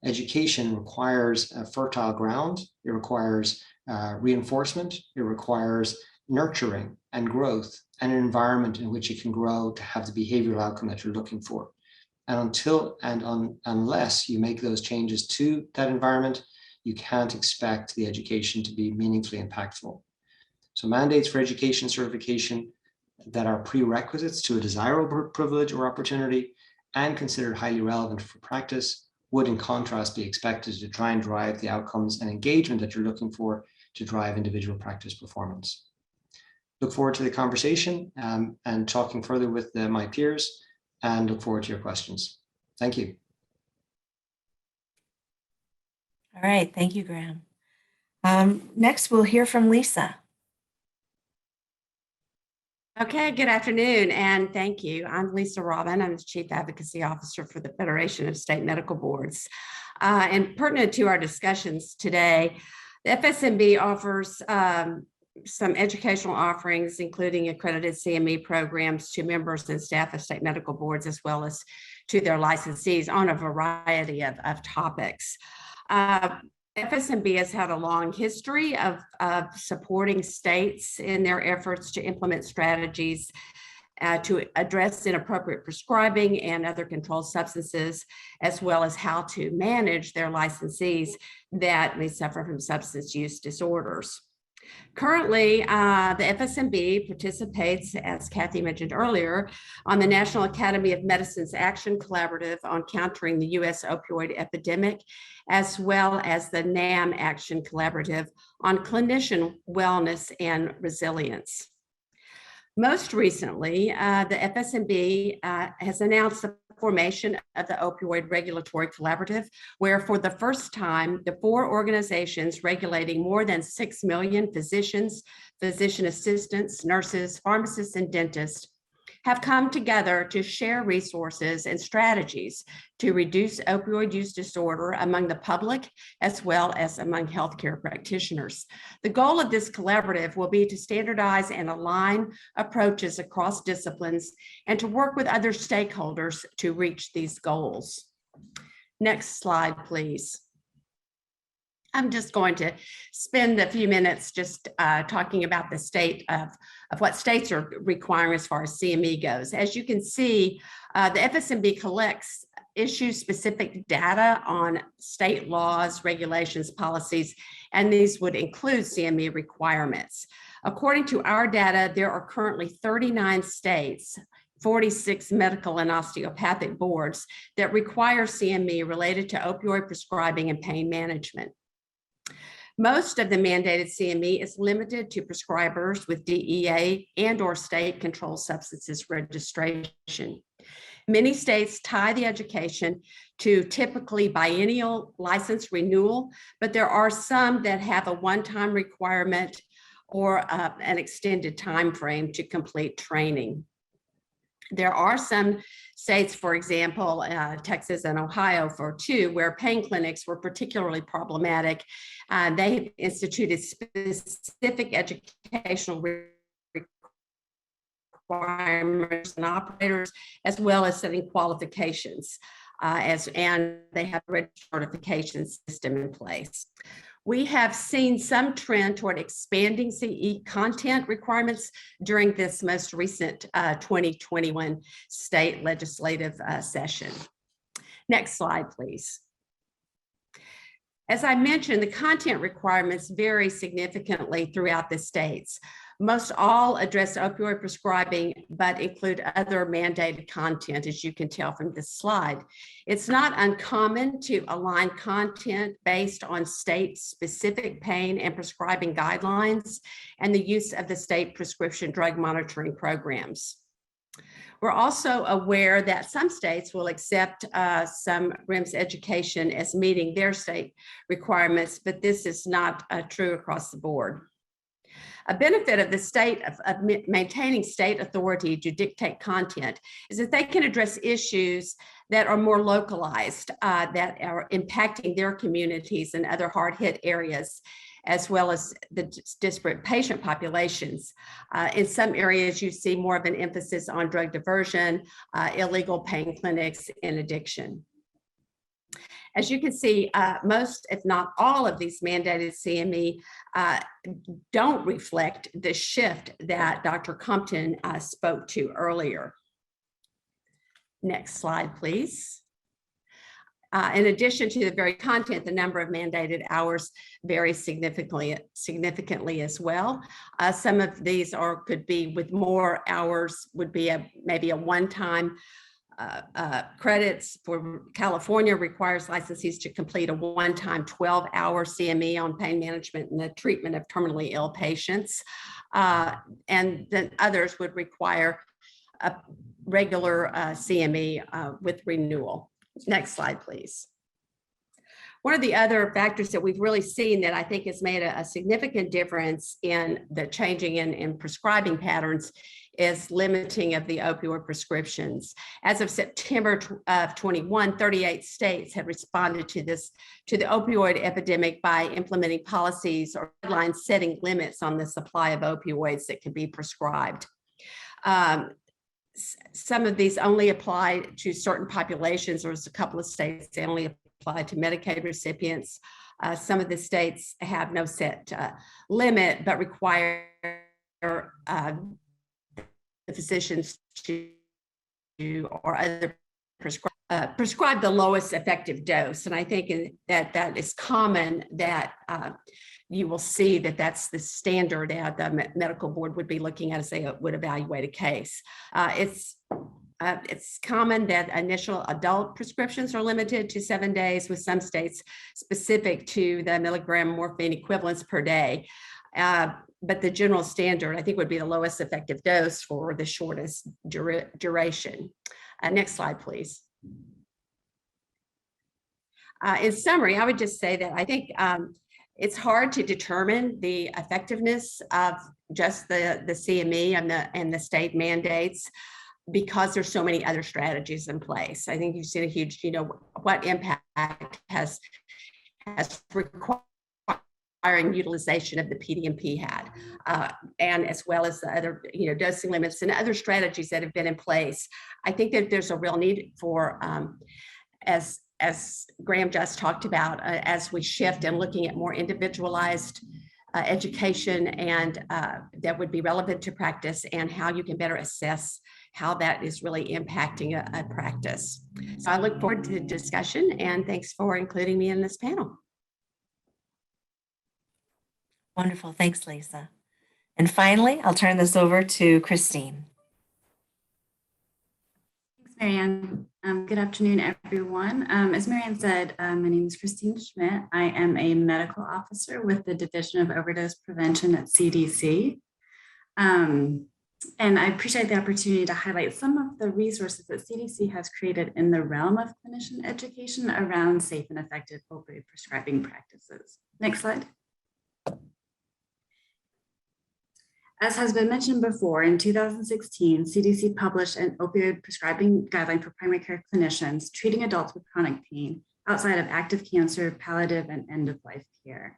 Education requires a fertile ground. It requires reinforcement. It requires nurturing and growth and an environment in which it can grow to have the behavioral outcome that you're looking for. And unless you make those changes to that environment, you can't expect the education to be meaningfully impactful. So mandates for education certification that are prerequisites to a desirable privilege or opportunity and considered highly relevant for practice would, in contrast, be expected to try and drive the outcomes and engagement that you're looking for to drive individual practice performance. Look forward to the conversation and talking further with my peers, and look forward to your questions. Thank you. All right, thank you, Graham. Next, we'll hear from Lisa. Okay, good afternoon, and thank you. I'm Lisa Robin. I'm the Chief Advocacy Officer for the Federation of State Medical Boards. And pertinent to our discussions today, the FSMB offers some educational offerings, including accredited CME programs to members and staff of state medical boards, as well as to their licensees on a variety of topics. FSMB has had a long history of supporting states in their efforts to implement strategies to address inappropriate prescribing and other controlled substances, as well as how to manage their licensees that may suffer from substance use disorders. Currently, the FSMB participates, as Kathy mentioned earlier, on the National Academy of Medicine's Action Collaborative on Countering the U.S. Opioid Epidemic, as well as the NAM Action Collaborative on Clinician Wellness and Resilience. Most recently, the FSMB has announced the formation of the Opioid Regulatory Collaborative, where for the first time, the 4 organizations regulating more than 6 million physicians, physician assistants, nurses, pharmacists, and dentists have come together to share resources and strategies to reduce opioid use disorder among the public as well as among healthcare practitioners. The goal of this collaborative will be to standardize and align approaches across disciplines and to work with other stakeholders to reach these goals. Next slide, please. I'm just going to spend a few minutes just talking about the state of what states are requiring as far as CME goes. As you can see, the FSMB collects issue-specific data on state laws, regulations, policies, and these would include CME requirements. According to our data, there are currently 39 states, 46 medical and osteopathic boards that require CME related to opioid prescribing and pain management. Most of the mandated CME is limited to prescribers with DEA and/or state controlled substances registration. Many states tie the education to typically biennial license renewal, but there are some that have a one-time requirement or an extended time frame to complete training. There are some states, for example, Texas and Ohio for 2, where pain clinics were particularly problematic. They have instituted specific educational requirements and operators, as well as setting qualifications, and they have a certification system in place. We have seen some trend toward expanding CE content requirements during this most recent 2021 state legislative session. Next slide, please. As I mentioned, the content requirements vary significantly throughout the states. Most all address opioid prescribing, but include other mandated content, as you can tell from this slide. It's not uncommon to align content based on state-specific pain and prescribing guidelines and the use of the state prescription drug monitoring programs. We're also aware that some states will accept some REMS education as meeting their state requirements, but this is not true across the board. A benefit of the state of maintaining state authority to dictate content is that they can address issues that are more localized, that are impacting their communities and other hard-hit areas, as well as the disparate patient populations. In some areas, you see more of an emphasis on drug diversion, illegal pain clinics, and addiction. As you can see, most, if not all, of these mandated CME don't reflect the shift that Dr. Compton spoke to earlier. Next slide, please. In addition to the very content, the number of mandated hours varies significantly as well. Some of these could be with more hours, would be maybe a one-time credits. For California requires licensees to complete a one-time 12-hour CME on pain management and the treatment of terminally ill patients. And then others would require a regular CME with renewal. Next slide, please. One of the other factors that we've really seen that I think has made a significant difference in the changing in prescribing patterns is limiting of the opioid prescriptions. As of September of 21, 38 states had responded to the opioid epidemic by implementing policies or guidelines setting limits on the supply of opioids that can be prescribed. Some of these only apply to certain populations, or a couple of states they only apply to Medicaid recipients. Some of the states have no set limit, but require the physicians to or other prescribe the lowest effective dose. And I think that is common that you will see that that's the standard that the medical board would be looking at as they would evaluate a case. It's common that initial adult prescriptions are limited to 7 days, with some states specific to the milligram morphine equivalents per day. But the general standard, I think, would be the lowest effective dose for the shortest duration. Next slide, please. In summary, I would just say that I think it's hard to determine the effectiveness of just the CME and the state mandates, because there's so many other strategies in place. I think you've seen a huge, what impact has requiring utilization of the PDMP had, and as well as the other, dosing limits and other strategies that have been in place. I think that there's a real need for, as Graham just talked about, as we shift and looking at more individualized education and that would be relevant to practice, and how you can better assess how that is really impacting a practice. So I look forward to the discussion, and thanks for including me in this panel. Wonderful. Thanks, Lisa. And finally, I'll turn this over to Christine. Thanks, Marianne. Good afternoon, everyone. As Marianne said, my name is Christine Schmidt. I am a medical officer with the Division of Overdose Prevention at CDC. And I appreciate the opportunity to highlight some of the resources that CDC has created in the realm of clinician education around safe and effective opioid prescribing practices. Next slide. As has been mentioned before, in 2016, CDC published an opioid prescribing guideline for primary care clinicians treating adults with chronic pain outside of active cancer, palliative, and end-of-life care.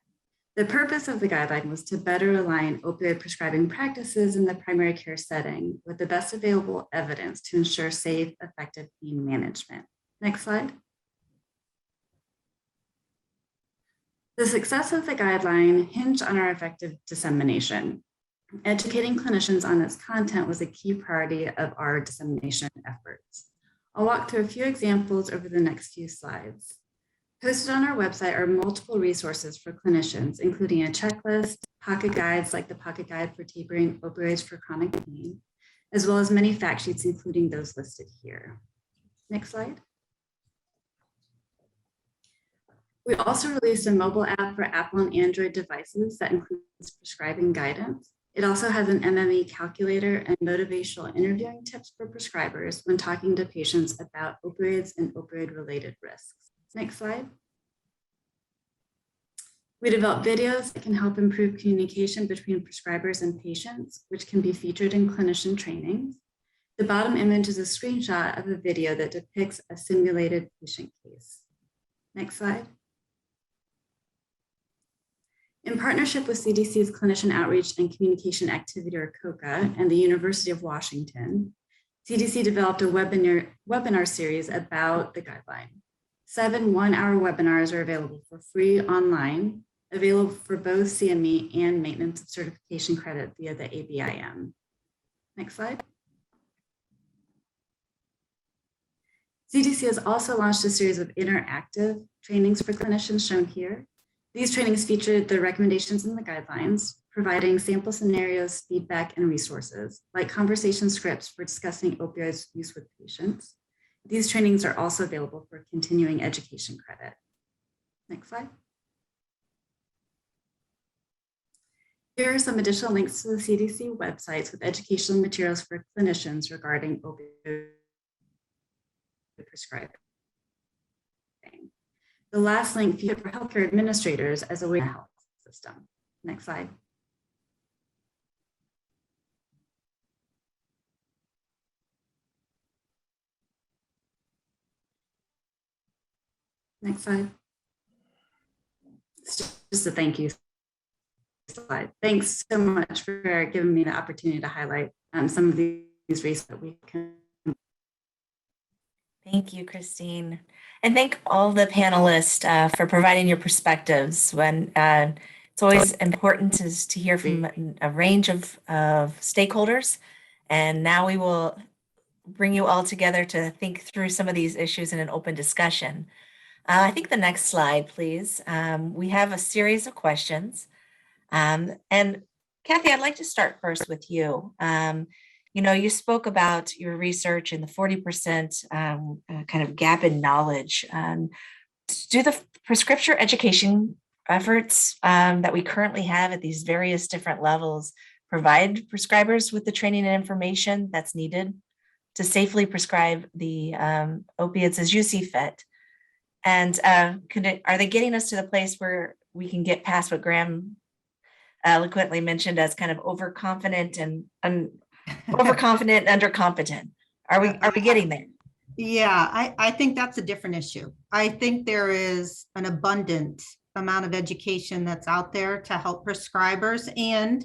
The purpose of the guideline was to better align opioid prescribing practices in the primary care setting with the best available evidence to ensure safe, effective pain management. Next slide. The success of the guideline hinged on our effective dissemination. Educating clinicians on its content was a key priority of our dissemination efforts. I'll walk through a few examples over the next few slides. Posted on our website are multiple resources for clinicians, including a checklist, pocket guides like the Pocket Guide for Tapering Opioids for Chronic Pain, as well as many fact sheets, including those listed here. Next slide. We also released a mobile app for Apple and Android devices that includes prescribing guidance. It also has an MME calculator and motivational interviewing tips for prescribers when talking to patients about opioids and opioid-related risks. Next slide. We developed videos that can help improve communication between prescribers and patients, which can be featured in clinician trainings. The bottom image is a screenshot of a video that depicts a simulated patient case. Next slide. In partnership with CDC's Clinician Outreach and Communication Activity, or COCA, and the University of Washington, CDC developed a webinar series about the guideline. 7 one-hour webinars are available for free online, available for both CME and maintenance of certification credit via the ABIM. Next slide. CDC has also launched a series of interactive trainings for clinicians shown here. These trainings featured the recommendations in the guidelines, providing sample scenarios, feedback, and resources, like conversation scripts for discussing opioids use with patients. These trainings are also available for continuing education credit. Next slide. Here are some additional links to the CDC websites with educational materials for clinicians regarding opioid prescribing. The last link featured for healthcare administrators as a way to health system. Next slide. Next slide. It's just a thank you slide. Thanks so much for giving me the opportunity to highlight some of these resources that we can. Thank you, Christine. And thank all the panelists for providing your perspectives. It's always important to hear from a range of stakeholders And now we will bring you all together to think through some of these issues in an open discussion. I think the next slide, please. We have a series of questions. And Kathy, I'd like to start first with you. You spoke about your research and the 40% kind of gap in knowledge. Do the prescription education efforts that we currently have at these various different levels provide prescribers with the training and information that's needed to safely prescribe the opiates as you see fit? And are they getting us to the place where we can get past what Graham eloquently mentioned as kind of overconfident and overconfident and undercompetent? Are we getting there? Yeah, I think that's a different issue. I think there is an abundant amount of education that's out there to help prescribers and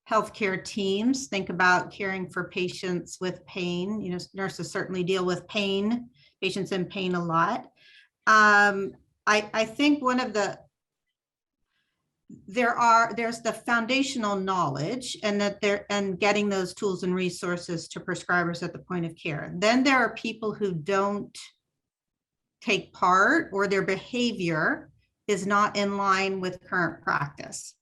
healthcare teams think about caring for patients with pain. Nurses certainly deal with pain, patients in pain a lot. I think one of there's the foundational knowledge and getting those tools and resources to prescribers at the point of care. Then there are people who don't take part or their behavior is not in line with current practice.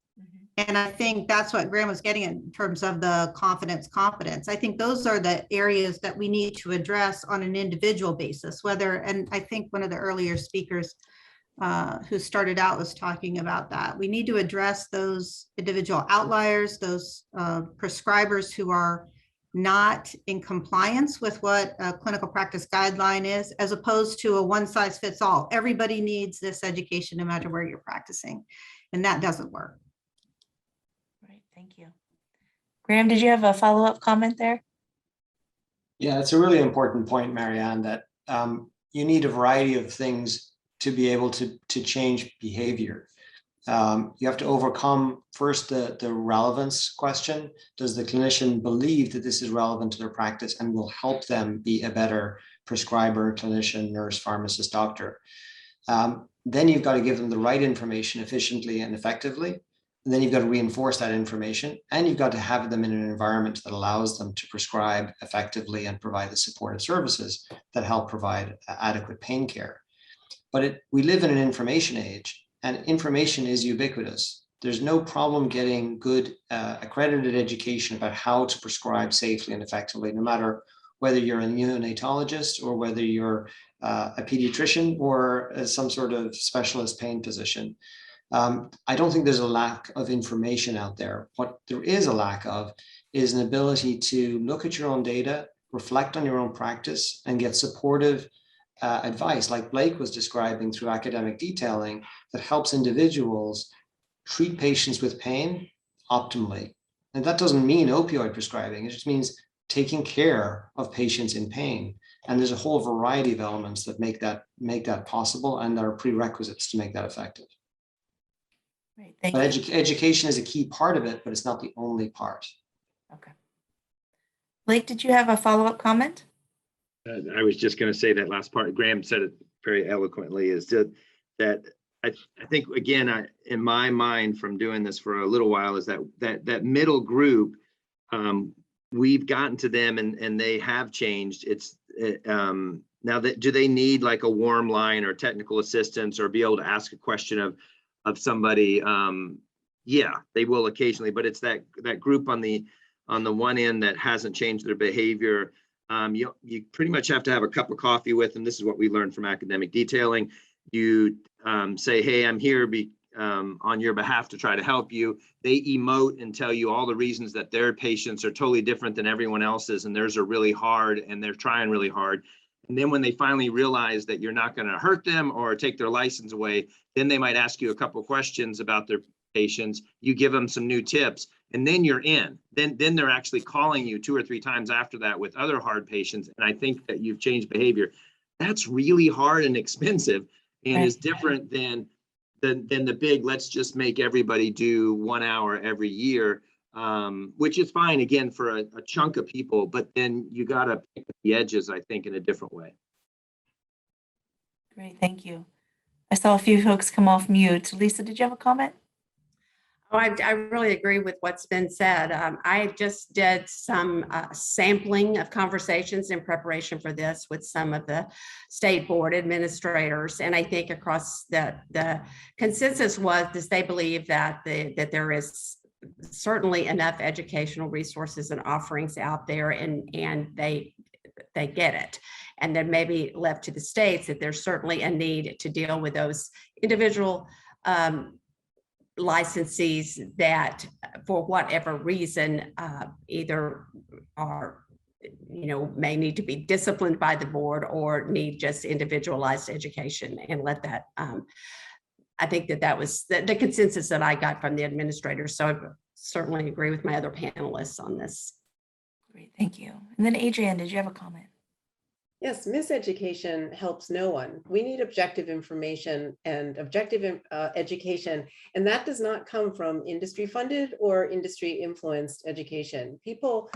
And I think that's what Graham was getting in terms of the competence. I think those are the areas that we need to address on an individual basis, and I think one of the earlier speakers who started out was talking about that. We need to address those individual outliers, those prescribers who are not in compliance with what a clinical practice guideline is, as opposed to a one size fits all. Everybody needs this education no matter where you're practicing, and that doesn't work. Thank you. Graham, did you have a follow-up comment there? Yeah, it's a really important point, Marianne, that you need a variety of things to be able to change behavior. You have to overcome first the relevance question. Does the clinician believe that this is relevant to their practice and will help them be a better prescriber, clinician, nurse, pharmacist, doctor? Then you've got to give them the right information efficiently and effectively. And then you've got to reinforce that information, and you've got to have them in an environment that allows them to prescribe effectively and provide the supportive services that help provide adequate pain care. But we live in an information age, and information is ubiquitous. There's no problem getting good accredited education about how to prescribe safely and effectively, no matter whether you're a neonatologist or whether you're a pediatrician or some sort of specialist pain physician. I don't think there's a lack of information out there. What there is a lack of is an ability to look at your own data, reflect on your own practice, and get supportive advice, like Blake was describing through academic detailing, that helps individuals treat patients with pain optimally. And that doesn't mean opioid prescribing. It just means taking care of patients in pain. And there's a whole variety of elements that make that possible and are prerequisites to make that effective. Great, thank but you. Education is a key part of it, but it's not the only part. Okay. Blake, did you have a follow-up comment? I was just going to say that last part. Graham said it very eloquently, is that I think, again, in my mind from doing this for a little while, is that middle group, we've gotten to them and they have changed. Now that, do they need like a warm line or technical assistance or be able to ask a question of somebody? Yeah, they will occasionally, but it's that group on the one end that hasn't changed their behavior. You pretty much have to have a cup of coffee with them. This is what we learned from academic detailing. You say, hey, I'm here on your behalf to try to help you. They emote and tell you all the reasons that their patients are totally different than everyone else's, and theirs are really hard, and they're trying really hard. And then when they finally realize that you're not going to hurt them or take their license away, then they might ask you a couple of questions about their patients. You give them some new tips, and then you're in. Then they're actually calling you 2 or 3 times after that with other hard patients. And I think that you've changed behavior. That's really hard and expensive, and is different than the big, let's just make everybody do 1 hour every year, which is fine, again, for a chunk of people, but then you got to pick the edges, I think, in a different way. Great, thank you. I saw a few folks come off mute. Lisa, did you have a comment? Oh, I really agree with what's been said. I just did some sampling of conversations in preparation for this with some of the state board administrators. And I think across the consensus was that they believe that there is certainly enough educational resources and offerings out there, and they get it. And then maybe left to the states that there's certainly a need to deal with those individual licensees that for whatever reason either are may need to be disciplined by the board or need just individualized education, and let that I think that was the consensus that I got from the administrators. So I certainly agree with my other panelists on this. Great, thank you. And then Adrienne, did you have a comment? Yes, miseducation helps no one. We need objective information and objective education, and that does not come from industry funded or industry influenced education. People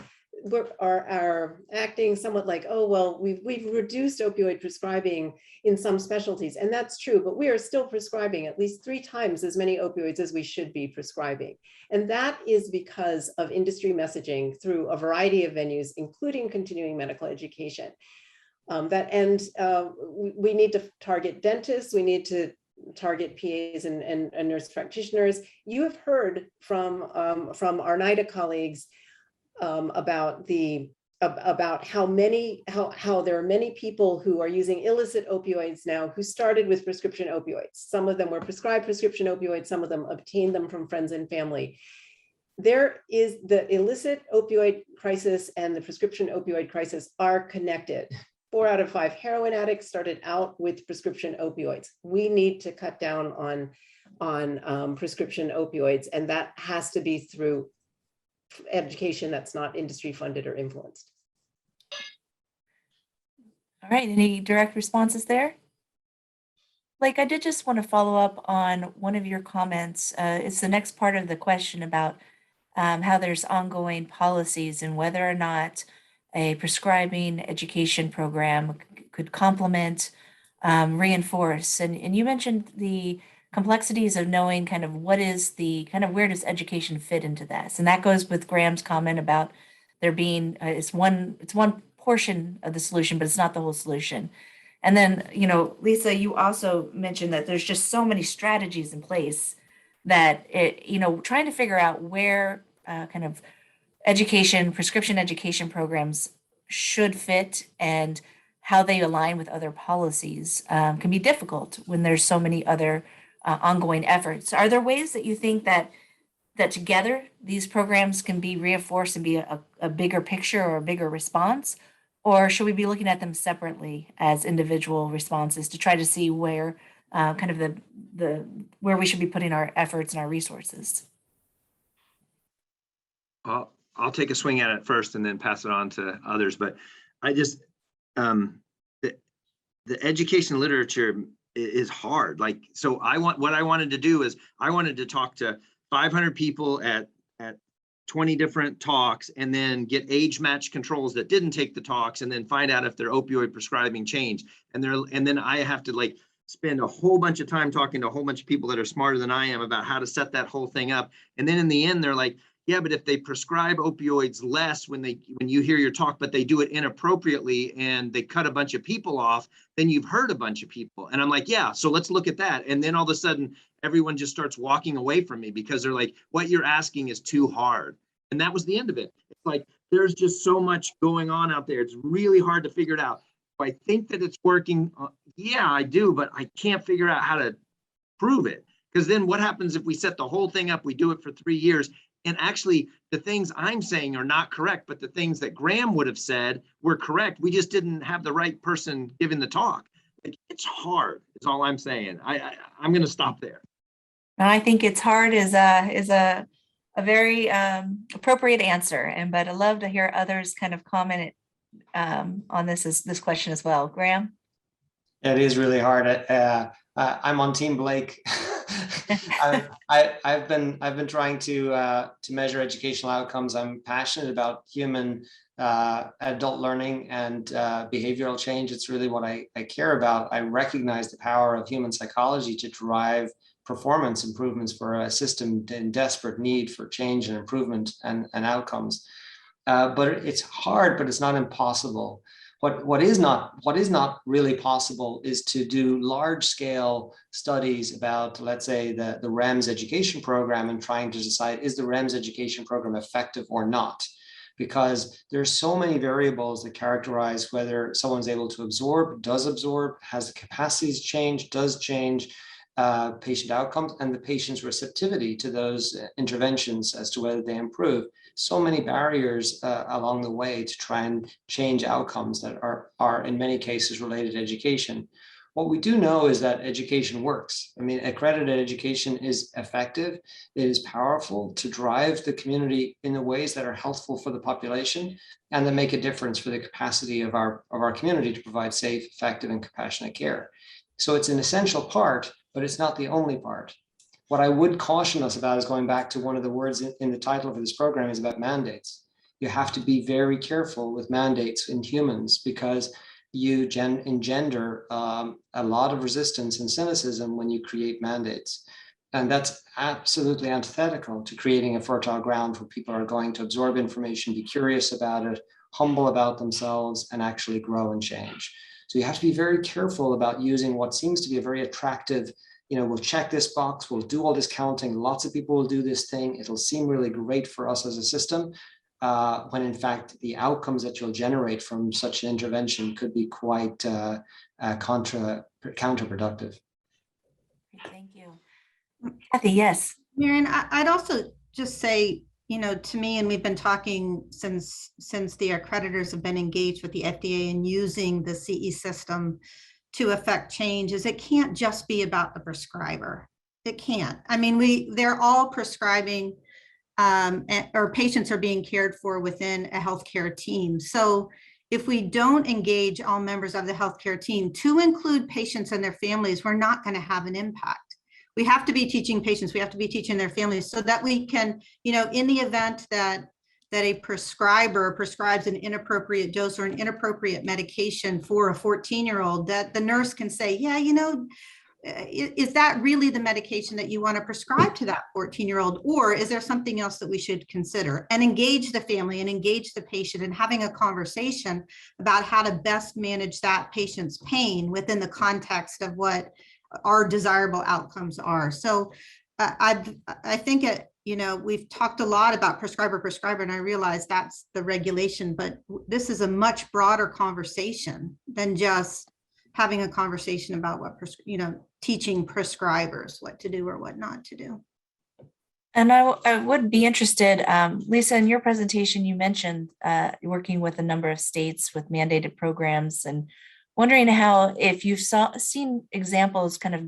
are acting somewhat like, oh, well, we've reduced opioid prescribing in some specialties, and that's true, but we are still prescribing at least 3 times as many opioids as we should be prescribing. And that is because of industry messaging through a variety of venues, including continuing medical education. We need to target dentists, we need to target PAs and nurse practitioners. You have heard from our NIDA colleagues about how there are many people who are using illicit opioids now who started with prescription opioids. Some of them were prescribed prescription opioids, some of them obtained them from friends and family. There is the illicit opioid crisis and the prescription opioid crisis are connected. 4 out of 5 heroin addicts started out with prescription opioids. We need to cut down on prescription opioids, and that has to be through education that's not industry funded or influenced. All right, any direct responses there? Blake, I did just want to follow up on one of your comments. It's the next part of the question about how there's ongoing policies and whether or not a prescribing education program could complement, reinforce. And you mentioned the complexities of knowing kind of what is where does education fit into this? And that goes with Graham's comment about there being, it's one portion of the solution, but it's not the whole solution. And then, Lisa, you also mentioned that there's just so many strategies in place that trying to figure out where kind of prescription education programs should fit and how they align with other policies can be difficult when there's so many other ongoing efforts. Are there ways that you think that together these programs can be reinforced and be a bigger picture or a bigger response? Or should we be looking at them separately as individual responses to try to see where kind of where we should be putting our efforts and our resources? I'll take a swing at it first and then pass it on to others. But I just, the education literature is hard. Like, so what I wanted to do is I wanted to talk to 500 people at 20 different talks and then get age match controls that didn't take the talks and then find out if their opioid prescribing changed. And then I have to spend a whole bunch of time talking to a whole bunch of people that are smarter than I am about how to set that whole thing up. And then in the end, they're like, yeah, but if they prescribe opioids less when you hear your talk, but they do it inappropriately and they cut a bunch of people off, then you've hurt a bunch of people. And I'm like, yeah, so let's look at that. And then all of a sudden, everyone just starts walking away from me because they're like, what you're asking is too hard. And that was the end of it. It's like, there's just so much going on out there. It's really hard to figure it out. I think that it's working. Yeah, I do, but I can't figure out how to prove it. Because then what happens if we set the whole thing up, we do it for 3 years, and actually the things I'm saying are not correct, but the things that Graham would have said were correct. We just didn't have the right person giving the talk. It's hard, is all I'm saying. I'm going to stop there. I think it's hard is a very appropriate answer, but I'd love to hear others kind of comment on this question as well. Graham? It is really hard. I'm on Team Blake. I've been trying to measure educational outcomes. I'm passionate about human adult learning and behavioral change. It's really what I care about. I recognize the power of human psychology to drive performance improvements for a system in desperate need for change and improvement and outcomes. But it's hard, but it's not impossible. What is not really possible is to do large scale studies about, let's say, the REMS education program and trying to decide, is the REMS education program effective or not? Because there's so many variables that characterize whether someone's able to absorb, does absorb, has the capacities change, does change patient outcomes, and the patient's receptivity to those interventions as to whether they improve. So many barriers along the way to try and change outcomes that are in many cases related to education. What we do know is that education works. I mean, accredited education is effective. It is powerful to drive the community in the ways that are healthful for the population and that make a difference for the capacity of our community to provide safe, effective, and compassionate care. So it's an essential part, but it's not the only part. What I would caution us about is going back to one of the words in the title of this program is about mandates. You have to be very careful with mandates in humans because you engender a lot of resistance and cynicism when you create mandates. And that's absolutely antithetical to creating a fertile ground where people are going to absorb information, be curious about it, humble about themselves, and actually grow and change. So you have to be very careful about using what seems to be a very attractive, we'll check this box, we'll do all this counting, lots of people will do this thing, it'll seem really great for us as a system, when in fact the outcomes that you'll generate from such an intervention could be quite counterproductive. Thank you. Kathy, yes. Marian, I'd also just say, to me, and we've been talking since the accreditors have been engaged with the FDA and using the CE system to affect change, is it can't just be about the prescriber. It can't. I mean, they're all prescribing, or patients are being cared for within a healthcare team. So if we don't engage all members of the healthcare team to include patients and their families, we're not going to have an impact. We have to be teaching patients, we have to be teaching their families so that we can, in the event that a prescriber prescribes an inappropriate dose or an inappropriate medication for a 14-year-old, that the nurse can say, yeah, is that really the medication that you want to prescribe to that 14-year-old? Or is there something else that we should consider? And engage the family and engage the patient in having a conversation about how to best manage that patient's pain within the context of what our desirable outcomes are. So I think we've talked a lot about prescriber, and I realize that's the regulation, but this is a much broader conversation than just having a conversation about what, teaching prescribers what to do or what not to do. And I would be interested, Lisa, in your presentation, you mentioned working with a number of states with mandated programs, and wondering if you've seen examples kind of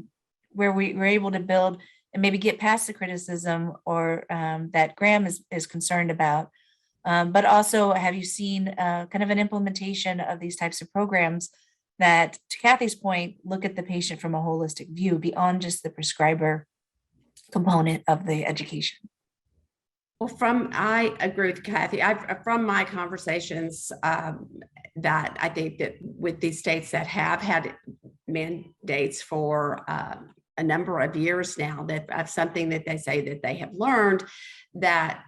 where we were able to build and maybe get past the criticism or that Graham is concerned about, but also have you seen kind of an implementation of these types of programs that, to Kathy's point, look at the patient from a holistic view beyond just the prescriber component of the education? Well, I agree with Kathy. From my conversations, that I think that with these states that have had mandates for a number of years now, that something that they say that they have learned that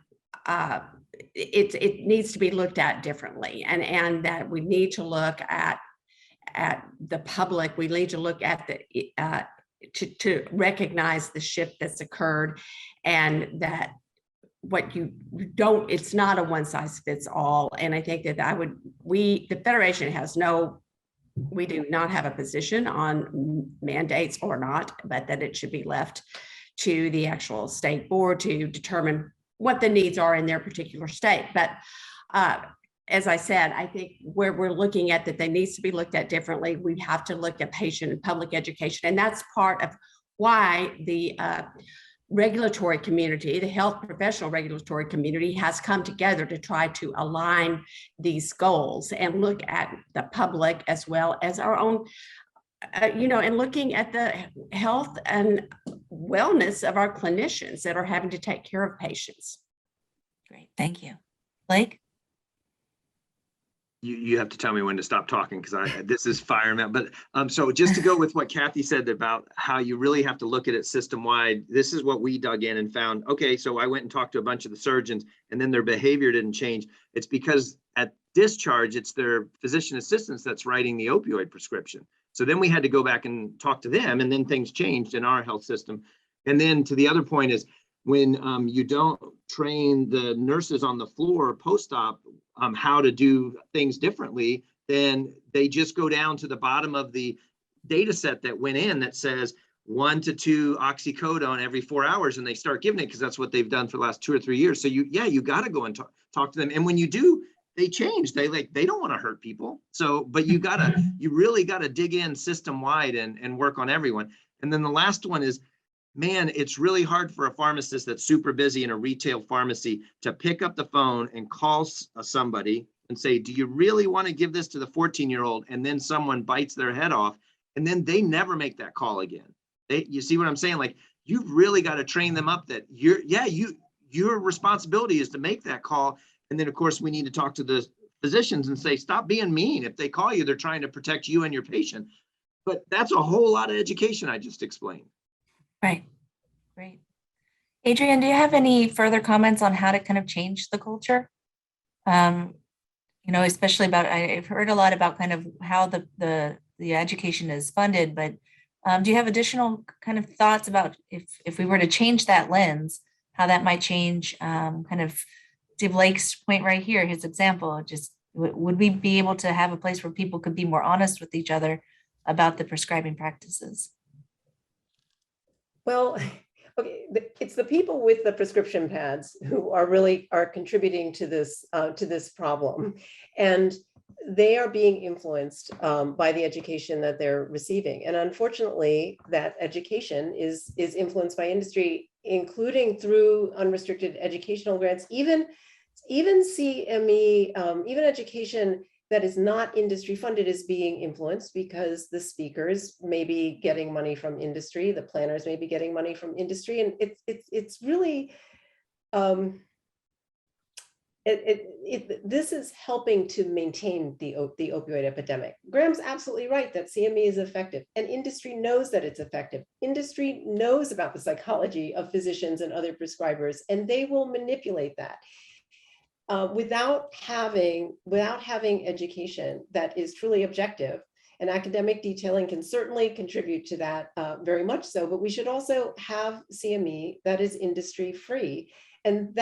it needs to be looked at differently, and that we need to look at the public. We need to look at to recognize the shift that's occurred, and that it's not a one size fits all. And I think that the Federation we do not have a position on mandates or not, but that it should be left to the actual state board to determine what the needs are in their particular state. But as I said, I think where we're looking at that needs to be looked at differently, we have to look at patient and public education. And that's part of why the regulatory community, the health professional regulatory community, has come together to try to align these goals and look at the public as well as our own, and looking at the health and wellness of our clinicians that are having to take care of patients. Great, thank you. Blake? You have to tell me when to stop talking because this is fireman. But so just to go with what Kathy said about how you really have to look at it system wide, this is what we dug in and found. Okay, so I went and talked to a bunch of the surgeons, and then their behavior didn't change. It's because at discharge, it's their physician assistants that's writing the opioid prescription. So then we had to go back and talk to them, and then things changed in our health system. And then to the other point is when you don't train the nurses on the floor post-op how to do things differently, then they just go down to the bottom of the data set that went in that says 1 to 2 oxycodone every 4 hours, and they start giving it because that's what they've done for the last 2 or 3 years. So you got to go and talk to them. And when you do, they change. They don't want to hurt people. So, but you really got to dig in system wide and work on everyone. And then the last one is, man, it's really hard for a pharmacist that's super busy in a retail pharmacy to pick up the phone and call somebody and say, do you really want to give this to the 14-year-old? And then someone bites their head off, and then they never make that call again. You see what I'm saying? Like, you've really got to train them up that your responsibility is to make that call. And then of course we need to talk to the physicians and say, stop being mean. If they call you, they're trying to protect you and your patient. But that's a whole lot of education I just explained. Right. Great. Adrian, do you have any further comments on how to kind of change the culture? Especially about, I've heard a lot about kind of how the education is funded, but do you have additional kind of thoughts about if we were to change that lens, how that might change kind of to Blake's point right here, his example, just would we be able to have a place where people could be more honest with each other about the prescribing practices? Well, okay, it's the people with the prescription pads who are contributing to this problem, and they are being influenced by the education that they're receiving. And unfortunately, that education is influenced by industry, including through unrestricted educational grants, even CME, even education that is not industry funded is being influenced because the speakers may be getting money from industry, the planners may be getting money from industry, and it's really this is helping to maintain the opioid epidemic. Graham's absolutely right that CME is effective, and industry knows that it's effective. Industry knows about the psychology of physicians and other prescribers, and they will manipulate that. Without having education that is truly objective, and academic detailing can certainly contribute to that very much so, but we should also have CME that is industry free, and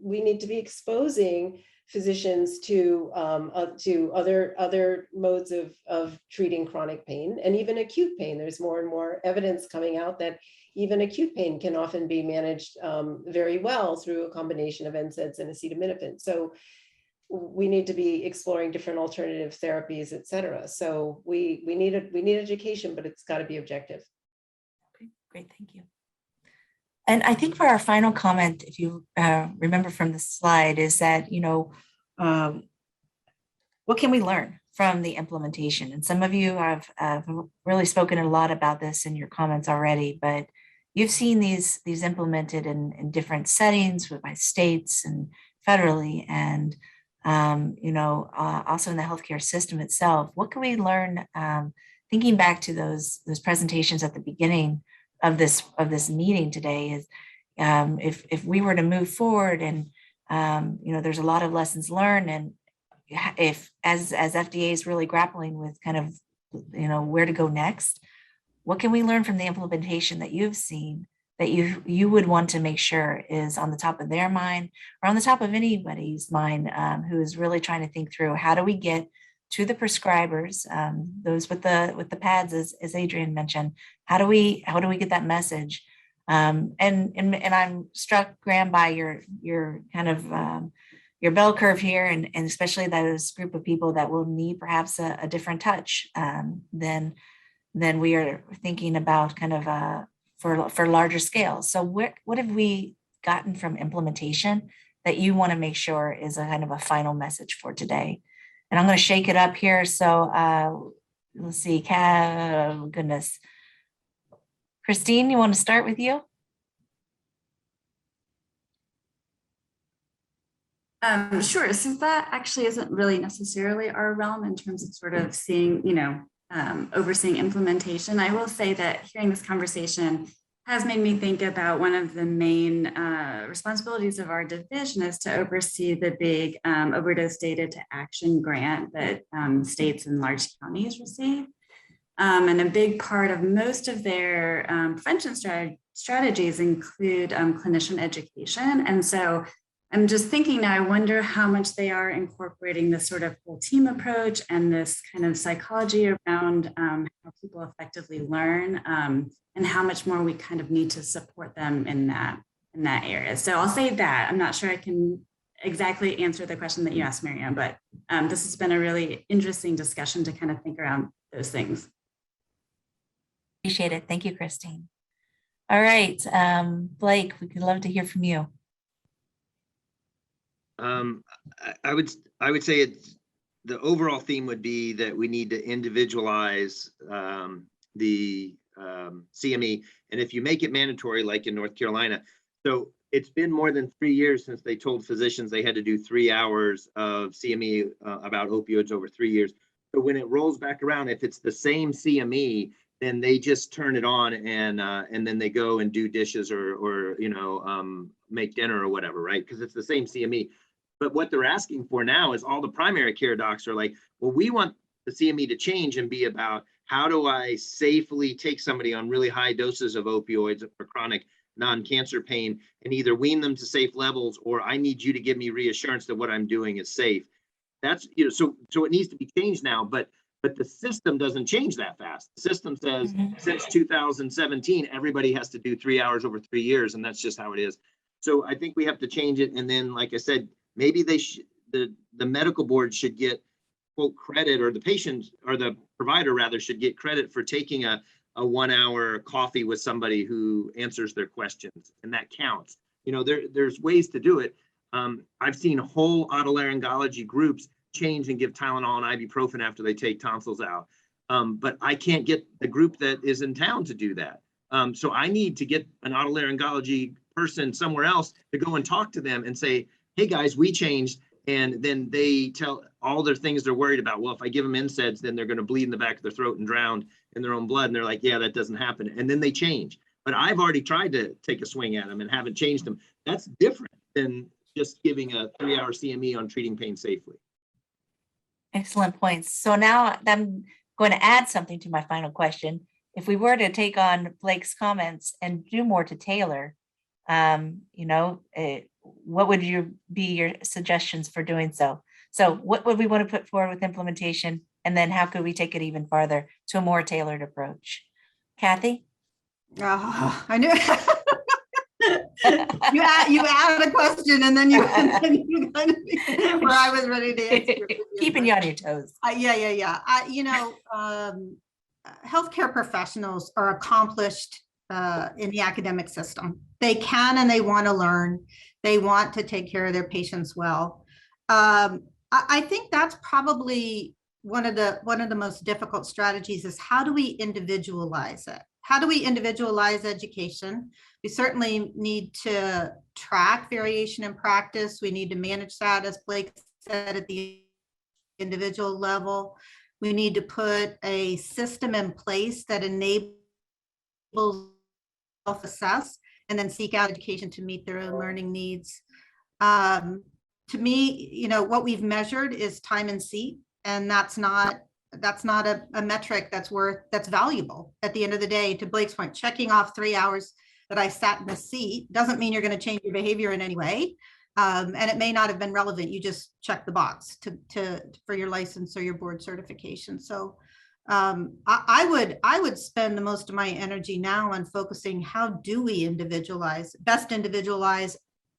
we need to be exposing physicians to other modes of treating chronic pain and even acute pain. There's more and more evidence coming out that even acute pain can often be managed very well through a combination of NSAIDs and acetaminophen. So we need to be exploring different alternative therapies, et cetera. So we need education, but it's got to be objective. Okay, great, thank you. And I think for our final comment, if you remember from the slide, is that, what can we learn from the implementation? And some of you have really spoken a lot about this in your comments already, but you've seen these implemented in different settings by states and federally, and also in the healthcare system itself. What can we learn? Thinking back to those presentations at the beginning of this meeting today, is if we were to move forward, and there's a lot of lessons learned, and if as FDA is really grappling with kind of where to go next, what can we learn from the implementation that you've seen that you would want to make sure is on the top of their mind, or on the top of anybody's mind who is really trying to think through how do we get to the prescribers, those with the pads, as Adrian mentioned, how do we get that message? And I'm struck, Graham, by your kind of your bell curve here, and especially those group of people that will need perhaps a different touch than we are thinking about kind of for larger scale. So what have we gotten from implementation that you want to make sure is a kind of a final message for today? And I'm going to shake it up here. So let's see, goodness. Christine, you want to start with you? Sure. So that actually isn't really necessarily our realm in terms of sort of seeing, overseeing implementation. I will say that hearing this conversation has made me think about one of the main responsibilities of our division is to oversee the big overdose data to action grant that states and large counties receive. And a big part of most of their prevention strategies include clinician education. And so I'm just thinking now, I wonder how much they are incorporating this sort of whole team approach and this kind of psychology around how people effectively learn, and how much more we kind of need to support them in that area. So I'll say that. I'm not sure I can exactly answer the question that you asked, Miriam, but this has been a really interesting discussion to kind of think around those things. Appreciate it. Thank you, Christine. All right, Blake, we could love to hear from you. I would say the overall theme would be that we need to individualize the CME, and if you make it mandatory, like in North Carolina, so it's been more than 3 years since they told physicians they had to do 3 hours of CME about opioids over 3 years. So when it rolls back around, if it's the same CME, then they just turn it on and then they go and do dishes or make dinner or whatever, right? Because it's the same CME. But what they're asking for now is all the primary care docs are like, well, we want the CME to change and be about how do I safely take somebody on really high doses of opioids for chronic non-cancer pain and either wean them to safe levels, or I need you to give me reassurance that what I'm doing is safe. That's, so it needs to be changed now, but the system doesn't change that fast. The system says since 2017, everybody has to do 3 hours over 3 years, and that's just how it is. So I think we have to change it. And then, like I said, maybe the medical board should get quote credit, or the patient or the provider rather should get credit for taking a 1 hour coffee with somebody who answers their questions, and that counts. There's ways to do it. I've seen whole otolaryngology groups change and give Tylenol and ibuprofen after they take tonsils out. But I can't get the group that is in town to do that. So I need to get an otolaryngology person somewhere else to go and talk to them and say, hey guys, we changed. And then they tell all their things they're worried about. Well, if I give them NSAIDs, then they're going to bleed in the back of their throat and drown in their own blood. And they're like, yeah, that doesn't happen. And then they change. But I've already tried to take a swing at them and haven't changed them. That's different than just giving a 3 hour CME on treating pain safely. Excellent points. So now I'm going to add something to my final question. If we were to take on Blake's comments and do more to tailor, what would be your suggestions for doing so? So what would we want to put forward with implementation? And then how could we take it even farther to a more tailored approach? Kathy? I knew you added a question and then you kind of where I was ready to answer. Keeping you on your toes. Yeah. Healthcare professionals are accomplished in the academic system. They can and they want to learn. They want to take care of their patients well. I think that's probably one of the most difficult strategies is how do we individualize it? How do we individualize education? We certainly need to track variation in practice. We need to manage that, as Blake said, at the individual level. We need to put a system in place that enables self-assess and then seek out education to meet their own learning needs. To me, what we've measured is time in seat, and that's not a metric that's valuable at the end of the day. To Blake's point, checking off 3 hours that I sat in the seat doesn't mean you're going to change your behavior in any way. And it may not have been relevant. You just check the box for your license or your board certification. So I would spend the most of my energy now on focusing, how do we best individualize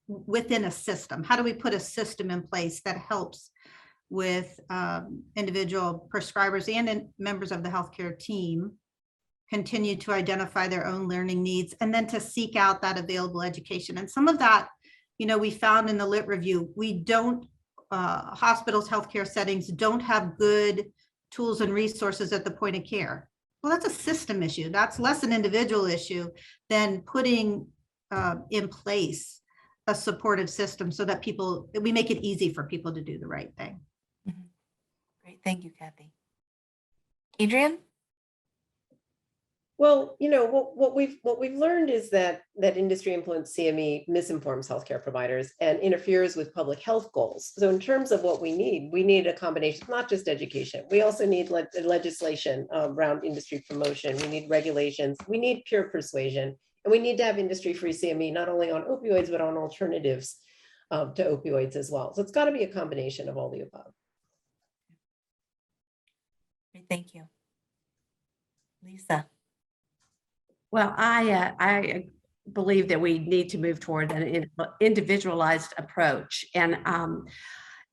within a system? How do we put a system in place that helps with individual prescribers and members of the healthcare team continue to identify their own learning needs, and then to seek out that available education? And some of that, we found in the lit review, hospitals, healthcare settings don't have good tools and resources at the point of care. Well, that's a system issue. That's less an individual issue than putting in place a supportive system so that we make it easy for people to do the right thing. Mhm. Great, thank you, Kathy. Adrian? Well, you know, what we've learned is that industry influenced CME misinforms healthcare providers and interferes with public health goals. So in terms of what we need a combination, not just education. We also need legislation around industry promotion. We need regulations. We need peer persuasion, and we need to have industry-free CME not only on opioids but on alternatives to opioids as well. So it's got to be a combination of all the above. Great, thank you. Lisa? Well, I believe that we need to move toward an individualized approach, and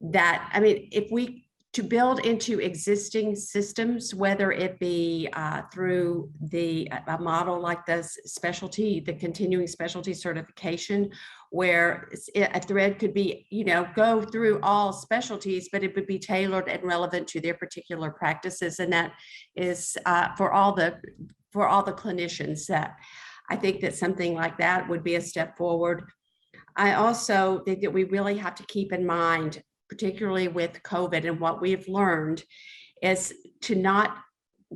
that, I mean, if we to build into existing systems, whether it be through a model like the continuing specialty certification, where a thread could be, go through all specialties, but it would be tailored and relevant to their particular practices, and that is for all the clinicians. That I think that something like that would be a step forward. I also think that we really have to keep in mind, particularly with COVID, and what we've learned is to not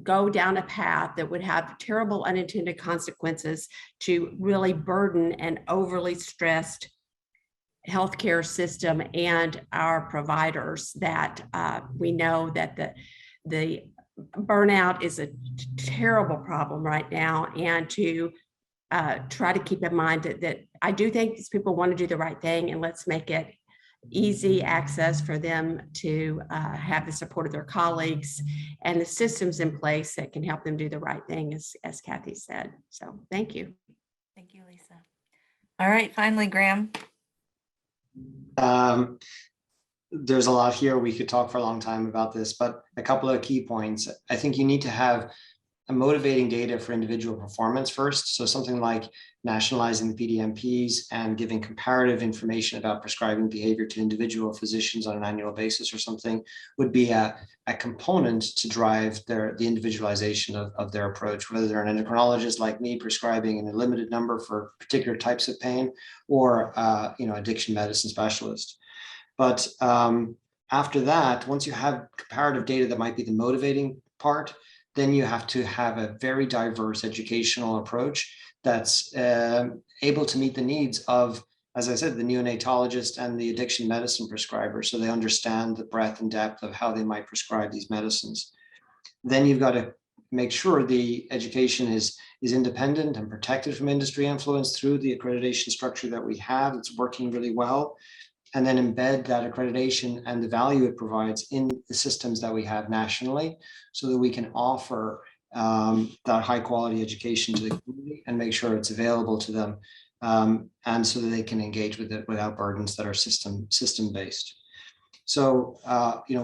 go down a path that would have terrible unintended consequences to really burden an overly stressed healthcare system and our providers. That we know that the burnout is a terrible problem right now, and to try to keep in mind that I do think these people want to do the right thing, and let's make it easy access for them to have the support of their colleagues and the systems in place that can help them do the right thing, as Kathy said. So thank you. Thank you, Lisa. All right, finally, Graham. There's a lot here. We could talk for a long time about this, but a couple of key points. I think you need to have a motivating data for individual performance first. So something like nationalizing the PDMPs and giving comparative information about prescribing behavior to individual physicians on an annual basis or something would be a component to drive the individualization of their approach, whether they're an endocrinologist like me prescribing in a limited number for particular types of pain, or addiction medicine specialist. But after that, once you have comparative data that might be the motivating part, then you have to have a very diverse educational approach that's able to meet the needs of, as I said, the neonatologist and the addiction medicine prescriber, so they understand the breadth and depth of how they might prescribe these medicines. Then you've got to make sure the education is independent and protected from industry influence through the accreditation structure that we have. It's working really well. And then embed that accreditation and the value it provides in the systems that we have nationally, so that we can offer that high quality education to the community and make sure it's available to them, and so that they can engage with it without burdens that are system based. So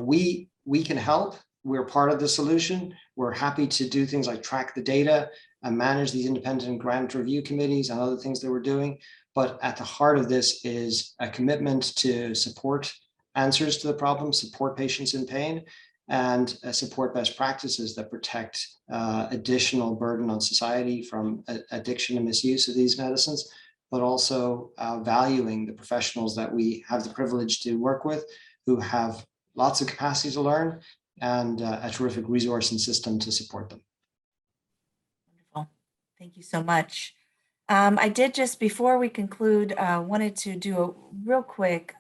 we can help. We're part of the solution. We're happy to do things like track the data and manage these independent grant review committees and other things that we're doing. But at the heart of this is a commitment to support answers to the problem, support patients in pain, and support best practices that protect additional burden on society from addiction and misuse of these medicines, but also valuing the professionals that we have the privilege to work with, who have lots of capacity to learn and a terrific resource and system to support them. Wonderful. Thank you so much. I did, just before we conclude, wanted to do a real quick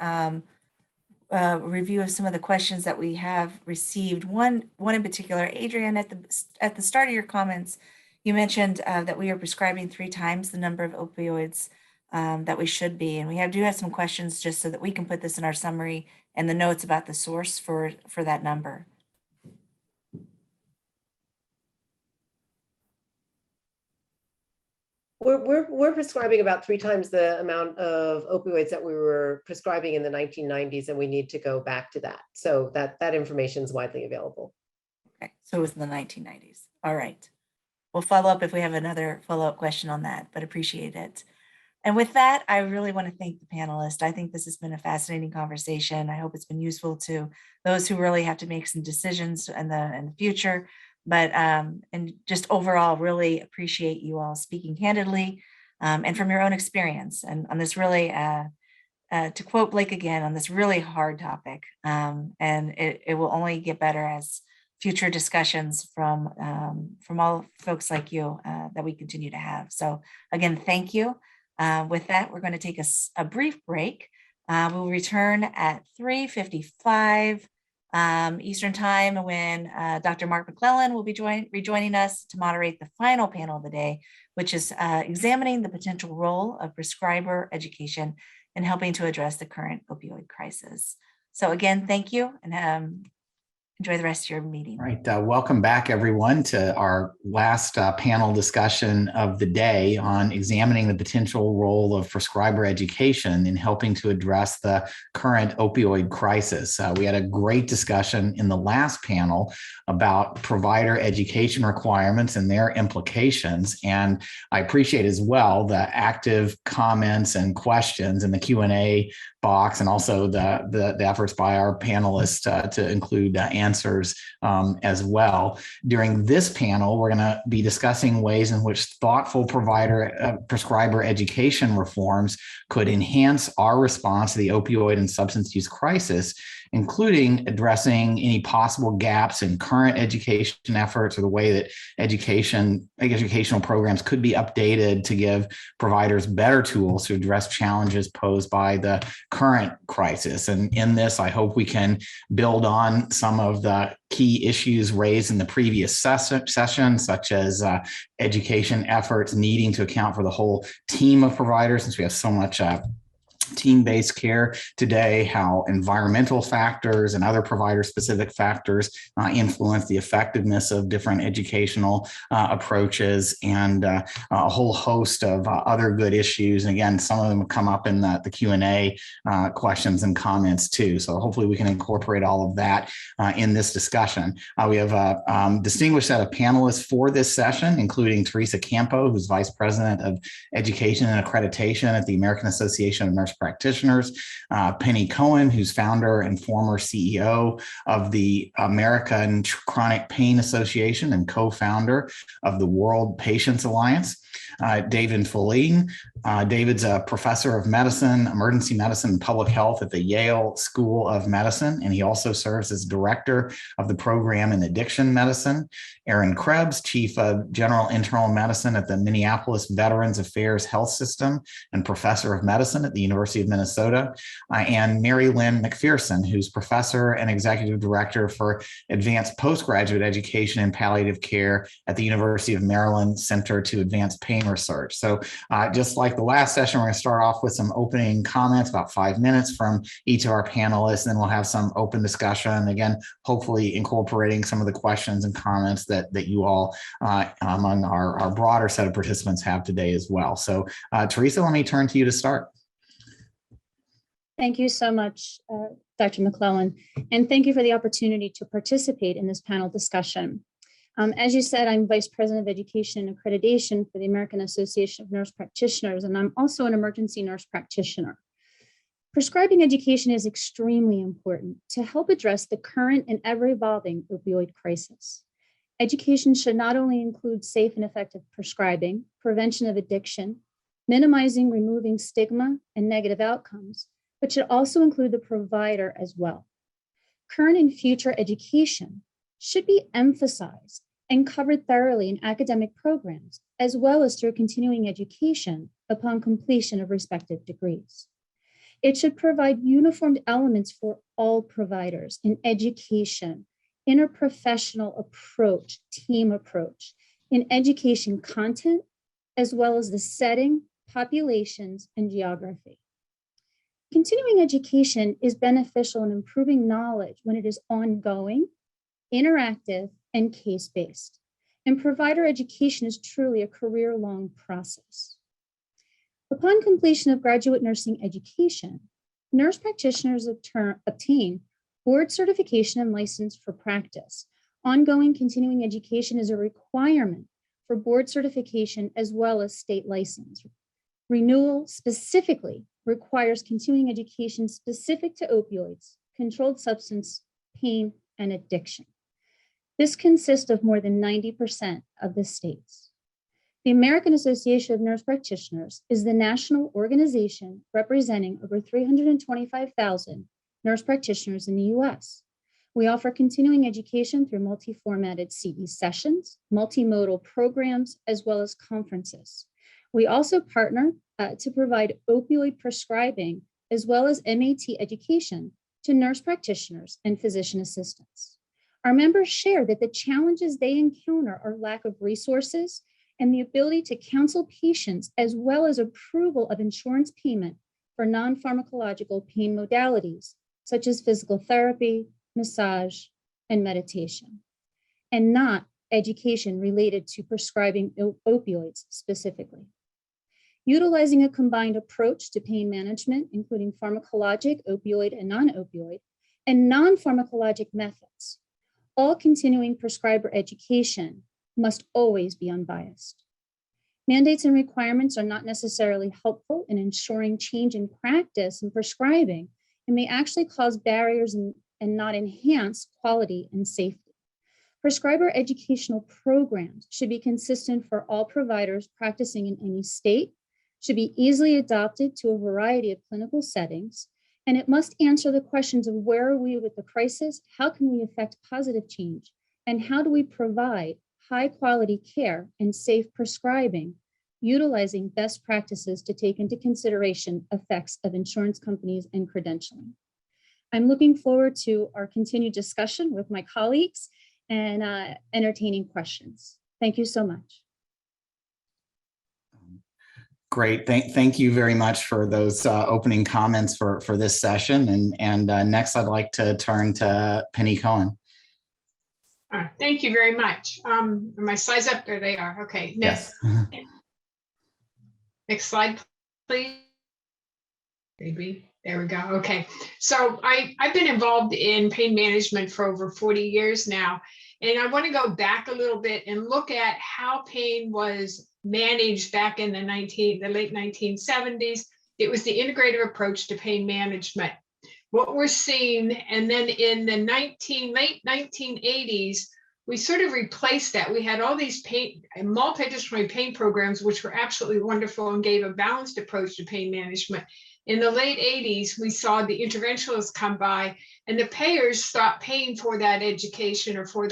review of some of the questions that we have received. One in particular, Adrian, at the start of your comments, you mentioned that we are prescribing 3 times the number of opioids that we should be, and we do have some questions just so that we can put this in our summary and the notes about the source for that number. We're prescribing about 3 times the amount of opioids that we were prescribing in the 1990s, and we need to go back to that. So that information is widely available. Okay, so it was in the 1990s. All right. We'll follow up if we have another follow-up question on that, but appreciate it. And with that, I really want to thank the panelists. I think this has been a fascinating conversation. I hope it's been useful to those who really have to make some decisions in the future. But and just overall, really appreciate you all speaking candidly and from your own experience and on this really to quote Blake again on this really hard topic, and it will only get better as future discussions from all folks like you that we continue to have. So again, thank you. With that, we're going to take a brief break. We'll return at 3:55 Eastern Time when Dr. Mark McClellan will be rejoining us to moderate the final panel of the day, which is examining the potential role of prescriber education in helping to address the current opioid crisis. So again, thank you, and enjoy the rest of your meeting. All right, welcome back everyone to our last panel discussion of the day on examining the potential role of prescriber education in helping to address the current opioid crisis. We had a great discussion in the last panel about provider education requirements and their implications. And I appreciate as well the active comments and questions in the Q&A box, and also the efforts by our panelists to include answers as well. During this panel, we're going to be discussing ways in which thoughtful prescriber education reforms could enhance our response to the opioid and substance use crisis, including addressing any possible gaps in current education efforts or the way that educational programs could be updated to give providers better tools to address challenges posed by the current crisis. And in this, I hope we can build on some of the key issues raised in the previous session, such as education efforts needing to account for the whole team of providers, since we have so much team-based care today, how environmental factors and other provider-specific factors influence the effectiveness of different educational approaches, and a whole host of other good issues. And again, some of them come up in the Q&A questions and comments too. So hopefully we can incorporate all of that in this discussion. We have a distinguished set of panelists for this session, including Teresa Campo, who's Vice President of Education and Accreditation at the American Association of Nurse Practitioners, Penny Cohen, who's founder and former CEO of the American Chronic Pain Association and co-founder of the World Patients Alliance, David Folleen. David's a professor of medicine, emergency medicine, and public health at the Yale School of Medicine, and he also serves as director of the program in addiction medicine. Aaron Krebs, chief of general internal medicine at the Minneapolis Veterans Affairs Health System and professor of medicine at the University of Minnesota, and Mary Lynn McPherson, who's professor and executive director for advanced postgraduate education and palliative care at the University of Maryland Center to Advance Pain Research. So just like the last session, we're going to start off with some opening comments, about 5 minutes from each of our panelists, and then we'll have some open discussion, again, hopefully incorporating some of the questions and comments that you all among our broader set of participants have today as well. So Teresa, let me turn to you to start. Thank you so much, Dr. McClellan, and thank you for the opportunity to participate in this panel discussion. As you said, I'm Vice President of Education and Accreditation for the American Association of Nurse Practitioners, and I'm also an emergency nurse practitioner. Prescribing education is extremely important to help address the current and ever-evolving opioid crisis. Education should not only include safe and effective prescribing, prevention of addiction, minimizing, removing stigma and negative outcomes, but should also include the provider as well. Current and future education should be emphasized and covered thoroughly in academic programs, as well as through continuing education upon completion of respective degrees. It should provide uniformed elements for all providers in education, interprofessional approach, team approach, in education content, as well as the setting, populations, and geography. Continuing education is beneficial in improving knowledge when it is ongoing, interactive, and case-based. And provider education is truly a career-long process. Upon completion of graduate nursing education, nurse practitioners obtain board certification and license for practice. Ongoing continuing education is a requirement for board certification as well as state license. Renewal specifically requires continuing education specific to opioids, controlled substance, pain, and addiction. This consists of more than 90% of the states. The American Association of Nurse Practitioners is the national organization representing over 325,000 nurse practitioners in the US. We offer continuing education through multi-formatted CE sessions, multimodal programs, as well as conferences. We also partner to provide opioid prescribing as well as MAT education to nurse practitioners and physician assistants. Our members share that the challenges they encounter are lack of resources and the ability to counsel patients, as well as approval of insurance payment for non-pharmacological pain modalities, such as physical therapy, massage, and meditation, and not education related to prescribing opioids specifically. Utilizing a combined approach to pain management, including pharmacologic, opioid, and non-opioid, and non-pharmacologic methods, all continuing prescriber education must always be unbiased. Mandates and requirements are not necessarily helpful in ensuring change in practice and prescribing, and may actually cause barriers and not enhance quality and safety. Prescriber educational programs should be consistent for all providers practicing in any state, should be easily adopted to a variety of clinical settings, and it must answer the questions of where are we with the crisis, how can we affect positive change, and how do we provide high quality care and safe prescribing, utilizing best practices to take into consideration effects of insurance companies and credentialing. I'm looking forward to our continued discussion with my colleagues and entertaining questions. Thank you so much. Great. Thank you very much for those opening comments for this session. And next, I'd like to turn to Penny Cohen. Thank you very much. Are my slides up? There they are. Okay. Next, yes. Next slide, please. Maybe. There we go. Okay. So I've been involved in pain management for over 40 years now. And I want to go back a little bit and look at how pain was managed back in the late 1970s. It was the integrative approach to pain management. What we're seeing, and then in the late 1980s, we sort of replaced that. We had all these multidisciplinary pain programs, which were absolutely wonderful and gave a balanced approach to pain management. In the late 80s, we saw the interventionalists come by and the payers stopped paying for that education or for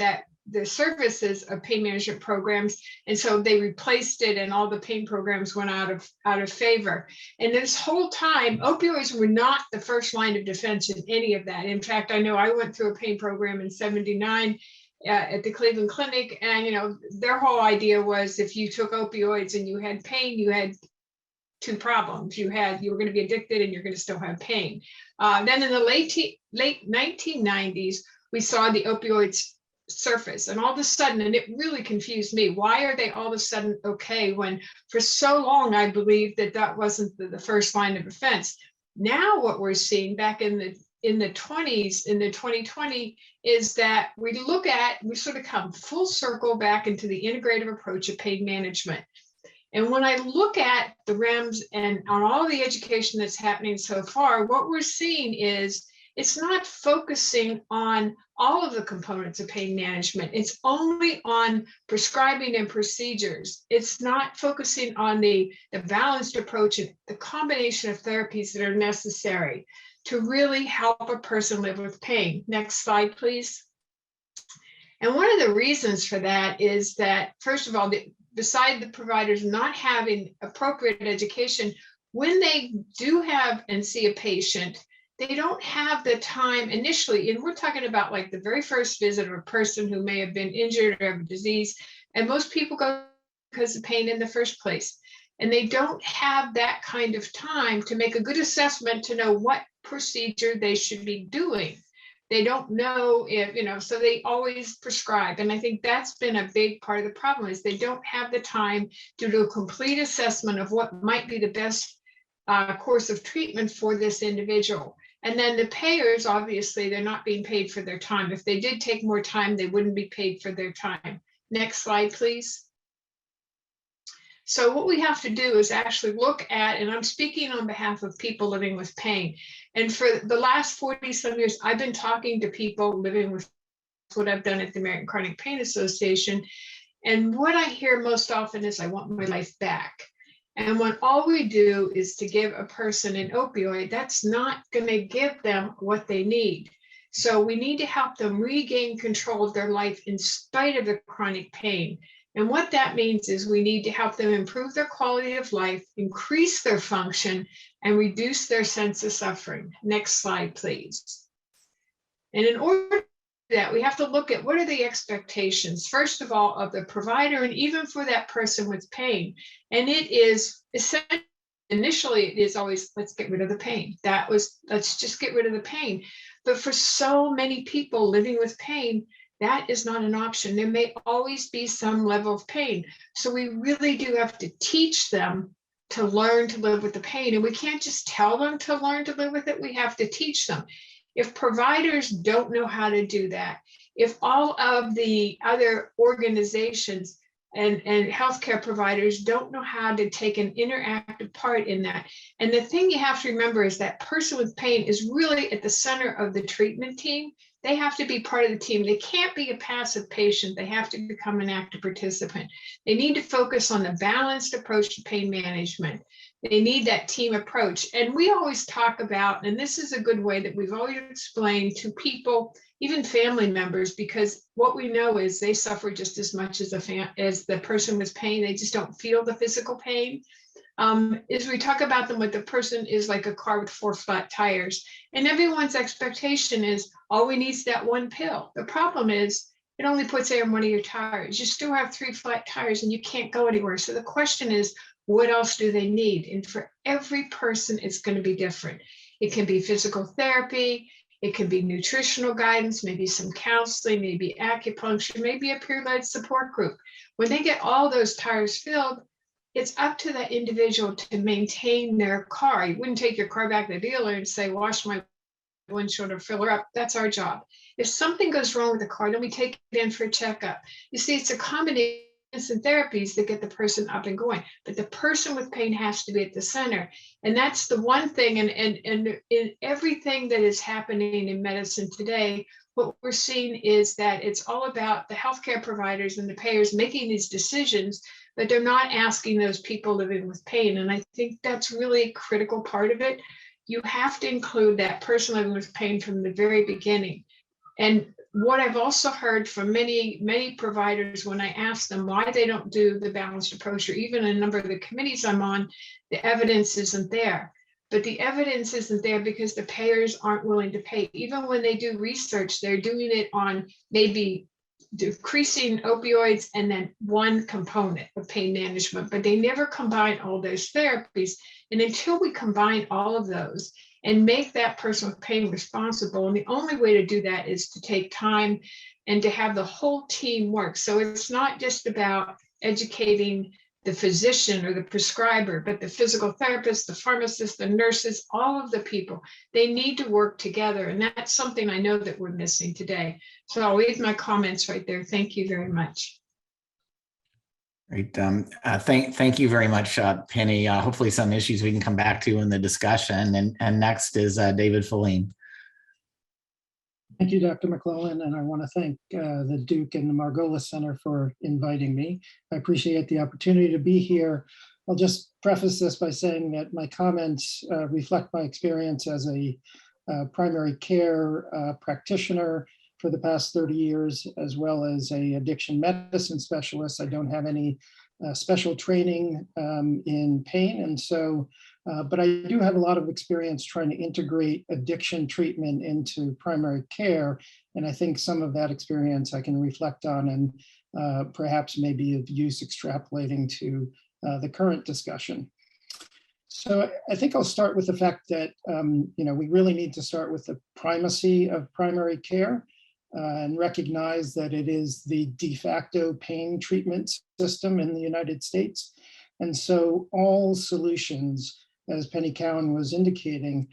the services of pain management programs. And so they replaced it and all the pain programs went out of favor. And this whole time, opioids were not the first line of defense in any of that. In fact, I know I went through a pain program in '79 at the Cleveland Clinic. And, their whole idea was if you took opioids and you had pain, you had two problems. You were going to be addicted and you're going to still have pain. Then in the late 1990s, we saw the opioids surface and all of a sudden, and it really confused me, why are they all of a sudden okay when for so long I believed that wasn't the first line of defense. Now what we're seeing back in the 20s, in the 2020, is that we sort of come full circle back into the integrative approach of pain management. And when I look at the REMS and on all the education that's happening so far, what we're seeing is it's not focusing on all of the components of pain management. It's only on prescribing and procedures. It's not focusing on the balanced approach and the combination of therapies that are necessary to really help a person live with pain. Next slide, please. And one of the reasons for that is that, first of all, beside the providers not having appropriate education, when they do have and see a patient, they don't have the time initially, and we're talking about like the very first visit of a person who may have been injured or have a disease, and most people go because of pain in the first place. And they don't have that kind of time to make a good assessment to know what procedure they should be doing. They don't know if, so they always prescribe. And I think that's been a big part of the problem is they don't have the time to do a complete assessment of what might be the best course of treatment for this individual. And then the payers, obviously, they're not being paid for their time. If they did take more time, they wouldn't be paid for their time. Next slide, please. So what we have to do is actually look at, and I'm speaking on behalf of people living with pain. And for the last 40 some years, I've been talking to people living with what I've done at the American Chronic Pain Association. And what I hear most often is, I want my life back. And when all we do is to give a person an opioid, that's not going to give them what they need. So we need to help them regain control of their life in spite of the chronic pain. And what that means is we need to help them improve their quality of life, increase their function, and reduce their sense of suffering. Next slide, please. And in order to do that, we have to look at what are the expectations, first of all, of the provider and even for that person with pain. And it is essentially, initially, it is always, let's get rid of the pain. Let's just get rid of the pain. But for so many people living with pain, that is not an option. There may always be some level of pain. So we really do have to teach them to learn to live with the pain. And we can't just tell them to learn to live with it. We have to teach them. If providers don't know how to do that, if all of the other organizations and healthcare providers don't know how to take an interactive part in that. And the thing you have to remember is that person with pain is really at the center of the treatment team. They have to be part of the team. They can't be a passive patient. They have to become an active participant. They need to focus on the balanced approach to pain management. They need that team approach. And we always talk about, and this is a good way that we've always explained to people, even family members, because what we know is they suffer just as much as the person with pain. They just don't feel the physical pain. Is we talk about them with the person is like a car with 4 flat tires. And everyone's expectation is all we need is that one pill. The problem is it only puts air in one of your tires. You still have 3 flat tires and you can't go anywhere. So the question is, what else do they need? And for every person, it's going to be different. It can be physical therapy. It can be nutritional guidance, maybe some counseling, maybe acupuncture, maybe a peer-led support group. When they get all those tires filled, it's up to that individual to maintain their car. You wouldn't take your car back to the dealer and say, wash my windshield or fill her up. That's our job. If something goes wrong with the car, then we take it in for a checkup. You see, it's a combination of therapies that get the person up and going, but the person with pain has to be at the center. And that's the one thing, and in everything that is happening in medicine today, what we're seeing is that it's all about the healthcare providers and the payers making these decisions, but they're not asking those people living with pain. And I think that's really a critical part of it. You have to include that person living with pain from the very beginning. And what I've also heard from many providers when I ask them why they don't do the balanced approach, or even a number of the committees I'm on, the evidence isn't there. But the evidence isn't there because the payers aren't willing to pay. Even when they do research, they're doing it on maybe decreasing opioids and then one component of pain management, but they never combine all those therapies. And until we combine all of those and make that person with pain responsible, and the only way to do that is to take time and to have the whole team work. So it's not just about educating the physician or the prescriber, but the physical therapist, the pharmacist, the nurses, all of the people, they need to work together. And that's something I know that we're missing today. So I'll leave my comments right there. Thank you very much. Great. Thank you very much, Penny. Hopefully some issues we can come back to in the discussion. And next is David Feline. Thank you, Dr. McClellan, and I want to thank the Duke and the Margolis Center for inviting me. I appreciate the opportunity to be here. I'll just preface this by saying that my comments reflect my experience as a primary care practitioner for the past 30 years, as well as an addiction medicine specialist. I don't have any special training in pain, and so but I do have a lot of experience trying to integrate addiction treatment into primary care. And I think some of that experience I can reflect on and perhaps maybe of use extrapolating to the current discussion. So I think I'll start with the fact that we really need to start with the primacy of primary care and recognize that it is the de facto pain treatment system in the United States. And so all solutions, as Penny Cowan was indicating,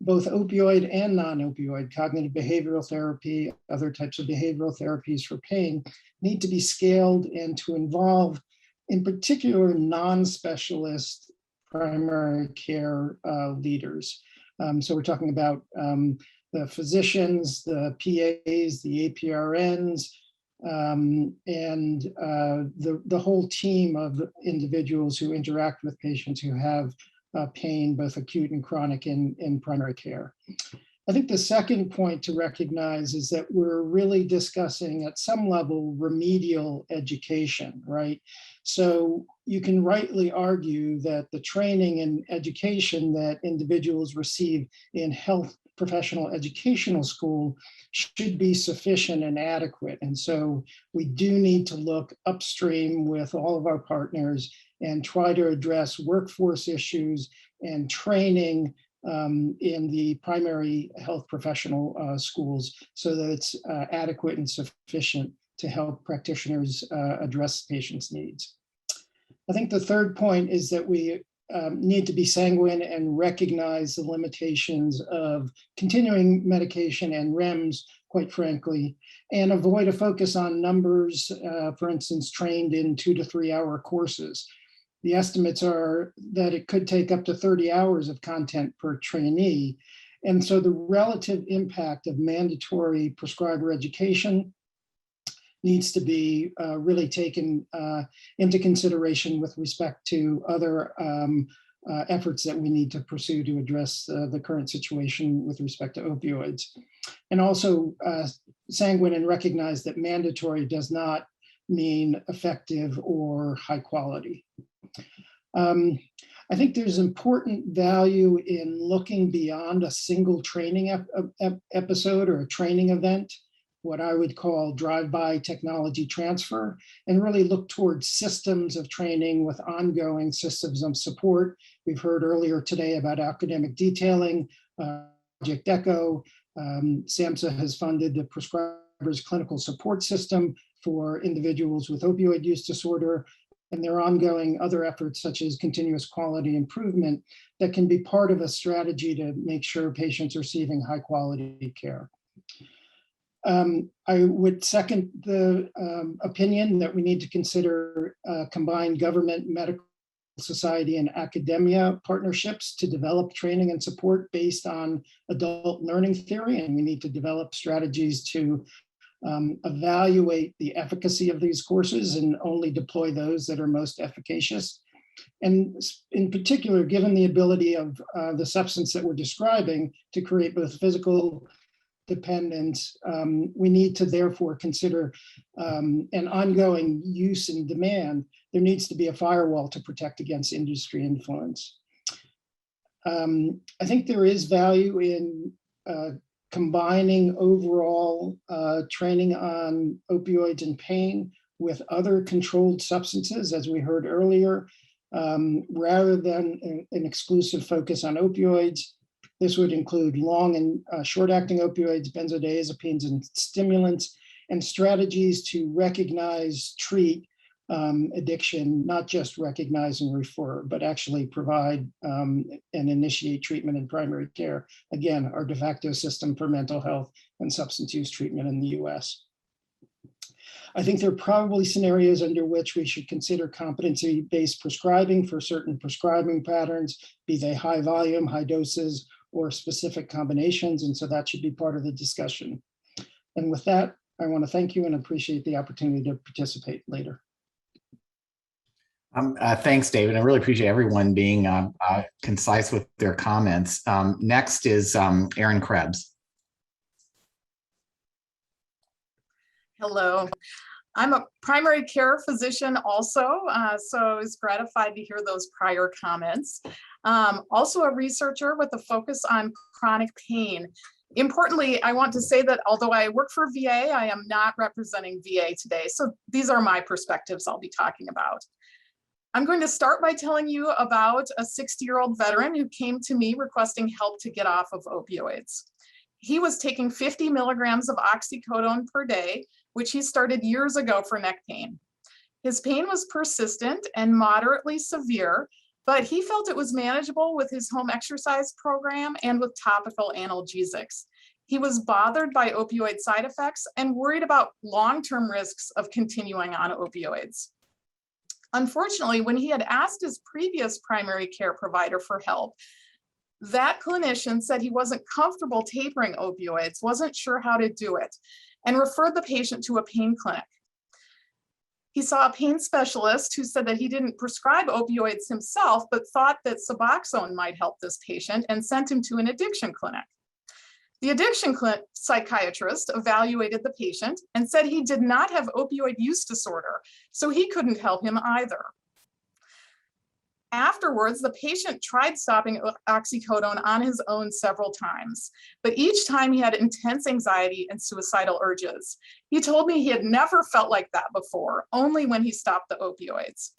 both opioid and non-opioid, cognitive behavioral therapy, other types of behavioral therapies for pain, need to be scaled and to involve, in particular, non-specialist primary care leaders. So we're talking about the physicians, the PAs, the APRNs, and the whole team of individuals who interact with patients who have pain, both acute and chronic in primary care. I think the second point to recognize is that we're really discussing at some level remedial education, right? So you can rightly argue that the training and education that individuals receive in health professional educational school should be sufficient and adequate. And so we do need to look upstream with all of our partners and try to address workforce issues and training in the primary health professional schools so that it's adequate and sufficient to help practitioners address patients' needs. I think the third point is that we need to be sanguine and recognize the limitations of continuing medication and REMS, quite frankly, and avoid a focus on numbers, for instance, trained in 2 to 3 hour courses. The estimates are that it could take up to 30 hours of content per trainee. And so the relative impact of mandatory prescriber education needs to be really taken into consideration with respect to other efforts that we need to pursue to address the current situation with respect to opioids. And also sanguine and recognize that mandatory does not mean effective or high quality. I think there's important value in looking beyond a single training episode or a training event, what I would call drive-by technology transfer, and really look towards systems of training with ongoing systems of support. We've heard earlier today about academic detailing, Project ECHO. SAMHSA has funded the prescriber's clinical support system for individuals with opioid use disorder. And there are ongoing other efforts such as continuous quality improvement that can be part of a strategy to make sure patients are receiving high quality care. I would second the opinion that we need to consider combined government, medical society, and academia partnerships to develop training and support based on adult learning theory. And we need to develop strategies to evaluate the efficacy of these courses and only deploy those that are most efficacious. And in particular, given the ability of the substance that we're describing to create both physical dependence, we need to therefore consider an ongoing use and demand. There needs to be a firewall to protect against industry influence. I think there is value in combining overall training on opioids and pain with other controlled substances, as we heard earlier, rather than an exclusive focus on opioids. This would include long and short-acting opioids, benzodiazepines, and stimulants, and strategies to recognize, treat addiction, not just recognize and refer, but actually provide and initiate treatment in primary care. Again, our de facto system for mental health and substance use treatment in the US. I think there are probably scenarios under which we should consider competency-based prescribing for certain prescribing patterns, be they high volume, high doses, or specific combinations. And so that should be part of the discussion. And with that, I want to thank you and appreciate the opportunity to participate later. Thanks, David. I really appreciate everyone being concise with their comments. Next is Erin Krebs. Hello. I'm a primary care physician also, so I was gratified to hear those prior comments. Also a researcher with a focus on chronic pain. Importantly, I want to say that although I work for VA, I am not representing VA today. So these are my perspectives I'll be talking about. I'm going to start by telling you about a 60-year-old veteran who came to me requesting help to get off of opioids. He was taking 50 milligrams of oxycodone per day, which he started years ago for neck pain. His pain was persistent and moderately severe, but he felt it was manageable with his home exercise program and with topical analgesics. He was bothered by opioid side effects and worried about long-term risks of continuing on opioids. Unfortunately, when he had asked his previous primary care provider for help, that clinician said he wasn't comfortable tapering opioids, wasn't sure how to do it. and referred the patient to a pain clinic. He saw a pain specialist who said that he didn't prescribe opioids himself, but thought that Suboxone might help this patient and sent him to an addiction clinic. The addiction psychiatrist evaluated the patient and said he did not have opioid use disorder, so he couldn't help him either. Afterwards, the patient tried stopping oxycodone on his own several times, but each time he had intense anxiety and suicidal urges. He told me he had never felt like that before, only when he stopped the opioids.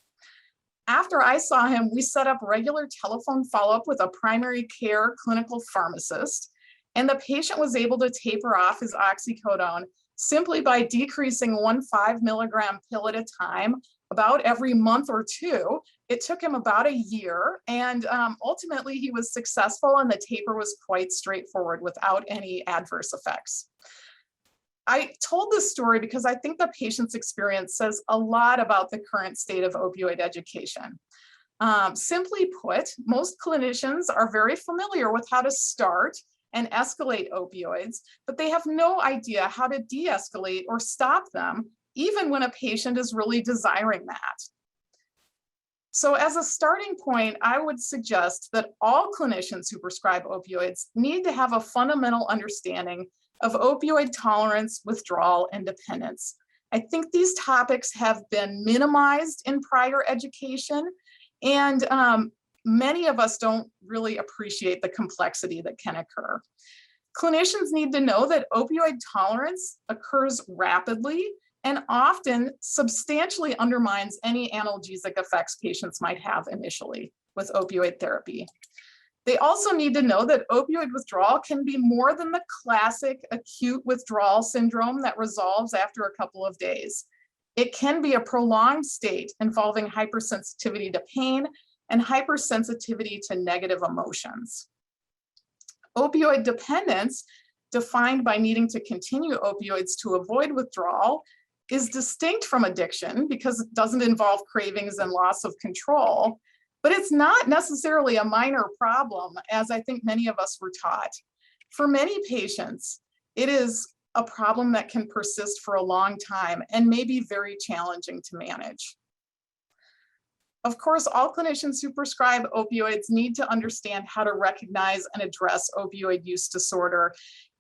After I saw him, we set up regular telephone follow-up with a primary care clinical pharmacist, and the patient was able to taper off his oxycodone simply by decreasing 1 5-milligram pill at a time about every month or two. It took him about a year, and ultimately he was successful, and the taper was quite straightforward without any adverse effects. I told this story because I think the patient's experience says a lot about the current state of opioid education. Simply put, most clinicians are very familiar with how to start and escalate opioids, but they have no idea how to de-escalate or stop them, even when a patient is really desiring that. So as a starting point, I would suggest that all clinicians who prescribe opioids need to have a fundamental understanding of opioid tolerance, withdrawal, and dependence. I think these topics have been minimized in prior education, and many of us don't really appreciate the complexity that can occur. Clinicians need to know that opioid tolerance occurs rapidly and often substantially undermines any analgesic effects patients might have initially with opioid therapy. They also need to know that opioid withdrawal can be more than the classic acute withdrawal syndrome that resolves after a couple of days. It can be a prolonged state involving hypersensitivity to pain and hypersensitivity to negative emotions. Opioid dependence, defined by needing to continue opioids to avoid withdrawal, is distinct from addiction because it doesn't involve cravings and loss of control, but it's not necessarily a minor problem, as I think many of us were taught. For many patients, it is a problem that can persist for a long time and may be very challenging to manage. Of course, all clinicians who prescribe opioids need to understand how to recognize and address opioid use disorder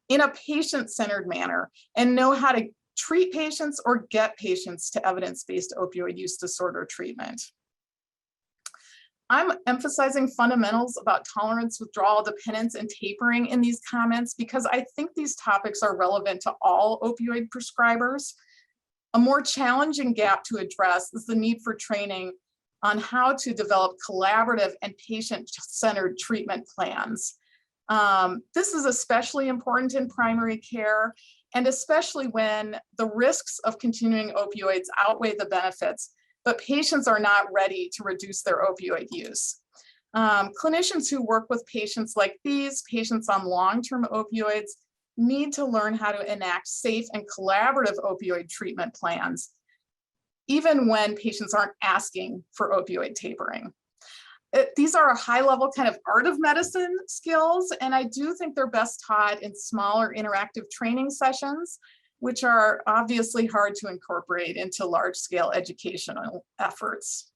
in a patient-centered manner and know how to treat patients or get patients to evidence-based opioid use disorder treatment. I'm emphasizing fundamentals about tolerance, withdrawal, dependence, and tapering in these comments because I think these topics are relevant to all opioid prescribers. A more challenging gap to address is the need for training on how to develop collaborative and patient-centered treatment plans. This is especially important in primary care, and especially when the risks of continuing opioids outweigh the benefits, but patients are not ready to reduce their opioid use. Clinicians who work with patients like these, patients on long-term opioids, need to learn how to enact safe and collaborative opioid treatment plans, even when patients aren't asking for opioid tapering. These are a high-level kind of art of medicine skills, and I do think they're best taught in smaller interactive training sessions, which are obviously hard to incorporate into large-scale educational efforts.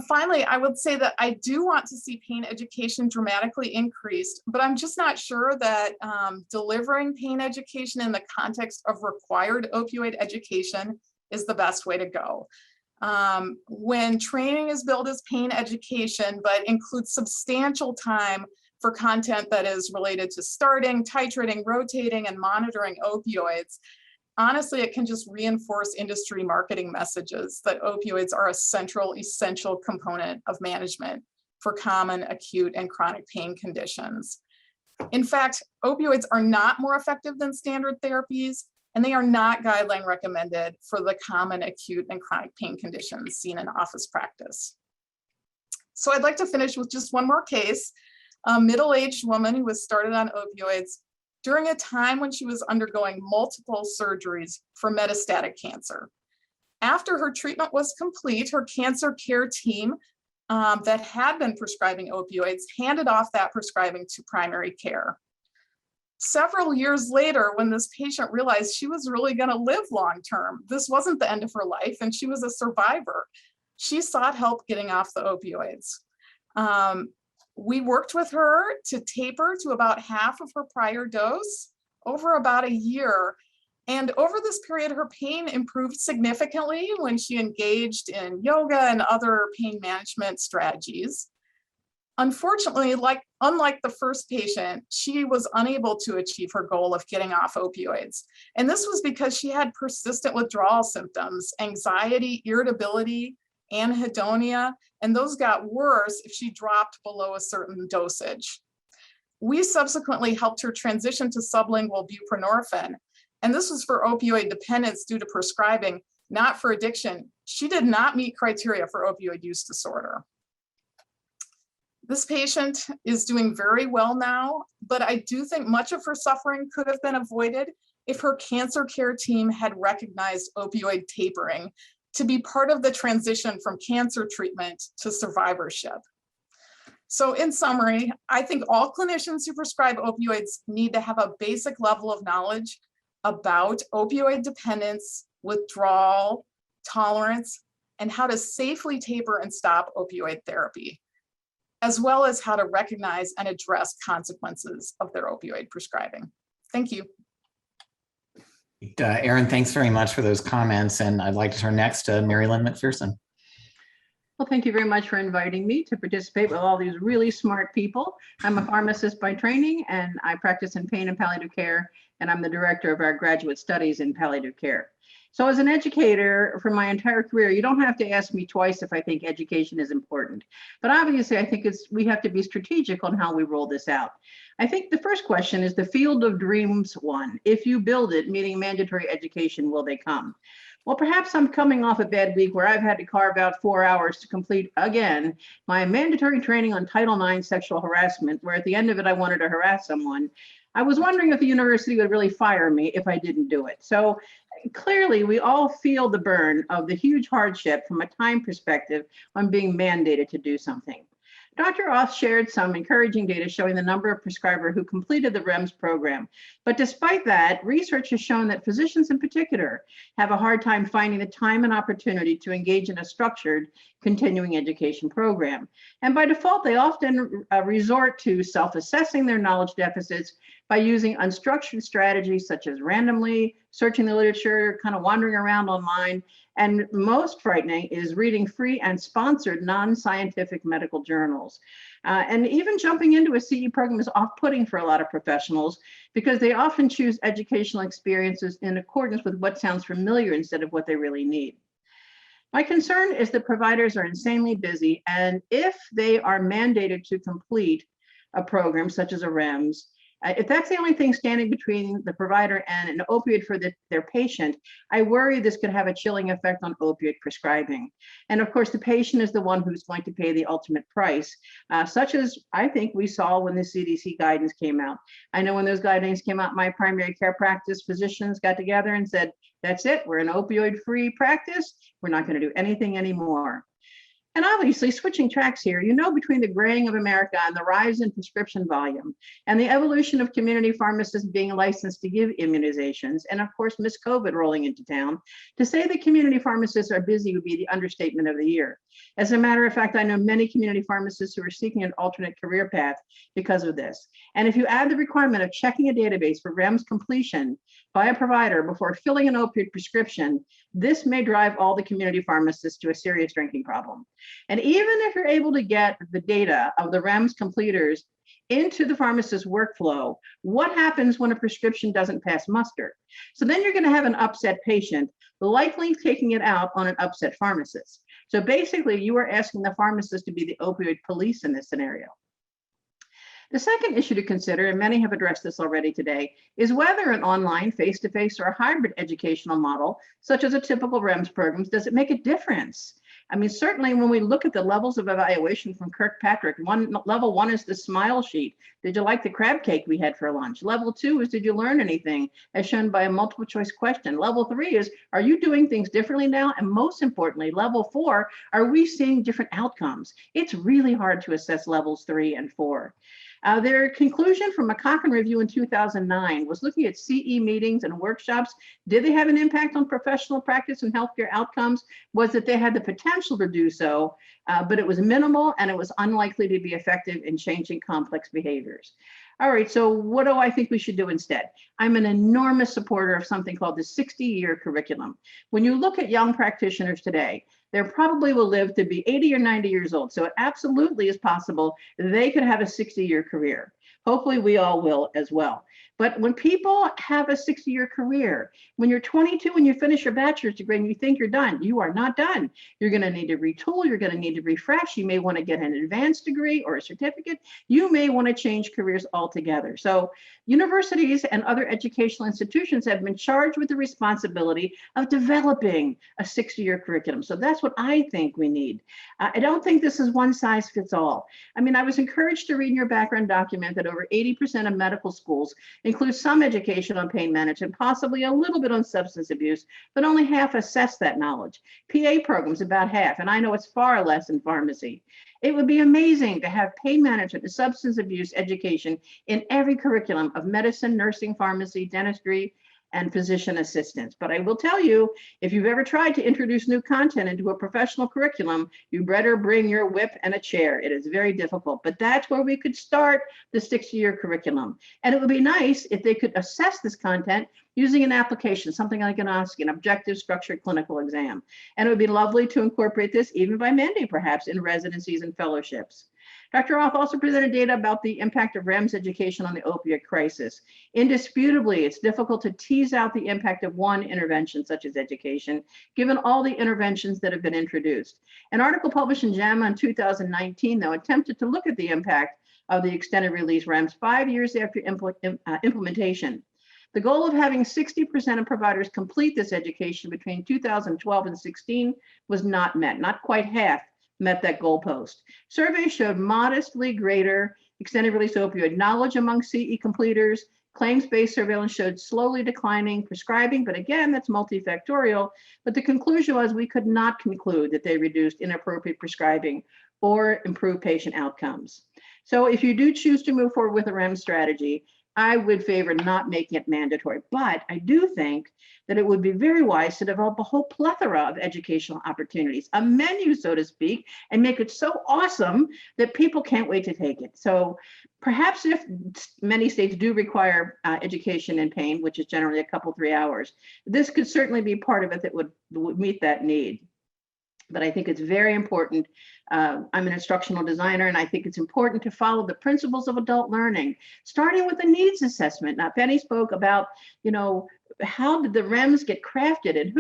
Finally, I would say that I do want to see pain education dramatically increased, but I'm just not sure that delivering pain education in the context of required opioid education is the best way to go. When training is billed as pain education, but includes substantial time for content that is related to starting, titrating, rotating, and monitoring opioids, honestly, it can just reinforce industry marketing messages that opioids are a central, essential component of management for common, acute, and chronic pain conditions. In fact, opioids are not more effective than standard therapies, and they are not guideline recommended for the common acute and chronic pain conditions seen in office practice. So I'd like to finish with just one more case, a middle-aged woman who was started on opioids during a time when she was undergoing multiple surgeries for metastatic cancer. After her treatment was complete, her cancer care team that had been prescribing opioids handed off that prescribing to primary care. Several years later, when this patient realized she was really going to live long term, this wasn't the end of her life, and she was a survivor, she sought help getting off the opioids. We worked with her to taper to about half of her prior dose over about a year. And over this period, her pain improved significantly when she engaged in yoga and other pain management strategies. Unfortunately, unlike the first patient, she was unable to achieve her goal of getting off opioids. And this was because she had persistent withdrawal symptoms, anxiety, irritability, anhedonia, and those got worse if she dropped below a certain dosage. We subsequently helped her transition to sublingual buprenorphine, and this was for opioid dependence due to prescribing, not for addiction. She did not meet criteria for opioid use disorder. This patient is doing very well now, but I do think much of her suffering could have been avoided if her cancer care team had recognized opioid tapering to be part of the transition from cancer treatment to survivorship. So in summary, I think all clinicians who prescribe opioids need to have a basic level of knowledge about opioid dependence, withdrawal, tolerance, and how to safely taper and stop opioid therapy, as well as how to recognize and address consequences of their opioid prescribing. Thank you. Erin, thanks very much for those comments. And I'd like to turn next to Mary Lynn McPherson. Well, thank you very much for inviting me to participate with all these really smart people. I'm a pharmacist by training, and I practice in pain and palliative care, and I'm the director of our graduate studies in palliative care. So as an educator for my entire career, you don't have to ask me twice if I think education is important. But obviously, I think we have to be strategic on how we roll this out. I think the first question is the field of dreams one. If you build it, meaning mandatory education, will they come? Well, perhaps I'm coming off a bad week where I've had to carve out 4 hours to complete, again, my mandatory training on Title IX sexual harassment, where at the end of it, I wanted to harass someone. I was wondering if the university would really fire me if I didn't do it. So clearly, we all feel the burn of the huge hardship from a time perspective on being mandated to do something. Dr. Roth shared some encouraging data showing the number of prescribers who completed the REMS program. But despite that, research has shown that physicians in particular have a hard time finding the time and opportunity to engage in a structured continuing education program. And by default, they often resort to self-assessing their knowledge deficits by using unstructured strategies such as randomly searching the literature, kind of wandering around online, and most frightening is reading free and sponsored non-scientific medical journals. And even jumping into a CE program is off-putting for a lot of professionals because they often choose educational experiences in accordance with what sounds familiar instead of what they really need. My concern is that providers are insanely busy, and if they are mandated to complete a program such as a REMS, if that's the only thing standing between the provider and an opioid for their patient, I worry this could have a chilling effect on opioid prescribing. And of course, the patient is the one who's going to pay the ultimate price, such as I think we saw when the CDC guidance came out. I know when those guidelines came out, my primary care practice physicians got together and said, that's it, we're an opioid-free practice. We're not going to do anything anymore. And obviously, switching tracks here, between the graying of America and the rise in prescription volume and the evolution of community pharmacists being licensed to give immunizations, and of course, Miss COVID rolling into town, to say that community pharmacists are busy would be the understatement of the year. As a matter of fact, I know many community pharmacists who are seeking an alternate career path because of this. And if you add the requirement of checking a database for REMS completion by a provider before filling an opioid prescription, this may drive all the community pharmacists to a serious drinking problem. And even if you're able to get the data of the REMS completers into the pharmacist's workflow, what happens when a prescription doesn't pass muster? So then you're going to have an upset patient, likely taking it out on an upset pharmacist. So basically, you are asking the pharmacist to be the opioid police in this scenario. The second issue to consider, and many have addressed this already today, is whether an online, face-to-face, or a hybrid educational model, such as a typical REMS programs, does it make a difference? I mean, certainly when we look at the levels of evaluation from Kirkpatrick, level 1 is the smile sheet. Did you like the crab cake we had for lunch? Level 2 is, did you learn anything, as shown by a multiple choice question? Level 3 is, are you doing things differently now? And most importantly, level 4, are we seeing different outcomes? It's really hard to assess levels 3 and 4. Their conclusion from a Cochrane review in 2009 was looking at CE meetings and workshops. Did they have an impact on professional practice and healthcare outcomes? Was that they had the potential to do so, but it was minimal and it was unlikely to be effective in changing complex behaviors. All right, so what do I think we should do instead? I'm an enormous supporter of something called the 60-year curriculum. When you look at young practitioners today, they probably will live to be 80 or 90 years old. So it absolutely is possible they could have a 60-year career. Hopefully we all will as well. But when people have a 60-year career, when you're 22 and you finish your bachelor's degree and you think you're done, you are not done. You're going to need to retool. You're going to need to refresh. You may want to get an advanced degree or a certificate. You may want to change careers altogether. So universities and other educational institutions have been charged with the responsibility of developing a 60-year curriculum. So that's what I think we need. I don't think this is one size fits all. I mean, I was encouraged to read in your background document that over 80% of medical schools include some education on pain management, possibly a little bit on substance abuse, but only half assess that knowledge. PA programs, about half, and I know it's far less in pharmacy. It would be amazing to have pain management and substance abuse education in every curriculum of medicine, nursing, pharmacy, dentistry, and physician assistants. But I will tell you, if you've ever tried to introduce new content into a professional curriculum, you better bring your whip and a chair. It is very difficult, but that's where we could start the 60-year curriculum. And it would be nice if they could assess this content using an application, something like an OSCE, an objective structured clinical exam. And it would be lovely to incorporate this even by mandate, perhaps, in residencies and fellowships. Dr. Roth also presented data about the impact of REMS education on the opioid crisis. Indisputably, it's difficult to tease out the impact of one intervention, such as education, given all the interventions that have been introduced. An article published in JAMA in 2019, though, attempted to look at the impact of the extended release REMS 5 years after implementation. The goal of having 60% of providers complete this education between 2012 and 16 was not met. Not quite half met that goalpost. Surveys showed modestly greater extended release opioid knowledge among CE completers. Claims-based surveillance showed slowly declining prescribing, but again, that's multifactorial. But the conclusion was we could not conclude that they reduced inappropriate prescribing or improved patient outcomes. So if you do choose to move forward with a REMS strategy, I would favor not making it mandatory, but I do think that it would be very wise to develop a whole plethora of educational opportunities, a menu, so to speak, and make it so awesome that people can't wait to take it. So perhaps if many states do require education in pain, which is generally a couple, 3 hours, this could certainly be part of it that would meet that need. But I think it's very important. I'm an instructional designer, and I think it's important to follow the principles of adult learning, starting with the needs assessment. Now, Penny spoke about, how did the REMS get crafted and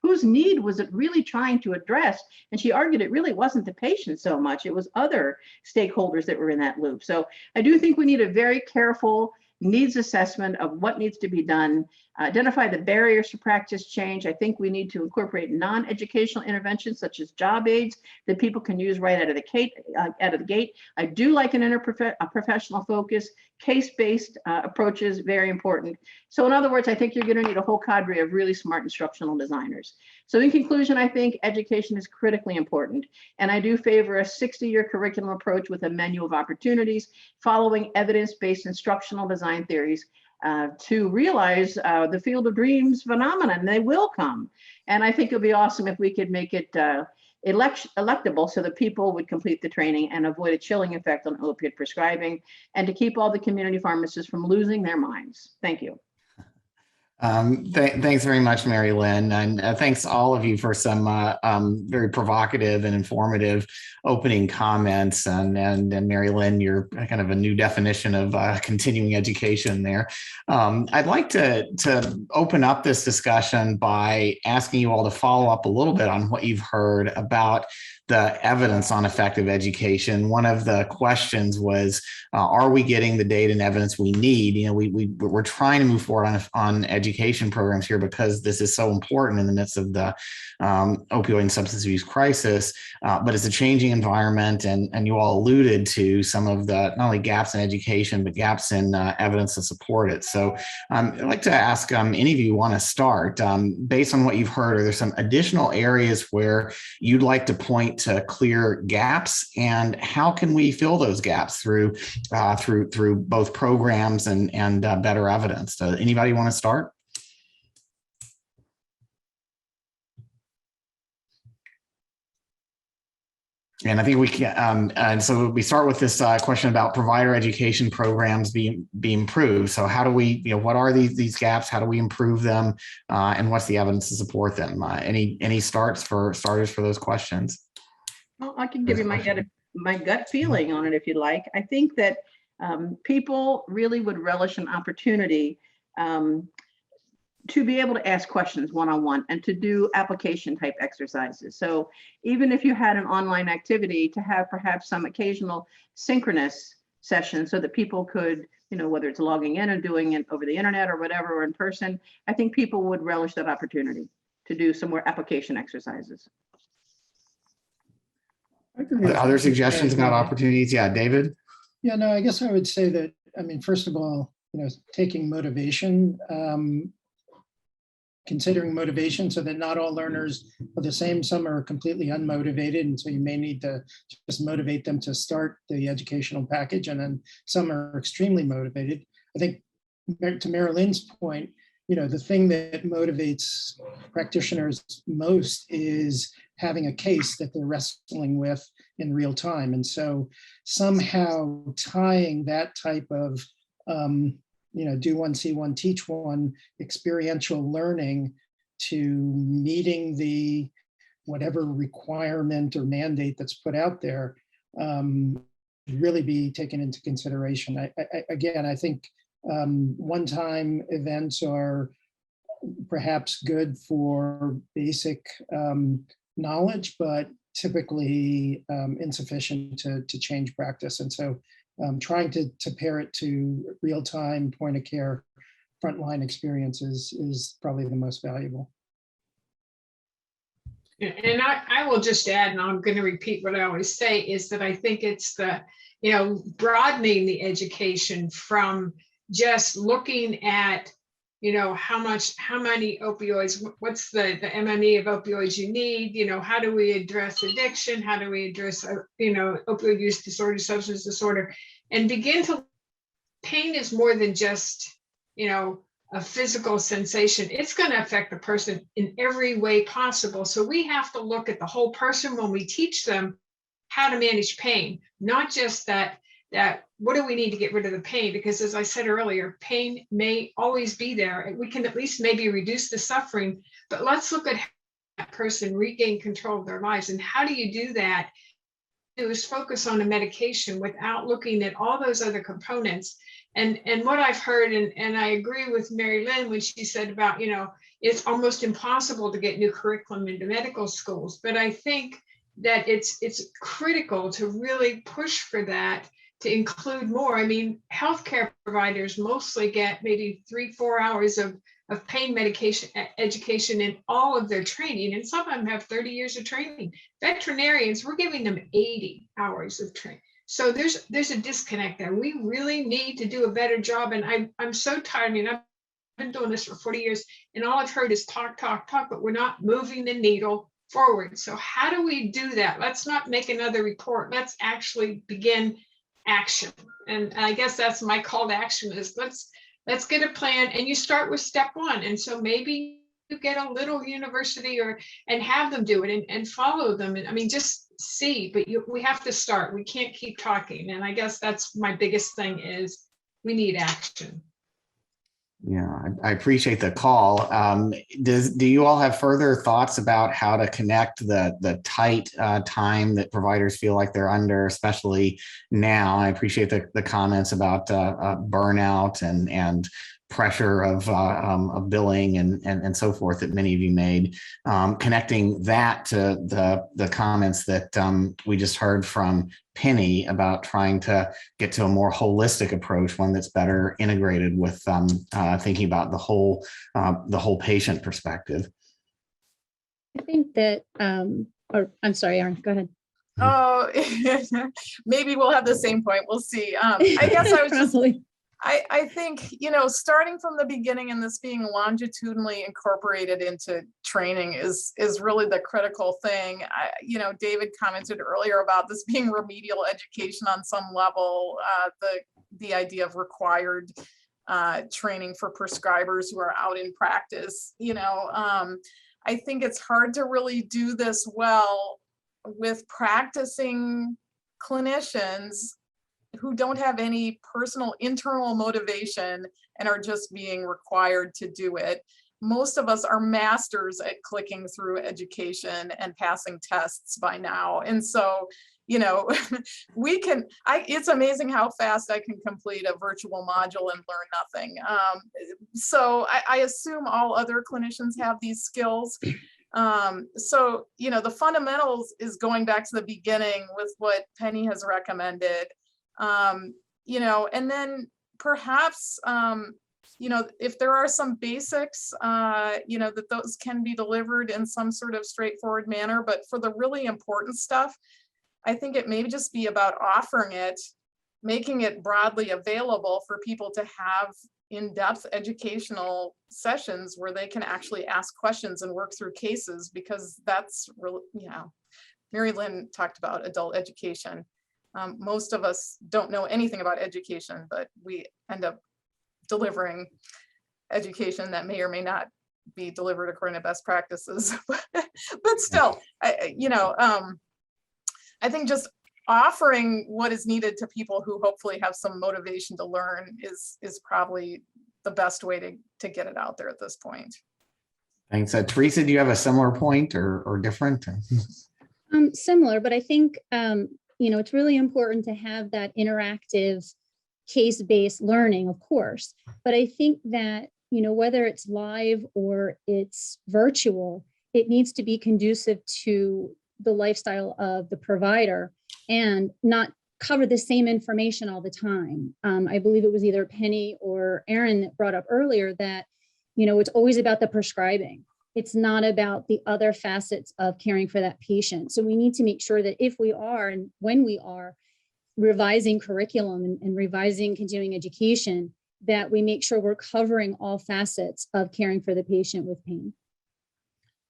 whose need was it really trying to address? And she argued it really wasn't the patient so much, it was other stakeholders that were in that loop. So I do think we need a very careful needs assessment of what needs to be done, identify the barriers to practice change. I think we need to incorporate non-educational interventions such as job aids that people can use right out of the gate. I do like an interprofessional focus, case-based approaches, very important. So in other words, I think you're going to need a whole cadre of really smart instructional designers. So in conclusion, I think education is critically important. And I do favor a 60-year curriculum approach with a menu of opportunities, following evidence-based instructional design theories to realize the field of dreams phenomenon. They will come. And I think it'll be awesome if we could make it electable so that people would complete the training and avoid a chilling effect on opiate prescribing, and to keep all the community pharmacists from losing their minds. Thank you. Thanks very much, Mary Lynn, and thanks all of you for some very provocative and informative opening comments. And Mary Lynn, you're kind of a new definition of continuing education there. I'd like to open up this discussion by asking you all to follow up a little bit on what you've heard about the evidence on effective education. One of the questions was, are we getting the data and evidence we need? We're trying to move forward on education programs here because this is so important in the midst of the opioid and substance abuse crisis, but it's a changing environment, and you all alluded to some of the not only gaps in education, but gaps in evidence to support it. So I'd like to ask any of you want to start, based on what you've heard, are there some additional areas where you'd like to point to clear gaps, and how can we fill those gaps through both programs and better evidence? Anybody want to start? And I think we can, and so we start with this question about provider education programs being improved. So how do we, what are these gaps? How do we improve them? And what's the evidence to support them? Any starters for those questions? Well, I can give you my gut feeling on it if you'd like. I think that people really would relish an opportunity to be able to ask questions one-on-one and to do application type exercises. So even if you had an online activity, to have perhaps some occasional synchronous sessions so that people could, whether it's logging in or doing it over the internet or whatever, or in person, I think people would relish that opportunity to do some more application exercises. Other suggestions about opportunities? Yeah, David? Yeah, no, I guess I would say that, first of all, taking motivation, considering motivation so that not all learners are the same. Some are completely unmotivated, and so you may need to just motivate them to start the educational package, and then some are extremely motivated. I think to Marilyn's point, the thing that motivates practitioners most is having a case that they're wrestling with in real time. And so somehow tying that type of do one, see one, teach one experiential learning to meeting the whatever requirement or mandate that's put out there really be taken into consideration. I think one-time events are perhaps good for basic knowledge, but typically insufficient to change practice. And so trying to pair it to real-time point of care frontline experiences is probably the most valuable. And I will just add, and I'm going to repeat what I always say, is that I think it's the, broadening the education from just looking at, how many opioids, what's the MME of opioids you need, how do we address addiction? How do we address, opioid use disorder, substance disorder, and begin to, pain is more than just, a physical sensation. It's going to affect the person in every way possible. So we have to look at the whole person when we teach them how to manage pain, not just that what do we need to get rid of the pain? Because as I said earlier, pain may always be there. We can at least maybe reduce the suffering, but let's look at how that person regain control of their lives. And how do you do that? Is focus on a medication without looking at all those other components. And what I've heard, and I agree with Mary Lynn when she said about, it's almost impossible to get new curriculum into medical schools. But I think that it's critical to really push for that, to include more. Healthcare providers mostly get maybe 3-4 hours of pain medication education in all of their training, and some of them have 30 years of training. Veterinarians, we're giving them 80 hours of training. So there's a disconnect there. We really need to do a better job. And I'm so tired. I've been doing this for 40 years, and all I've heard is talk, but we're not moving the needle forward. So how do we do that? Let's not make another report. Let's actually begin action. And I guess that's my call to action is let's get a plan, and you start with step one. And so maybe you get a little university and have them do it and follow them. And just see, but we have to start. We can't keep talking. And I guess that's my biggest thing is we need action. Yeah, I appreciate the call. Do you all have further thoughts about how to connect the tight time that providers feel like they're under, especially now? I appreciate the comments about burnout and pressure of billing and so forth that many of you made. Connecting that to the comments that we just heard from Penny about trying to get to a more holistic approach, one that's better integrated with thinking about the whole patient perspective. I think that, or I'm sorry, Erin, go ahead. Oh, maybe we'll have the same point. We'll see. I guess I was just I think, starting from the beginning and this being longitudinally incorporated into training is really the critical thing. David commented earlier about this being remedial education on some level, the idea of required training for prescribers who are out in practice. I think it's hard to really do this well with practicing clinicians who don't have any personal internal motivation and are just being required to do it. Most of us are masters at clicking through education and passing tests by now. And so, it's amazing how fast I can complete a virtual module and learn nothing. So I assume all other clinicians have these skills. So, the fundamentals is going back to the beginning with what Penny has recommended. And then perhaps, if there are some basics, that those can be delivered in some sort of straightforward manner, but for the really important stuff, I think it may just be about offering it, making it broadly available for people to have in-depth educational sessions where they can actually ask questions and work through cases, because that's really, Mary Lynn talked about adult education. Most of us don't know anything about education, but we end up delivering education that may or may not be delivered according to best practices. But still, I think just offering what is needed to people who hopefully have some motivation to learn is probably the best way to get it out there at this point. Thanks. Teresa, do you have a similar point or different? Similar, but I think, it's really important to have that interactive case-based learning, of course. But I think that, whether it's live or it's virtual, it needs to be conducive to the lifestyle of the provider and not cover the same information all the time. I believe it was either Penny or Aaron that brought up earlier that, it's always about the prescribing. It's not about the other facets of caring for that patient. So we need to make sure that if we are, and when we are revising curriculum and revising continuing education, that we make sure we're covering all facets of caring for the patient with pain.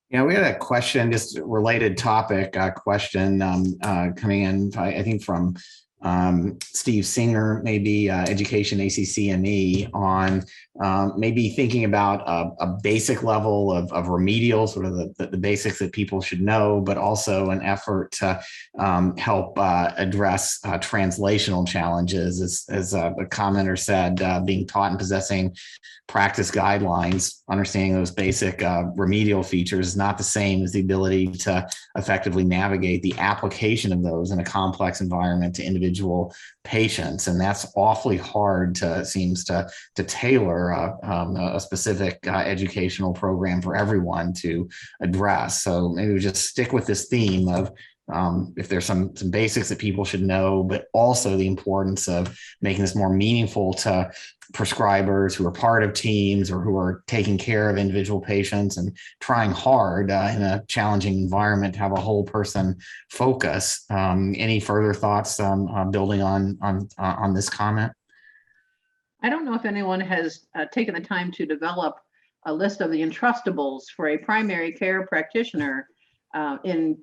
Yeah, we had a question, just a related topic question coming in, I think from Steve Singer, maybe Education ACCME, on maybe thinking about a basic level of remedial, sort of the basics that people should know, but also an effort to help address translational challenges, as a commenter said, being taught and possessing practice guidelines, understanding those basic remedial features is not the same as the ability to effectively navigate the application of those in a complex environment to individual patients. And that's awfully hard seems to tailor a specific educational program for everyone to address. So maybe we just stick with this theme of if there's some basics that people should know, but also the importance of making this more meaningful to prescribers who are part of teams or who are taking care of individual patients and trying hard in a challenging environment to have a whole person focus. Any further thoughts building on this comment? I don't know if anyone has taken the time to develop a list of the untrustables for a primary care practitioner in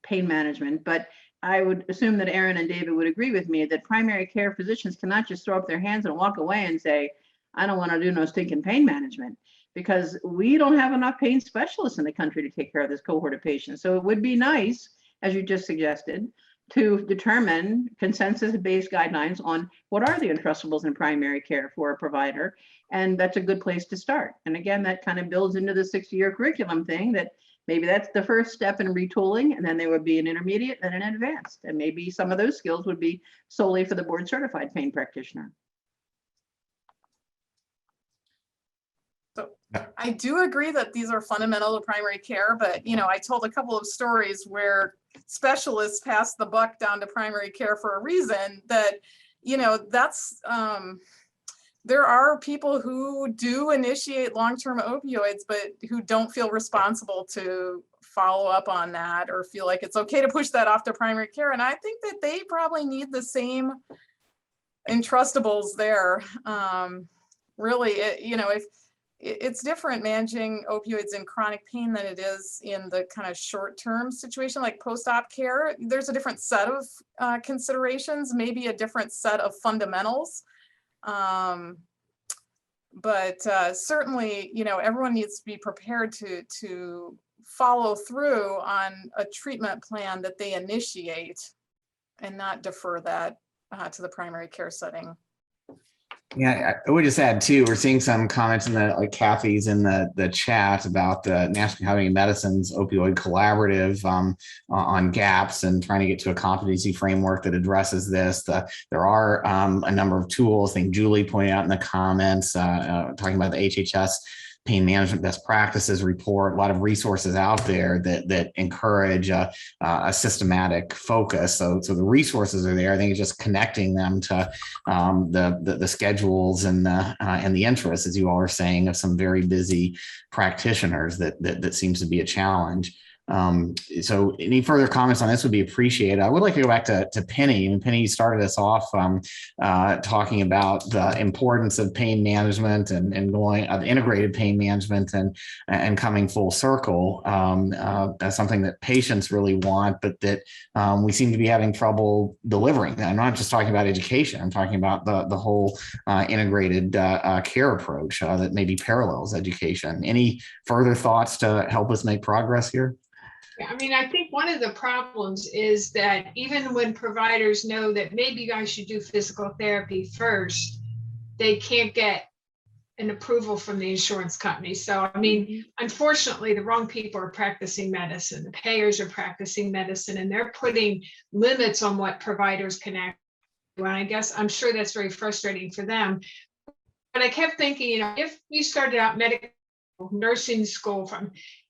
pain management, but I would assume that Aaron and David would agree with me that primary care physicians cannot just throw up their hands and walk away and say, I don't want to do no stinking pain management, because we don't have enough pain specialists in the country to take care of this cohort of patients. So it would be nice, as you just suggested, to determine consensus-based guidelines on what are the untrustables in primary care for a provider. And that's a good place to start. And again, that kind of builds into the 60-year curriculum thing, that maybe that's the first step in retooling, and then there would be an intermediate and an advanced. And maybe some of those skills would be solely for the board certified pain practitioner. So I do agree that these are fundamental to primary care, but I told a couple of stories where specialists passed the buck down to primary care for a reason that, that's, there are people who do initiate long-term opioids, but who don't feel responsible to follow up on that or feel like it's okay to push that off to primary care. And I think that they probably need the same untrustables there. Really, if it's different managing opioids in chronic pain than it is in the kind of short-term situation like post-op care. There's a different set of considerations, maybe a different set of fundamentals. But certainly, everyone needs to be prepared to follow through on a treatment plan that they initiate and not defer that to the primary care setting. Yeah, I would just add too, we're seeing some comments in the, like Kathy's in the chat about the National Academy of Medicine's opioid collaborative on gaps and trying to get to a competency framework that addresses this. There are a number of tools. I think Julie pointed out in the comments, talking about the HHS pain management best practices report, a lot of resources out there that encourage a systematic focus. So the resources are there. I think it's just connecting them to the schedules and the interests, as you all are saying, of some very busy practitioners that seems to be a challenge. So any further comments on this would be appreciated. I would like to go back to Penny. I mean, Penny started us off talking about the importance of pain management and going of integrated pain management and coming full circle. That's something that patients really want, but that we seem to be having trouble delivering. I'm not just talking about education. I'm talking about the whole integrated care approach that maybe parallels education. Any further thoughts to help us make progress here? I mean, I think one of the problems is that even when providers know that maybe you guys should do physical therapy first, they can't get an approval from the insurance company. So, I mean, unfortunately, the wrong people are practicing medicine. The payers are practicing medicine, and they're putting limits on what providers can act. And I guess I'm sure that's very frustrating for them. But I kept thinking, if you started out medical nursing school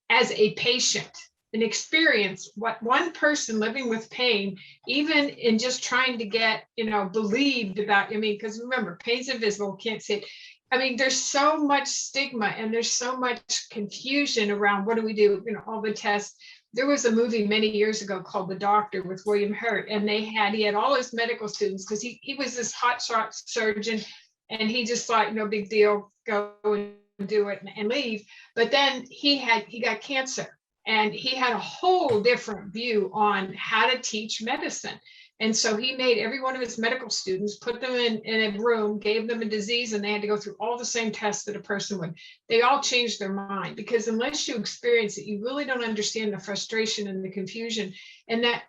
as a patient, and experience what one person living with pain, even in just trying to get, believed about, because remember, pain's invisible, can't see it. I mean, there's so much stigma and there's so much confusion around what do we do, all the tests. There was a movie many years ago called The Doctor with William Hurt, and he had all his medical students, because he was this hotshot surgeon, and he just thought, no big deal, go and do it and leave. But then he got cancer. And he had a whole different view on how to teach medicine. And so he made every one of his medical students, put them in a room, gave them a disease, and they had to go through all the same tests that a person would. They all changed their mind, because unless you experience it, you really don't understand the frustration and the confusion and that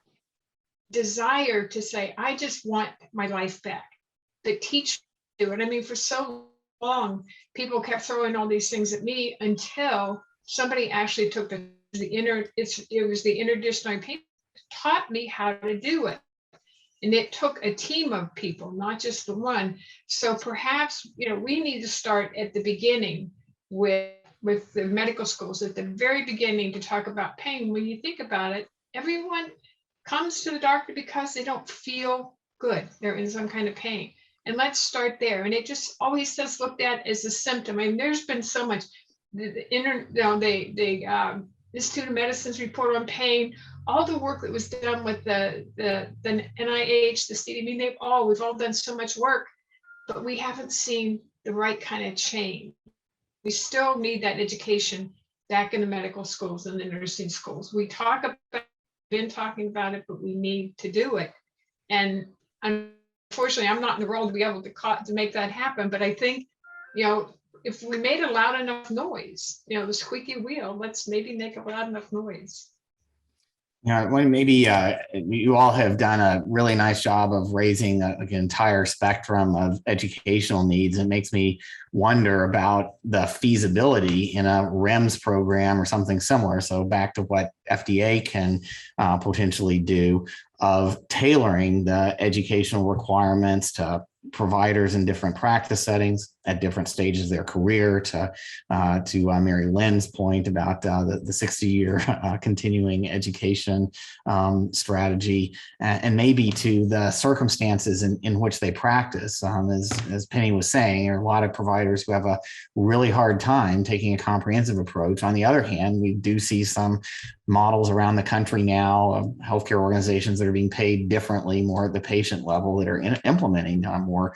desire to say, I just want my life back. The teach do it. I mean, for so long, people kept throwing all these things at me until somebody actually took it was the interdisciplinary people taught me how to do it. And it took a team of people, not just the one. So perhaps, we need to start at the beginning with the medical schools, at the very beginning, to talk about pain. When you think about it, everyone comes to the doctor because they don't feel good. They're in some kind of pain. And let's start there. And it just always says looked at as a symptom. I mean, there's been so much, Institute of Medicine's report on pain, all the work that was done with the NIH, the state. I mean, we've all done so much work, but we haven't seen the right kind of change. We still need that education back in the medical schools and the nursing schools. Been talking about it, but we need to do it. And unfortunately, I'm not in the role to be able to make that happen. But I think, if we made a loud enough noise, the squeaky wheel, let's maybe make a loud enough noise. Maybe you all have done a really nice job of raising an entire spectrum of educational needs. It makes me wonder about the feasibility in a REMS program or something similar. So back to what FDA can potentially do of tailoring the educational requirements to providers in different practice settings at different stages of their career, to Mary Lynn's point about the 60-year continuing education strategy, and maybe to the circumstances in which they practice. As Penny was saying, there are a lot of providers who have a really hard time taking a comprehensive approach. On the other hand, we do see some models around the country now of healthcare organizations that are being paid differently, more at the patient level, that are implementing more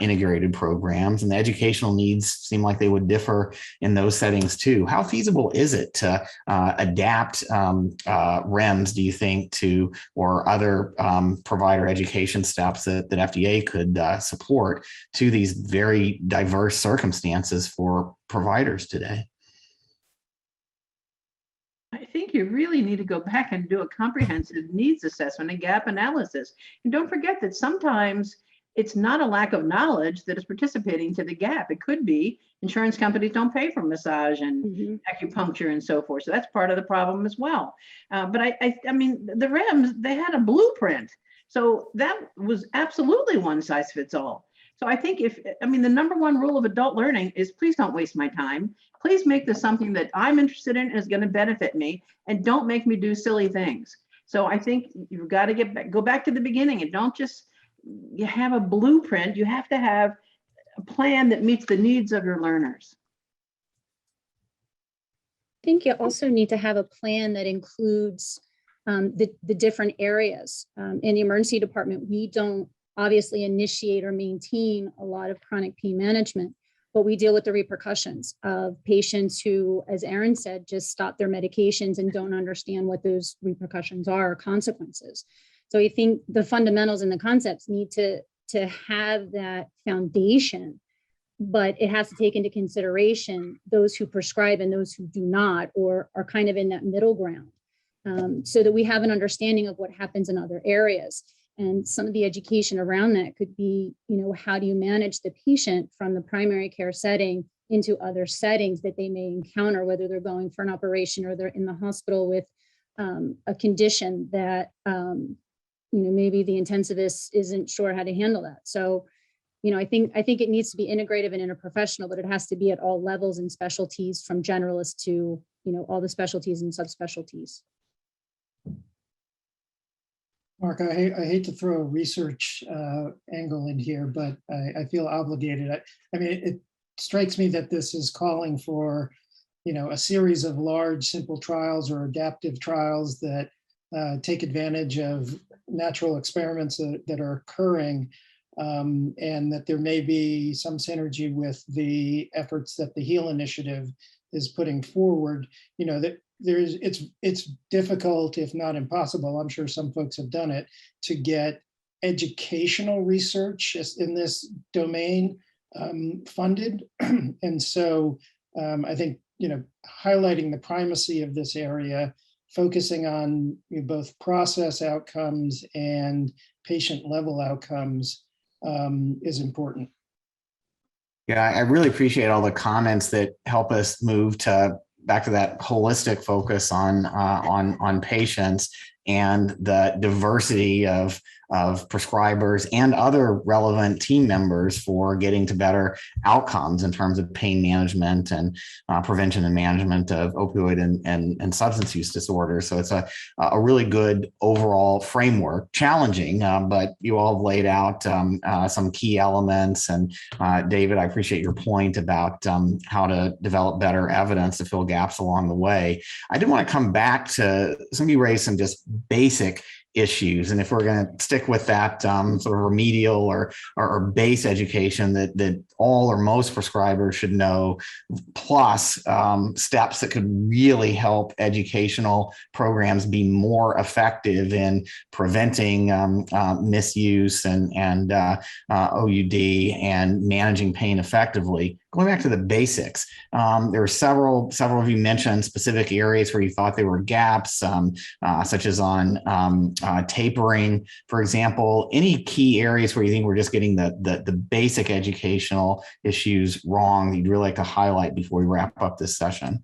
integrated programs, and the educational needs seem like they would differ in those settings too. How feasible is it to adapt REMS, do you think, to or other provider education steps that FDA could support to these very diverse circumstances for providers today? I think you really need to go back and do a comprehensive needs assessment and gap analysis. And don't forget that sometimes it's not a lack of knowledge that is participating to the gap. It could be insurance companies don't pay for massage and acupuncture and so forth. So that's part of the problem as well. But I mean, the REMS, they had a blueprint. So that was absolutely one size fits all. So I think the number one rule of adult learning is please don't waste my time. Please make this something that I'm interested in and is going to benefit me, and don't make me do silly things. So I think you've got to go back to the beginning, and don't just you have a blueprint. You have to have a plan that meets the needs of your learners. I think you also need to have a plan that includes the different areas. In the emergency department, we don't obviously initiate or maintain a lot of chronic pain management, but we deal with the repercussions of patients who, as Erin said, just stop their medications and don't understand what those repercussions are or consequences. So I think the fundamentals and the concepts need to have that foundation, but it has to take into consideration those who prescribe and those who do not, or are kind of in that middle ground, so that we have an understanding of what happens in other areas. And some of the education around that could be, how do you manage the patient from the primary care setting into other settings that they may encounter, whether they're going for an operation or they're in the hospital with a condition that, maybe the intensivist isn't sure how to handle that. So, I think it needs to be integrative and interprofessional, but it has to be at all levels and specialties, from generalists to, all the specialties and subspecialties. Mark, I hate to throw a research angle in here, but I feel obligated. It strikes me that this is calling for, a series of large, simple trials or adaptive trials that take advantage of natural experiments that are occurring, and that there may be some synergy with the efforts that the HEAL initiative is putting forward. That it's difficult, if not impossible, I'm sure some folks have done it, to get educational research in this domain funded. And so I think, highlighting the primacy of this area, focusing on both process outcomes and patient level outcomes is important. Yeah, I really appreciate all the comments that help us move back to that holistic focus on patients and the diversity of prescribers and other relevant team members for getting to better outcomes in terms of pain management and prevention and management of opioid and substance use disorders. So it's a really good overall framework, challenging, but you all have laid out some key elements. And David, I appreciate your point about how to develop better evidence to fill gaps along the way. I did want to come back to some of you raised some just basic issues. And if we're going to stick with that sort of remedial or base education that all or most prescribers should know, plus steps that could really help educational programs be more effective in preventing misuse and OUD and managing pain effectively. Going back to the basics, there were several of you mentioned specific areas where you thought there were gaps, such as on tapering, for example. Any key areas where you think we're just getting the basic educational issues wrong that you'd really like to highlight before we wrap up this session?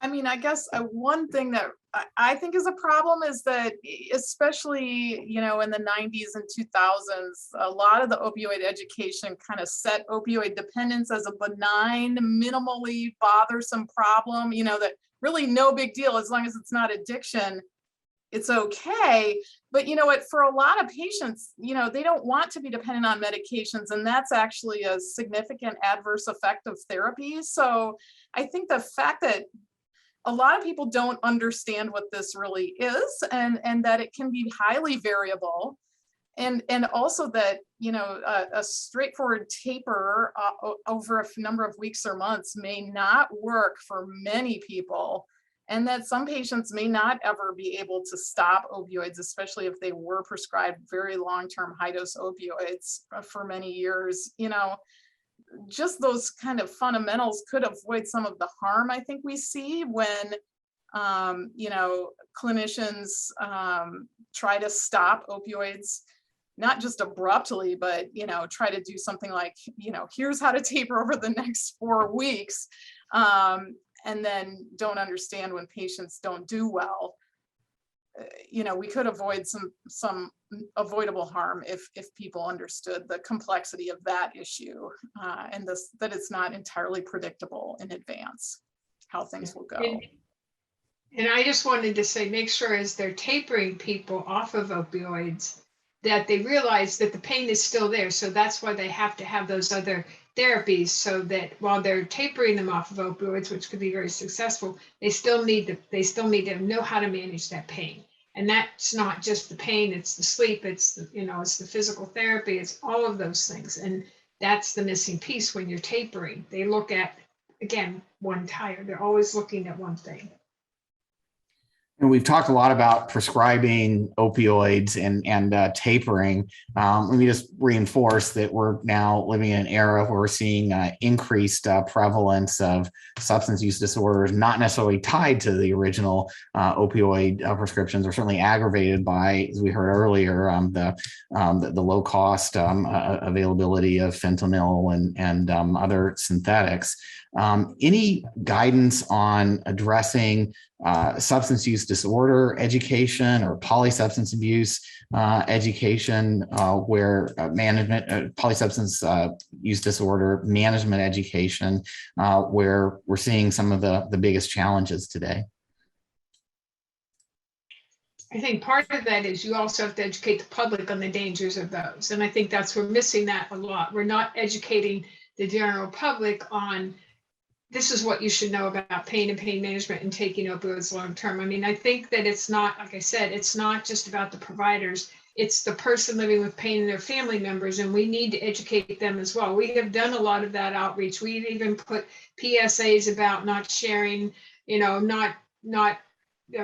I mean, I guess one thing that I think is a problem is that, especially, you know, in the 90s and 2000s, a lot of the opioid education kind of set opioid dependence as a benign, minimally bothersome problem, you know, that really no big deal as long as it's not addiction. It's okay. But you know what, for a lot of patients, you know, they don't want to be dependent on medications, and that's actually a significant adverse effect of therapy. So I think the fact that a lot of people don't understand what this really is, and that it can be highly variable. And also that, you know, a straightforward taper over a number of weeks or months may not work for many people. And that some patients may not ever be able to stop opioids, especially if they were prescribed very long-term high-dose opioids for many years. You know, just those kind of fundamentals could avoid some of the harm I think we see when, you know, clinicians try to stop opioids, not just abruptly, but, you know, try to do something like, you know, here's how to taper over the next 4 weeks. And then don't understand when patients don't do well. You know, we could avoid some avoidable harm if people understood the complexity of that issue, and that it's not entirely predictable in advance how things will go. And I just wanted to say, make sure as they're tapering people off of opioids, that they realize that the pain is still there. So that's why they have to have those other therapies, so that while they're tapering them off of opioids, which could be very successful, they still need to know how to manage that pain. And that's not just the pain, it's the sleep, it's the, you know, it's the physical therapy, it's all of those things. And that's the missing piece when you're tapering. They look at, again, one tire. They're always looking at one thing. And we've talked a lot about prescribing opioids and tapering. Let me just reinforce that we're now living in an era where we're seeing increased prevalence of substance use disorders, not necessarily tied to the original opioid prescriptions, or certainly aggravated by, as we heard earlier, the low cost availability of fentanyl and other synthetics. Any guidance on addressing substance use disorder education or polysubstance abuse education, where management, polysubstance use disorder management education, where we're seeing some of the biggest challenges today? I think part of that is you also have to educate the public on the dangers of those. And I think that's, we're missing that a lot. We're not educating the general public on, this is what you should know about pain and pain management and taking opioids long-term. I mean, I think that it's not, like I said, it's not just about the providers, it's the person living with pain and their family members, and we need to educate them as well. We have done a lot of that outreach. We've even put PSAs about not sharing, you know, not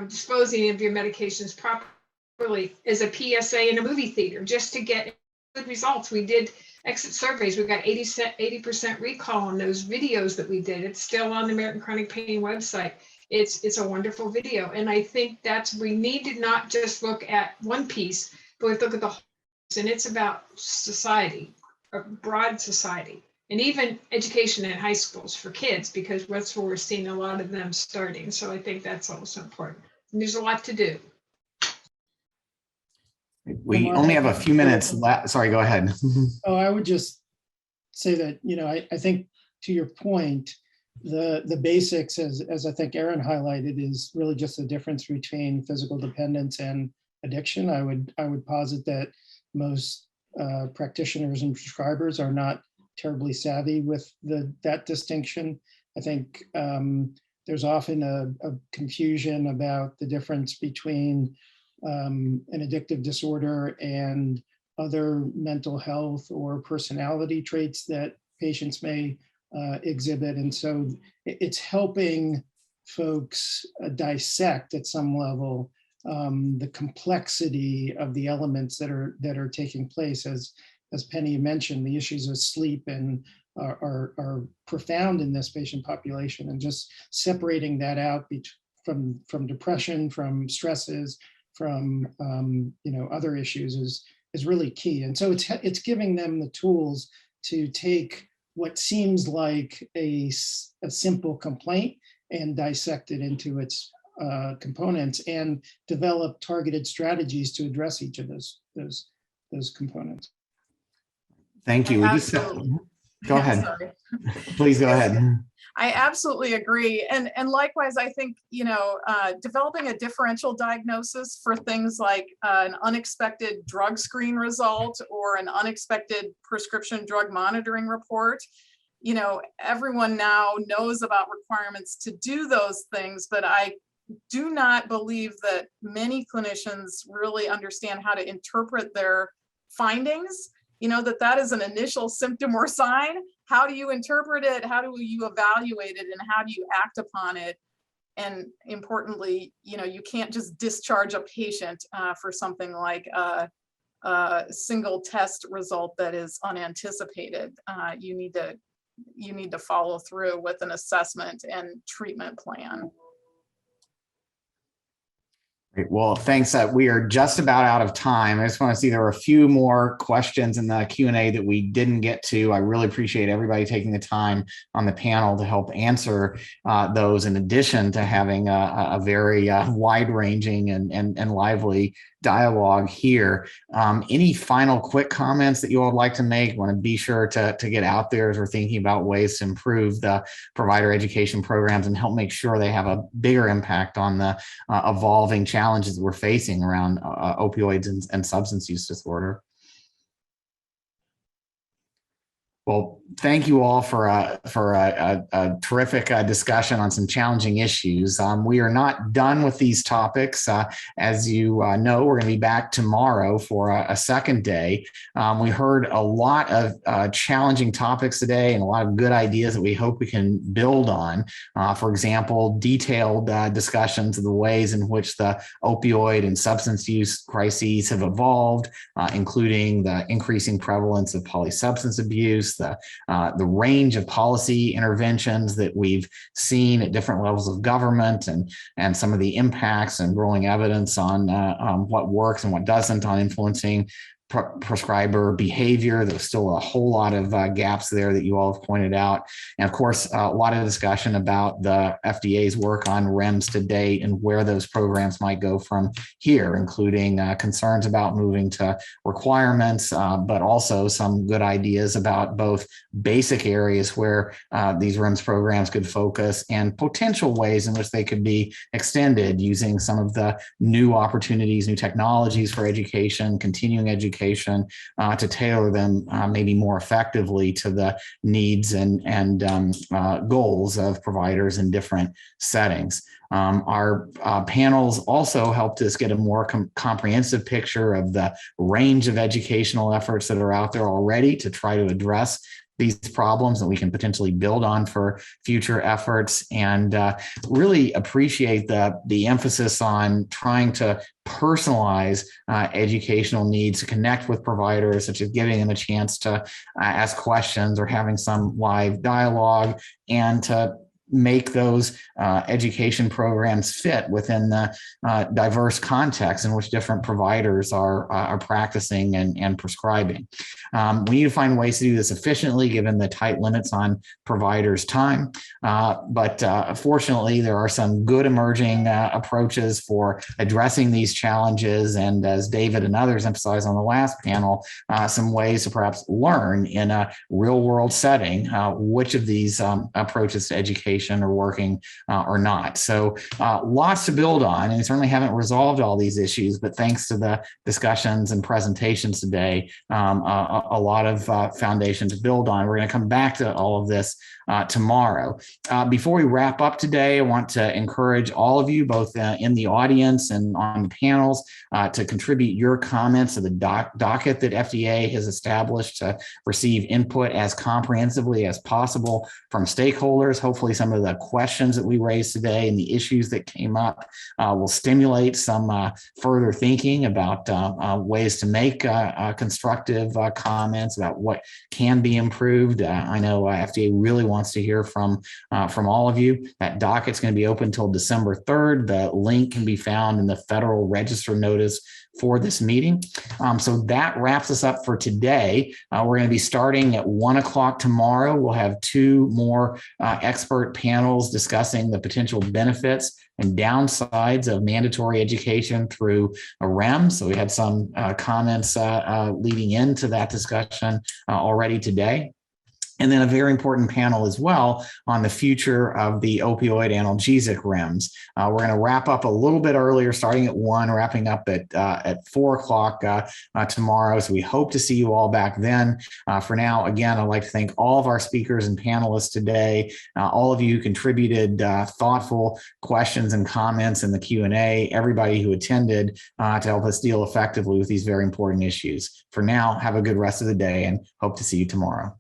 disposing of your medications properly as a PSA in a movie theater, just to get good results. We did exit surveys. We got 80% recall on those videos that we did. It's still on the American Chronic Pain website. It's a wonderful video. And I think that's, we need to not just look at one piece, but we have to look at the whole piece. And it's about society, a broad society, and even education in high schools for kids, because that's where we're seeing a lot of them starting. So I think that's also important. And there's a lot to do. We only have a few minutes left. Sorry, go ahead. Oh, I would just say that, you know, I think to your point, the basics, as I think Erin highlighted, is really just the difference between physical dependence and addiction. I would posit that most practitioners and prescribers are not terribly savvy with that distinction. I think there's often a confusion about the difference between an addictive disorder and other mental health or personality traits that patients may exhibit. And so it's helping folks dissect at some level the complexity of the elements that are taking place. As Penny mentioned, the issues of sleep and are profound in this patient population, and just separating that out from depression, from stresses, from other issues is really key. And so it's giving them the tools to take what seems like a simple complaint and dissect it into its components and develop targeted strategies to address each of those components. Thank you. Go ahead. Sorry. Please go ahead. I absolutely agree. And likewise, I think, developing a differential diagnosis for things like an unexpected drug screen result or an unexpected prescription drug monitoring report. Everyone now knows about requirements to do those things, but I do not believe that many clinicians really understand how to interpret their findings. That is an initial symptom or sign. How do you interpret it? How do you evaluate it? And how do you act upon it? And importantly, you can't just discharge a patient for something like a single test result that is unanticipated. You need to follow through with an assessment and treatment plan. Great. Well, thanks. We are just about out of time. I just want to see there were a few more questions in the Q&A that we didn't get to. I really appreciate everybody taking the time on the panel to help answer those, in addition to having a very wide-ranging and lively dialogue here. Any final quick comments that you all would like to make? Want to be sure to get out there as we're thinking about ways to improve the provider education programs and help make sure they have a bigger impact on the evolving challenges that we're facing around opioids and substance use disorder. Well, thank you all for a terrific discussion on some challenging issues. We are not done with these topics. As you know, we're going to be back tomorrow for a second day. We heard a lot of challenging topics today and a lot of good ideas that we hope we can build on. For example, detailed discussions of the ways in which the opioid and substance use crises have evolved, including the increasing prevalence of polysubstance abuse, the range of policy interventions that we've seen at different levels of government, and some of the impacts and growing evidence on what works and what doesn't on influencing prescriber behavior. There's still a whole lot of gaps there that you all have pointed out. And of course, a lot of discussion about the FDA's work on REMS to date and where those programs might go from here, including concerns about moving to requirements, but also some good ideas about both basic areas where these REMS programs could focus and potential ways in which they could be extended using some of the new opportunities, new technologies for education, continuing education, to tailor them maybe more effectively to the needs and goals of providers in different settings. Our panels also helped us get a more comprehensive picture of the range of educational efforts that are out there already to try to address these problems that we can potentially build on for future efforts, and really appreciate the emphasis on trying to personalize educational needs, to connect with providers, such as giving them a chance to ask questions or having some live dialogue, and to make those education programs fit within the diverse context in which different providers are practicing and prescribing. We need to find ways to do this efficiently given the tight limits on providers' time. But fortunately, there are some good emerging approaches for addressing these challenges. And as David and others emphasized on the last panel, some ways to perhaps learn in a real world setting which of these approaches to education are working or not. So lots to build on, and we certainly haven't resolved all these issues, but thanks to the discussions and presentations today, a lot of foundation to build on. We're going to come back to all of this tomorrow. Before we wrap up today, I want to encourage all of you, both in the audience and on the panels, to contribute your comments to the docket that FDA has established to receive input as comprehensively as possible from stakeholders. Hopefully some of the questions that we raised today and the issues that came up will stimulate some further thinking about ways to make constructive comments about what can be improved. I know FDA really wants to hear from all of you. That docket's going to be open until December 3rd. The link can be found in the Federal Register notice for this meeting. So that wraps us up for today. We're going to be starting at 1 o'clock tomorrow. We'll have two more expert expert panels discussing the potential benefits and downsides of mandatory education through a REMS. So we had some comments leading into that discussion already today. And then a very important panel as well on the future of the opioid analgesic REMS. We're going to wrap up a little bit earlier, starting at 1, wrapping up at 4 o'clock tomorrow. So we hope to see you all back then. For now, again, I'd like to thank all of our speakers and panelists today, all of you who contributed thoughtful questions and comments in the Q&A, everybody who attended to help us deal effectively with these very important issues. For now, have a good rest of the day and hope to see you tomorrow.